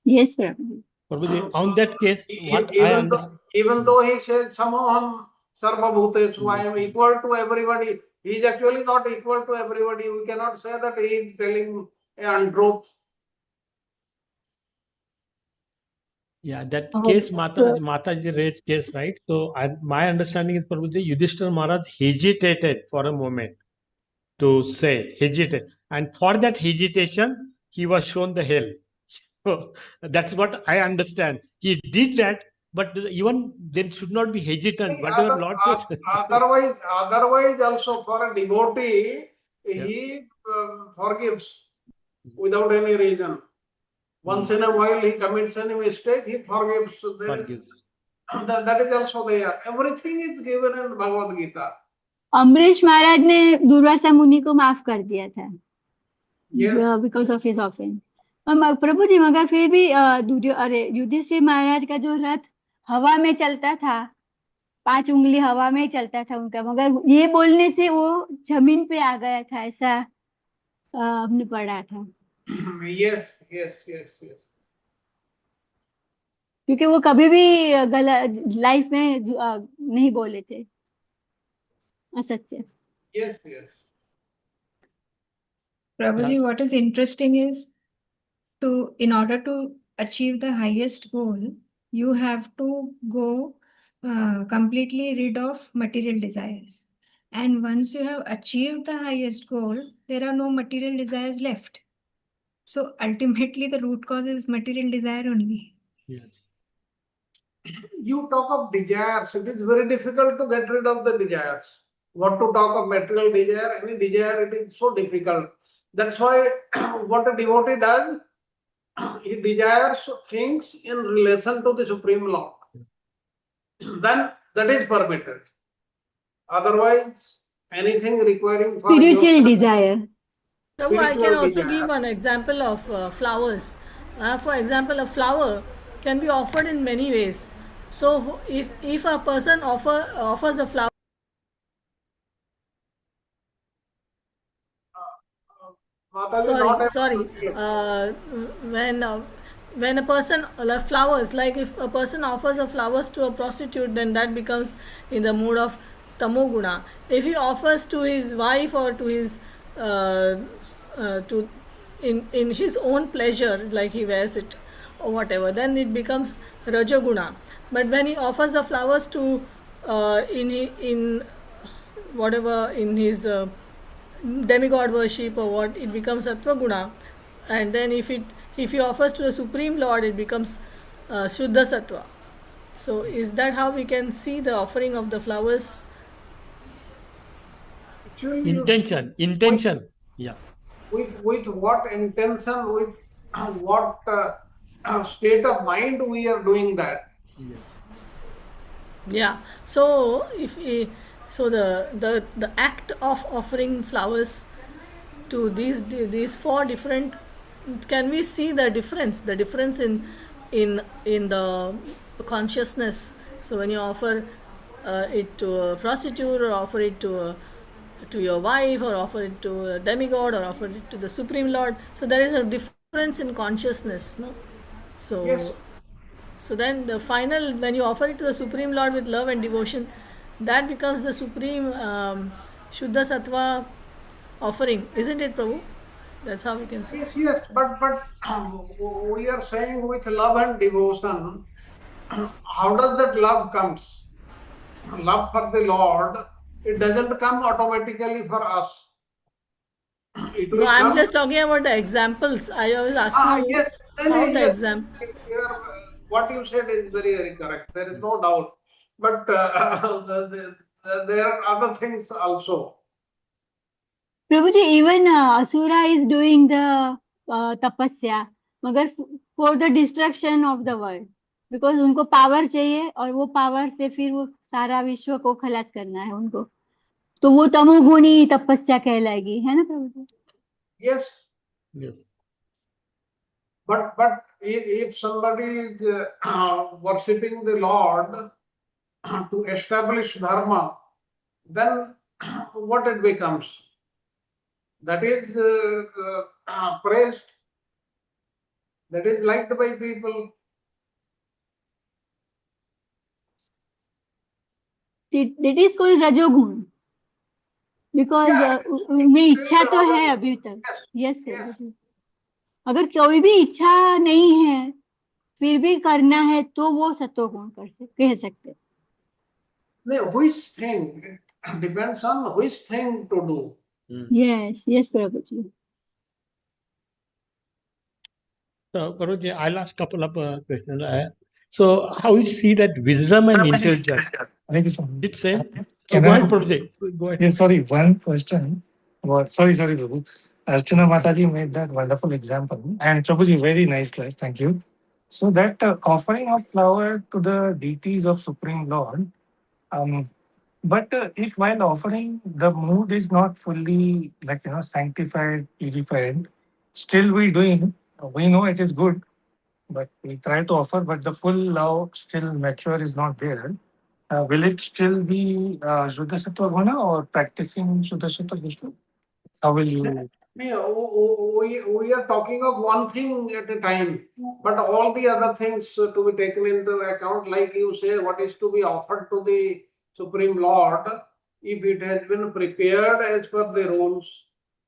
Yes, Prabhuji. Prabhuji, on that case, what I understand. Even though he said Samoham Sarvabhutesu, I am equal to everybody, he is actually not equal to everybody. We cannot say that he is telling an untruth. Yeah, that case Mataji raised case, right? So my understanding is Prabhuji, Yudhishthira Maharaj hesitated for a moment to say, hesitate. And for that hesitation, he was shown the hell. So that's what I understand. He did that, but even there should not be hesitant. Whatever Lord says. Otherwise, also for a devotee, he forgives without any reason. Once in a while he commits any mistake, he forgives. That is also there. Everything is given in Bhagavad Gita. Ambarish महाराज ने दुर्वासा मुनि को माफ कर दिया था because of his offence. प्रभु जी मगर फिर भी युधिष्ठिर महाराज का जो रथ हवा में चलता था, 5 उंगली हवा में चलता था उनका, मगर ये बोलने से वो जमीन पे आ गया था, ऐसा हमने पढ़ा था। Yes. क्योंकि वो कभी भी लाइफ में नहीं बोले थे असत्य। Yes. Prabhuji, what is interesting is in order to achieve the highest goal, you have to go completely rid of material desires. And once you have achieved the highest goal, there are no material desires left. So ultimately, the root cause is material desire only. Yes. you talk of desires, it is very difficult to get rid of the desires. What to talk of material desire, any desire, it is so difficult. That's why what a devotee does, he desires things in relation to the Supreme Lord. Then that is permitted. Otherwise, anything requiring for Spiritual yourself, desire. So I can spiritual also desire. give an example of flowers. For example, a flower can be offered in many ways. So if a person offers a flower, Mataji, not able to sorry, hear. when uh, when a person flowers, like if a person offers a flowers to a prostitute, then that becomes in the mood of tamoguna. If he offers to his wife or to his to in his own pleasure, like he wears it or whatever, then it becomes rajoguna. But when he offers the flowers to in whatever in his demigod worship or what, it becomes sattva guna. And then if he offers to the supreme lord, it becomes shuddha sattva. So is that how we can see the offering of the flowers? Actually, you see, Intention. Yeah. with what intention, with what state of mind we are doing that. Yeah. So if so the act of offering flowers to these four different, can we see the difference in the consciousness? So when you offer it to a prostitute, or offer it to your wife, or offer it to a demigod, or offer it to the supreme lord, so there is a difference in consciousness, no? So Yes, so then the final, when you offer it to the Supreme Lord with love and devotion, that becomes the supreme Shuddha Sattva offering, isn't it, Prabhu? That's how we can say. yes, but we are saying with love and devotion. How does that love comes? Love for the Lord, it doesn't come automatically for us. It No, will I'm come. just talking about the examples. I was asking you Yes, how the yes. example. What you said is very, very correct. There is no doubt. But there are other things also. Prabhuji, even Asura is doing the tapasya, मगर for the destruction of the world, because उनको power चाहिए और वो power से फिर वो सारा विश्व को खलास करना है उनको, तो वो तमोगुणी तपस्या कहलाएगी, है ना प्रभुजी? Yes, Yes. but if somebody is worshipping the Lord to establish dharma, then what it becomes? That is praised, that is liked by people. That is called रजोगुण, because Yeah, उनमें it इच्छा is तो another. है अभी तक. Yes, Yes yes. प्रभुजी. अगर कोई भी इच्छा नहीं है फिर भी करना है तो वो सत्वगुण कह सकते. Which thing? It depends on which thing to do. Yes Prabhuji. So, Guruji, I'll ask a couple of questions. So, how you see that wisdom and intelligence? Thank you so much. It's same. Can Go I- ahead, Prabhuji. Go ahead. Yeah, sorry, one question. Sorry, Prabhu. Archana Mataji made that wonderful example. And Prabhuji, very nice class. Thank you. So that offering of flower to the deities of Supreme Lord, but if while offering the mood is not fully sanctified, purified, still we know it is good, but we try to offer, but the full love still mature is not there. Will it still be Shuddha Sattva Guna or practicing Shuddha Sattva Guna? How will you? We are talking of one thing at a time, but all the other things to be taken into account, like you say, what is to be offered to the Supreme Lord, if it has been prepared as per the rules,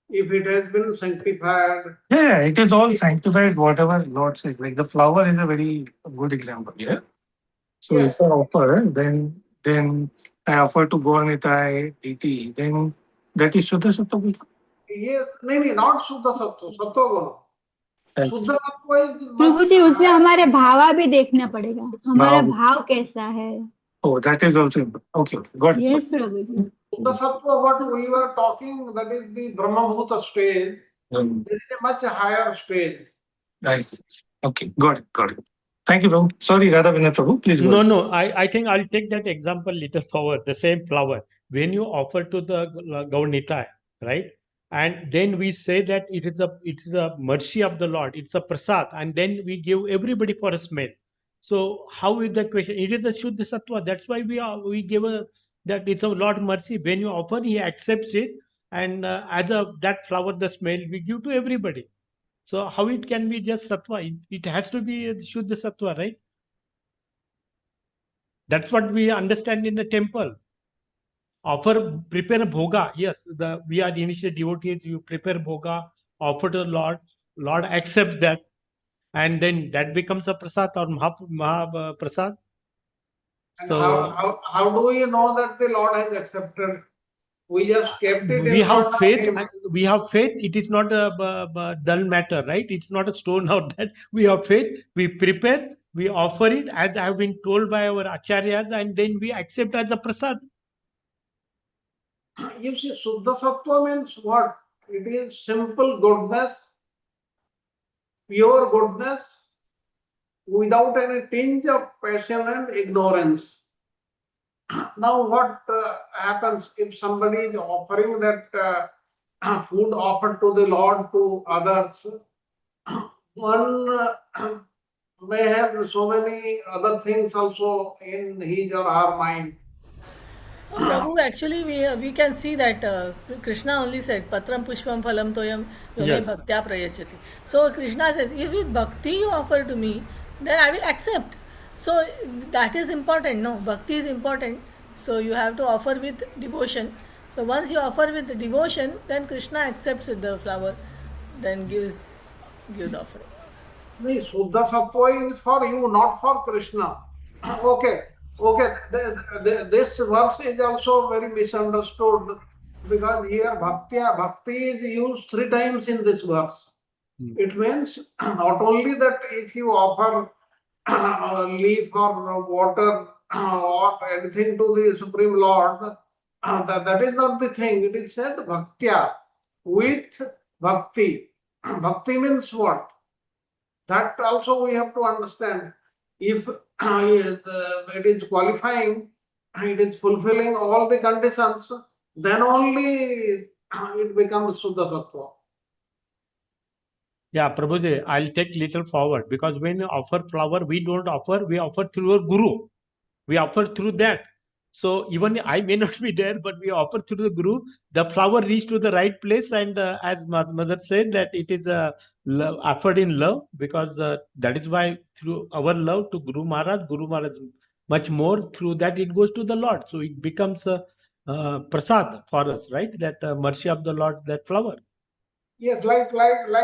if it has been sanctified. Yeah, it is all sanctified, whatever Lord says. Like the flower is a very good example. Yeah. So Yes. if I offer, then I offer to Gauranitai DT, then that is Shuddha Sattva Guna. Yes, maybe not Suddha Sattva, Sattva Guna. Yes. शुद्ध सत्व is Prabhu much जी उसमें higher. हमारे भावा भी देखना पड़ेगा, हमारा Bhav. भाव कैसा है. Oh, that is also okay. Got it. Yes Prabhu ji. Shuddha sattva, what we were talking, that is the Brahmabhuta stage. There is a much higher stage. Nice. Okay, got it, got it. Thank you, Prabhu. Sorry, Radha Vinay Prabhu, please go No, ahead. no, I think I'll take that example little forward, the same flower. When you offer to the Gaunita, right? And then we say that it is a mercy of the Lord, it's a prasad, and then we give everybody for a smell. So how is that question? It is the Shuddha Sattva. That's why we give that it's a Lord mercy. When you offer, He accepts it, and as that flower, the smell we give to everybody. So how it can be just Sattva? It has to be Shuddha Sattva, right? That's what we understand in the temple. Prepare bhoga. Yes, we are initial devotees. You prepare bhoga, offer to the Lord. Lord accepts that, and then that becomes a prasad or prasad. And So how do we know that the Lord has accepted? We just kept it we in have front of faith. Him. We have faith. It is not a dull matter, right? It's not a stone out that we have faith. We prepare. We offer it as I have been told by our acharyas, and then we accept as a prasad. You see, Shuddha Sattva means what? It is simple goodness, pure goodness, without any tinge of passion and ignorance. Now, what happens if somebody is offering that food offered to the Lord to others? One may have so many other things also in his or her mind. Prabhu, actually, we can see that Krishna only said, Patram Pushpam Phalam Toyam Yome Yes. Bhaktya Prayachati. So Krishna says, if with bhakti you offer to me, then I will accept. So that is important, no? Bhakti is important. So you have to offer with devotion. So once you offer with devotion, then Krishna accepts the flower, then give the offering. The Shuddha Sattva is for you, not for Krishna. Okay, okay. This verse is also very misunderstood because here bhakti is used 3 times in this verse. It means not only that if you offer leaf or water or anything to the Supreme Lord, that is not the thing. It is said bhaktya, with bhakti. Bhakti means what? That also we have to understand. If it is qualifying, it is fulfilling all the conditions, then only it becomes Shuddha Sattva. Yeah, Prabhuji, I'll take little forward because when you offer flower, we don't offer, we offer through a guru. We offer through that. So even I may not be there, but we offer through the guru. The flower reach to the right place, and as mother said, that it is offered in love because that is why through our love to Guru Maharaj much more through that it goes to the Lord. So it becomes a prasad for us, right? That mercy of the Lord, that flower. Yes, like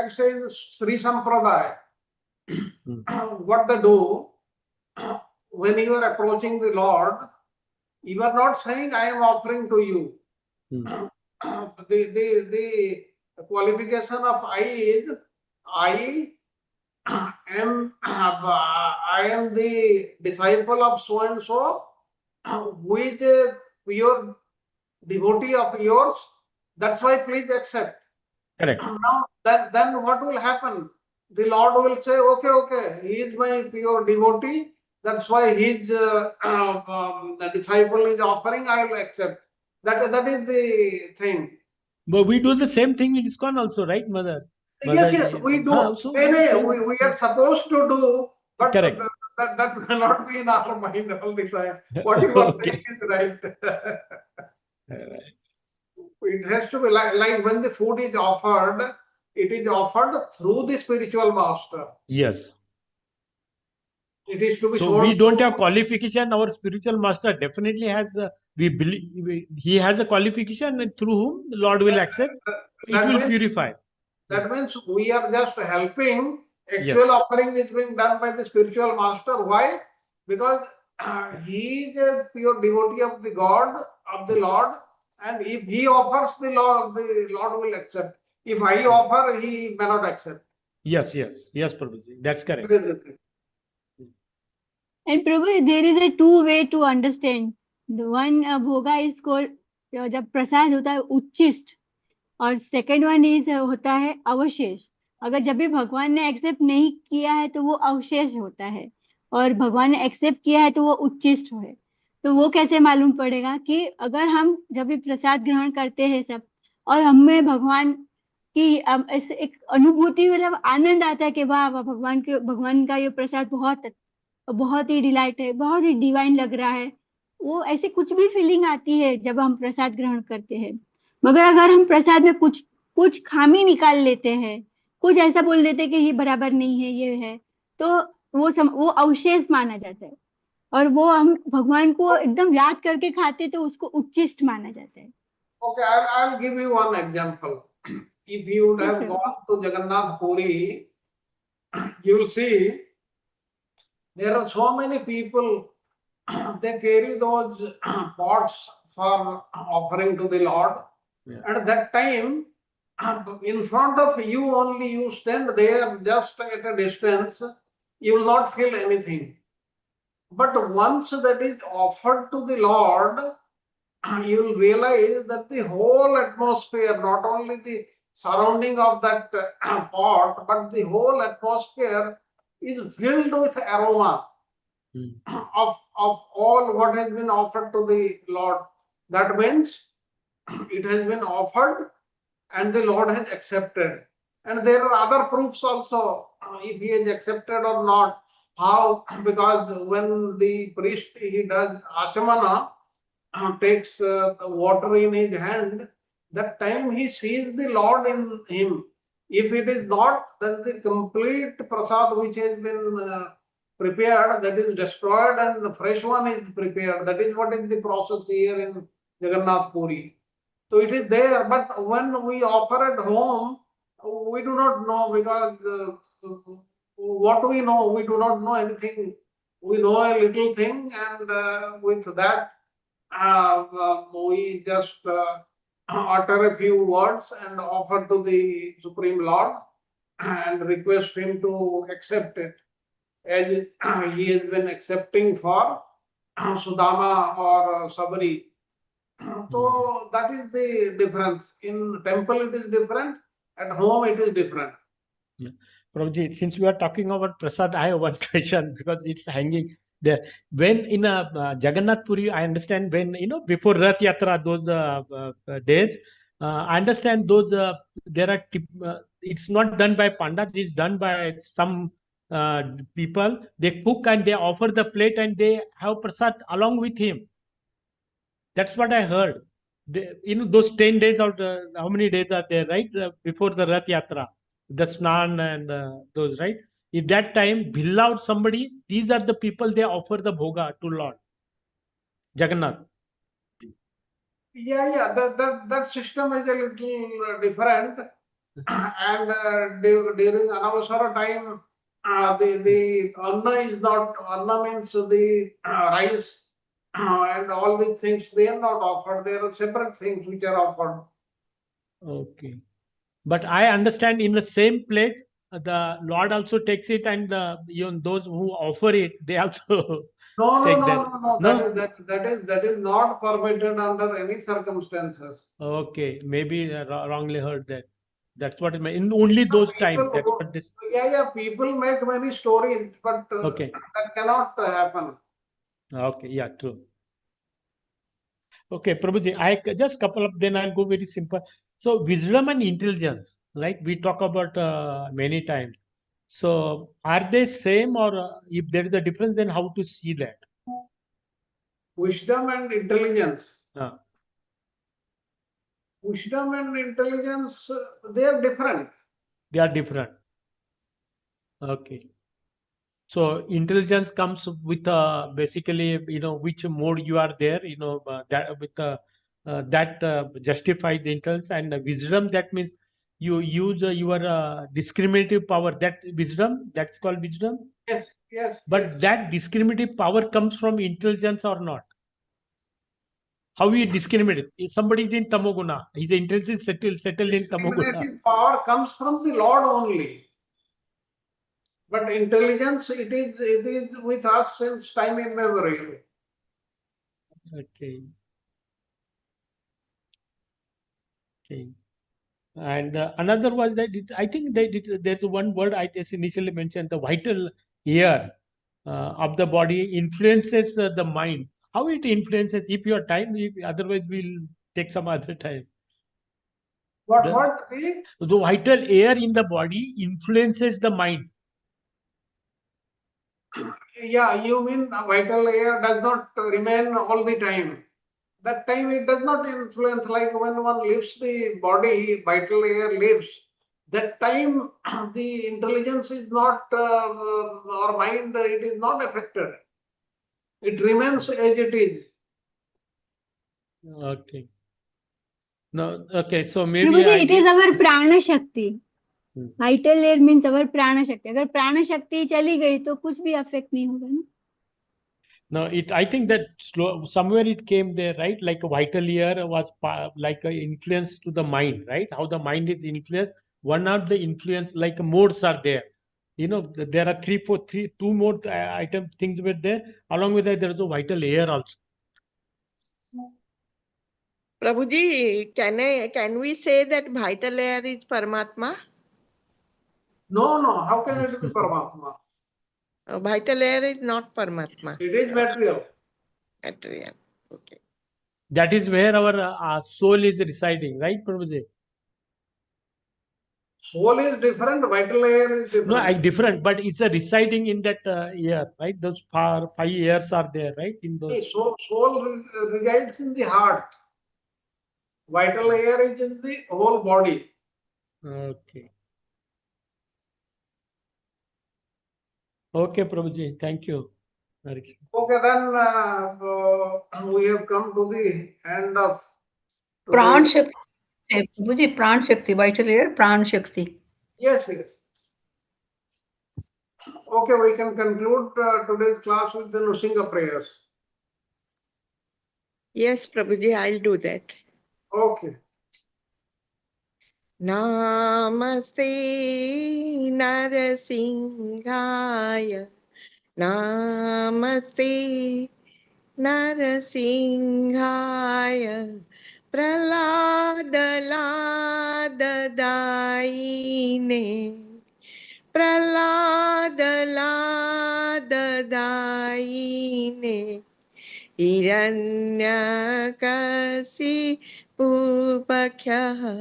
say in Sri Sampradaya, what they do when you are approaching the Lord, you are not saying I am offering to you. The qualification of I is I am the disciple of so and so, who is a pure devotee of yours. That's why please accept. Correct. Now then what will happen? The Lord will say, okay, he is my pure devotee. That's why his the disciple is offering. I will accept. That is the thing. But we do the same thing in ISKCON also, right, mother? Yes, we do. We are supposed to do, but Correct. that will not be in our mind all the time. What you are saying is right. It has to be like when the food is offered, it is offered through the spiritual master. Yes. It is to be So sold. we don't have qualification. Our spiritual master definitely has. We believe he has a qualification, and through whom the Lord will accept. It will purify. That means we are just helping. Actual offering is being done by the spiritual master. Why? Because he is a pure devotee of the God, of the Lord, and if he offers, the Lord will accept. If I offer, he may not accept. Yes, Prabhuji. That's correct. That is the thing. And Prabhu, there is a two way to understand. The one bhoga is called जब प्रसाद होता है उच्चिष्ट, और second one is होता है अवशेष. अगर जब भी भगवान ने एक्सेप्ट नहीं किया है तो वो अवशेष होता है, और भगवान ने एक्सेप्ट किया है तो वो उच्चिष्ट है. तो वो कैसे मालूम पड़ेगा कि अगर हम जब भी प्रसाद ग्रहण करते हैं सब, और हमें भगवान की ऐसे एक अनुभूति, मतलब आनंद आता है कि वाह वाह, भगवान का ये प्रसाद बहुत ही डिलाइट है, बहुत ही डिवाइन लग रहा है. वो ऐसे कुछ भी फीलिंग आती है जब हम प्रसाद ग्रहण करते हैं. मगर अगर हम प्रसाद में कुछ कुछ खामी निकाल लेते हैं, कुछ ऐसा बोल देते हैं कि ये बराबर नहीं है, ये है, तो वो अवशेष माना जाता है. और वो हम भगवान को एकदम याद करके खाते तो उसको उच्चिष्ट माना जाता है. Okay, I'll give you one example. If you would have gone to Jagannath Puri, you will see there are so many people, they carry those pots for offering to the Lord. Yeah. At that time, in front of you only, you stand there just at a distance, you will not feel anything. But once that is offered to the Lord, you will realize that the whole atmosphere, not only the surrounding of that pot, but the whole atmosphere is filled with aroma of all what has been offered to the Lord. That means it has been offered and the Lord has accepted. And there are other proofs also, if he has accepted or not. How? Because when the priest, he does achamana, takes water in his hand, that time he sees the Lord in him. If it is not, then the complete prasad which has been prepared, that is destroyed, and the fresh one is prepared. That is what is the process here in Jagannath Puri. So it is there, but when we offer at home, we do not know, because what do we know? We do not know anything. We know a little thing, and with that, we just utter a few words and offer to the Supreme Lord and request him to accept it, as he has been accepting for Sudama or Sabari. So that is the difference. In temple it is different, at home it is different. Yeah. Prabhuji, since we are talking about prasad, I have one question because it's hanging there. When in Jagannath Puri, I understand when, before Rath Yatra, those days, I understand those, there are, it's not done by Pandit, it's done by some people. They cook and they offer the plate and they have prasad along with him. That's what I heard. Those 10 days or how many days are there, right? Before the Rath Yatra, the Snan and those, right? At that time, Bhilla or somebody, these are the people they offer the bhoga to Lord Jagannath. Yeah, that system is a little different. And during Anavasara time, the anna is not, anna means the rice and all these things, they are not offered. There are separate things which are offered. Okay. But I understand in the same plate, the Lord also takes it, and even those who offer it, they also take that. No. No? That is not permitted under any circumstances. Okay, maybe wrongly heard that. That's what it meant. In only those times. That's what this. Yeah. People make many stories, but Okay. that cannot happen. Okay. Yeah. True. Okay, Prabhuji, just couple of, then I'll go very simple. So wisdom and intelligence, like we talk about many times. So are they same, or if there is a difference, then how to see that? Wisdom and intelligence. Uh, Wisdom and intelligence, they are different. They are different. Okay. So intelligence comes with basically, which mode you are there, that with that justifies the intelligence, and wisdom, that means you use your discriminative power. That wisdom, that's called wisdom. Yes. But that discriminative power comes from intelligence or not? How we discriminate? If somebody is in Tamoguna, his intelligence is settled in Tamoguna. Discriminative power comes from the Lord only. But intelligence, it is with us since time immemorial. Okay. Okay. And another was that I think there's one word I just initially mentioned, the vital air of the body influences the mind. How it influences? If your time, if, otherwise we'll take some other time. What? The vital air in the body influences the mind. Yeah, you mean vital air does not remain all the time. That time it does not influence, like when one lifts the body, vital air leaves. That time the intelligence is not, or mind, it is not affected. It remains as it is. Okay. No, okay. So maybe Prabhuji, I it is need. our prana shakti. Hmm. Vital air means our prana shakti. अगर प्राण शक्ति चली गई तो कुछ भी affect नहीं होगा ना. No, I think that somewhere it came there, right? Like a vital air was like an influence to the mind, right? How the mind is influenced. One of the influence, like modes are there. You know, there are two more item things were there. Along with that, there is a vital air also. Prabhuji, can we say that vital air is Paramatma? No. How can it be Paramatma? Vital air is not Paramatma. It is material. Material. Okay. That is where our soul is residing, right, Prabhuji? Soul is different, vital air is different. No, different, but it's a residing in that air, right? Those five airs are there, right? In those. Soul resides in the heart. Vital air is in the whole body. Okay. Okay, Prabhuji. Thank you. Okay, then we have come to the end of Pran today's. Shakti. Prabhuji, Pran Shakti, vital air, Pran Shakti. Yes. Okay, we can conclude today's class with the Nrsimha prayers. Yes, Prabhuji, I'll do that. Okay. Namaste Narasimhaya. Namaste Narasimhaya. Praladaladaine. Praladaladaine. Hiranyakasipupakhyaha.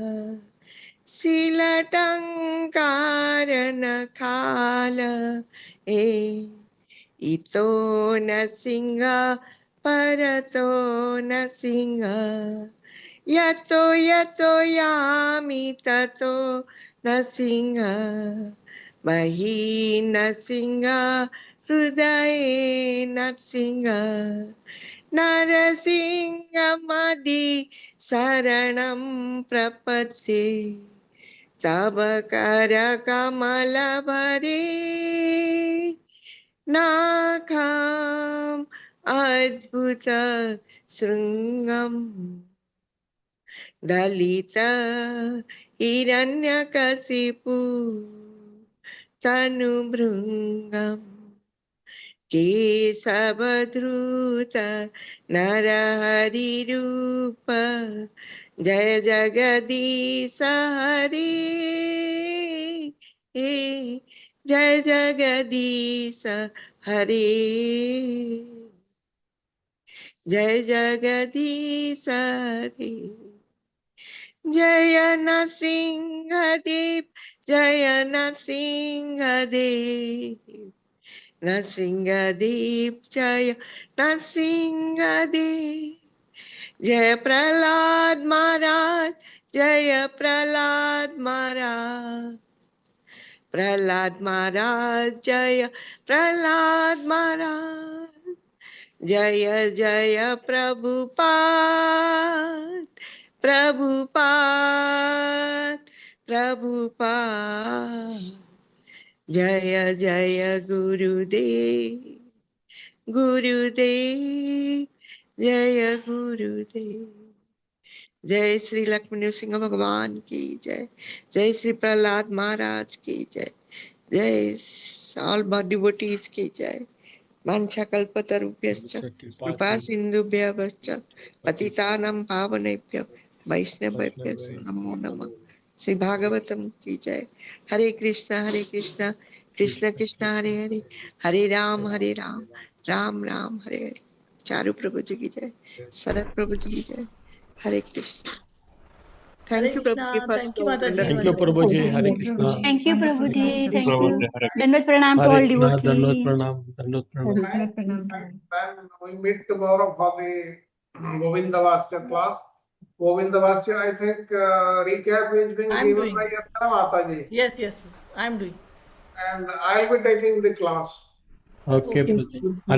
Silatankaranakhala. Ito nasinga parato nasinga. Yato yami tato nasinga. Mahi nasinga hrudaye nasinga. Narasinga madi saranam prapatye. Sabakara kamala bhare. Nakam adbhuta sringam. Dalita hiranyakasipu tanubhrungam. Kesavadruta narahari rupa. Jaya Jagadisa Hari. Jaya Jagadisa Hari. Jaya Jagadisa Hari. Jaya Narsingadev. Jaya Narsingadev. Narsingadev Jaya Narsingadev. Jaya Prahlad Maharaj, Jaya Prahlad Maharaj. Prahlad Maharaj, Jaya Prahlad Maharaj. Jaya Jaya Prabhupada, Prabhupada, Prabhupada. Jaya Jaya Gurudev, Gurudev, Jaya Gurudev. जय श्री लक्ष्मण सिंह भगवान की जय. जय श्री प्रहलाद महाराज की जय. Yes, all devotees ki jai. Mancha kalpatarubhyascha, कृपा सिंधुभ्यश्च पतितानां पावनेभ्यो वैष्णवेभ्यो नमो नमः. श्री भागवतम की जय. हरे कृष्णा कृष्ण कृष्ण हरे हरे, हरे राम राम राम हरे हरे. चारू प्रभु जी की जय, शरद प्रभु जी की जय. हरे Krishna. Hare Thank you, Prabhuji, Krishna. for Thank you, so Mataji. Thank you, wonderful. Wonderful. Prabhuji. Hare Thank you, Krishna. Prabhuji. Thank you, Wonderful Prabhuji. Thank translation. you. Dandavat pranam to Hare all Krishna. Dandavat devotees. pranam. Dandavat pranam. Dandavat pranam. Then we meet tomorrow for the Govindavasya class. Govindavasya, I think recap is being I'm given by doing. Yatra Mataji, Yes, yes. I'm doing. and I'll be taking the class. Okay, Okay. Prabhuji. Hare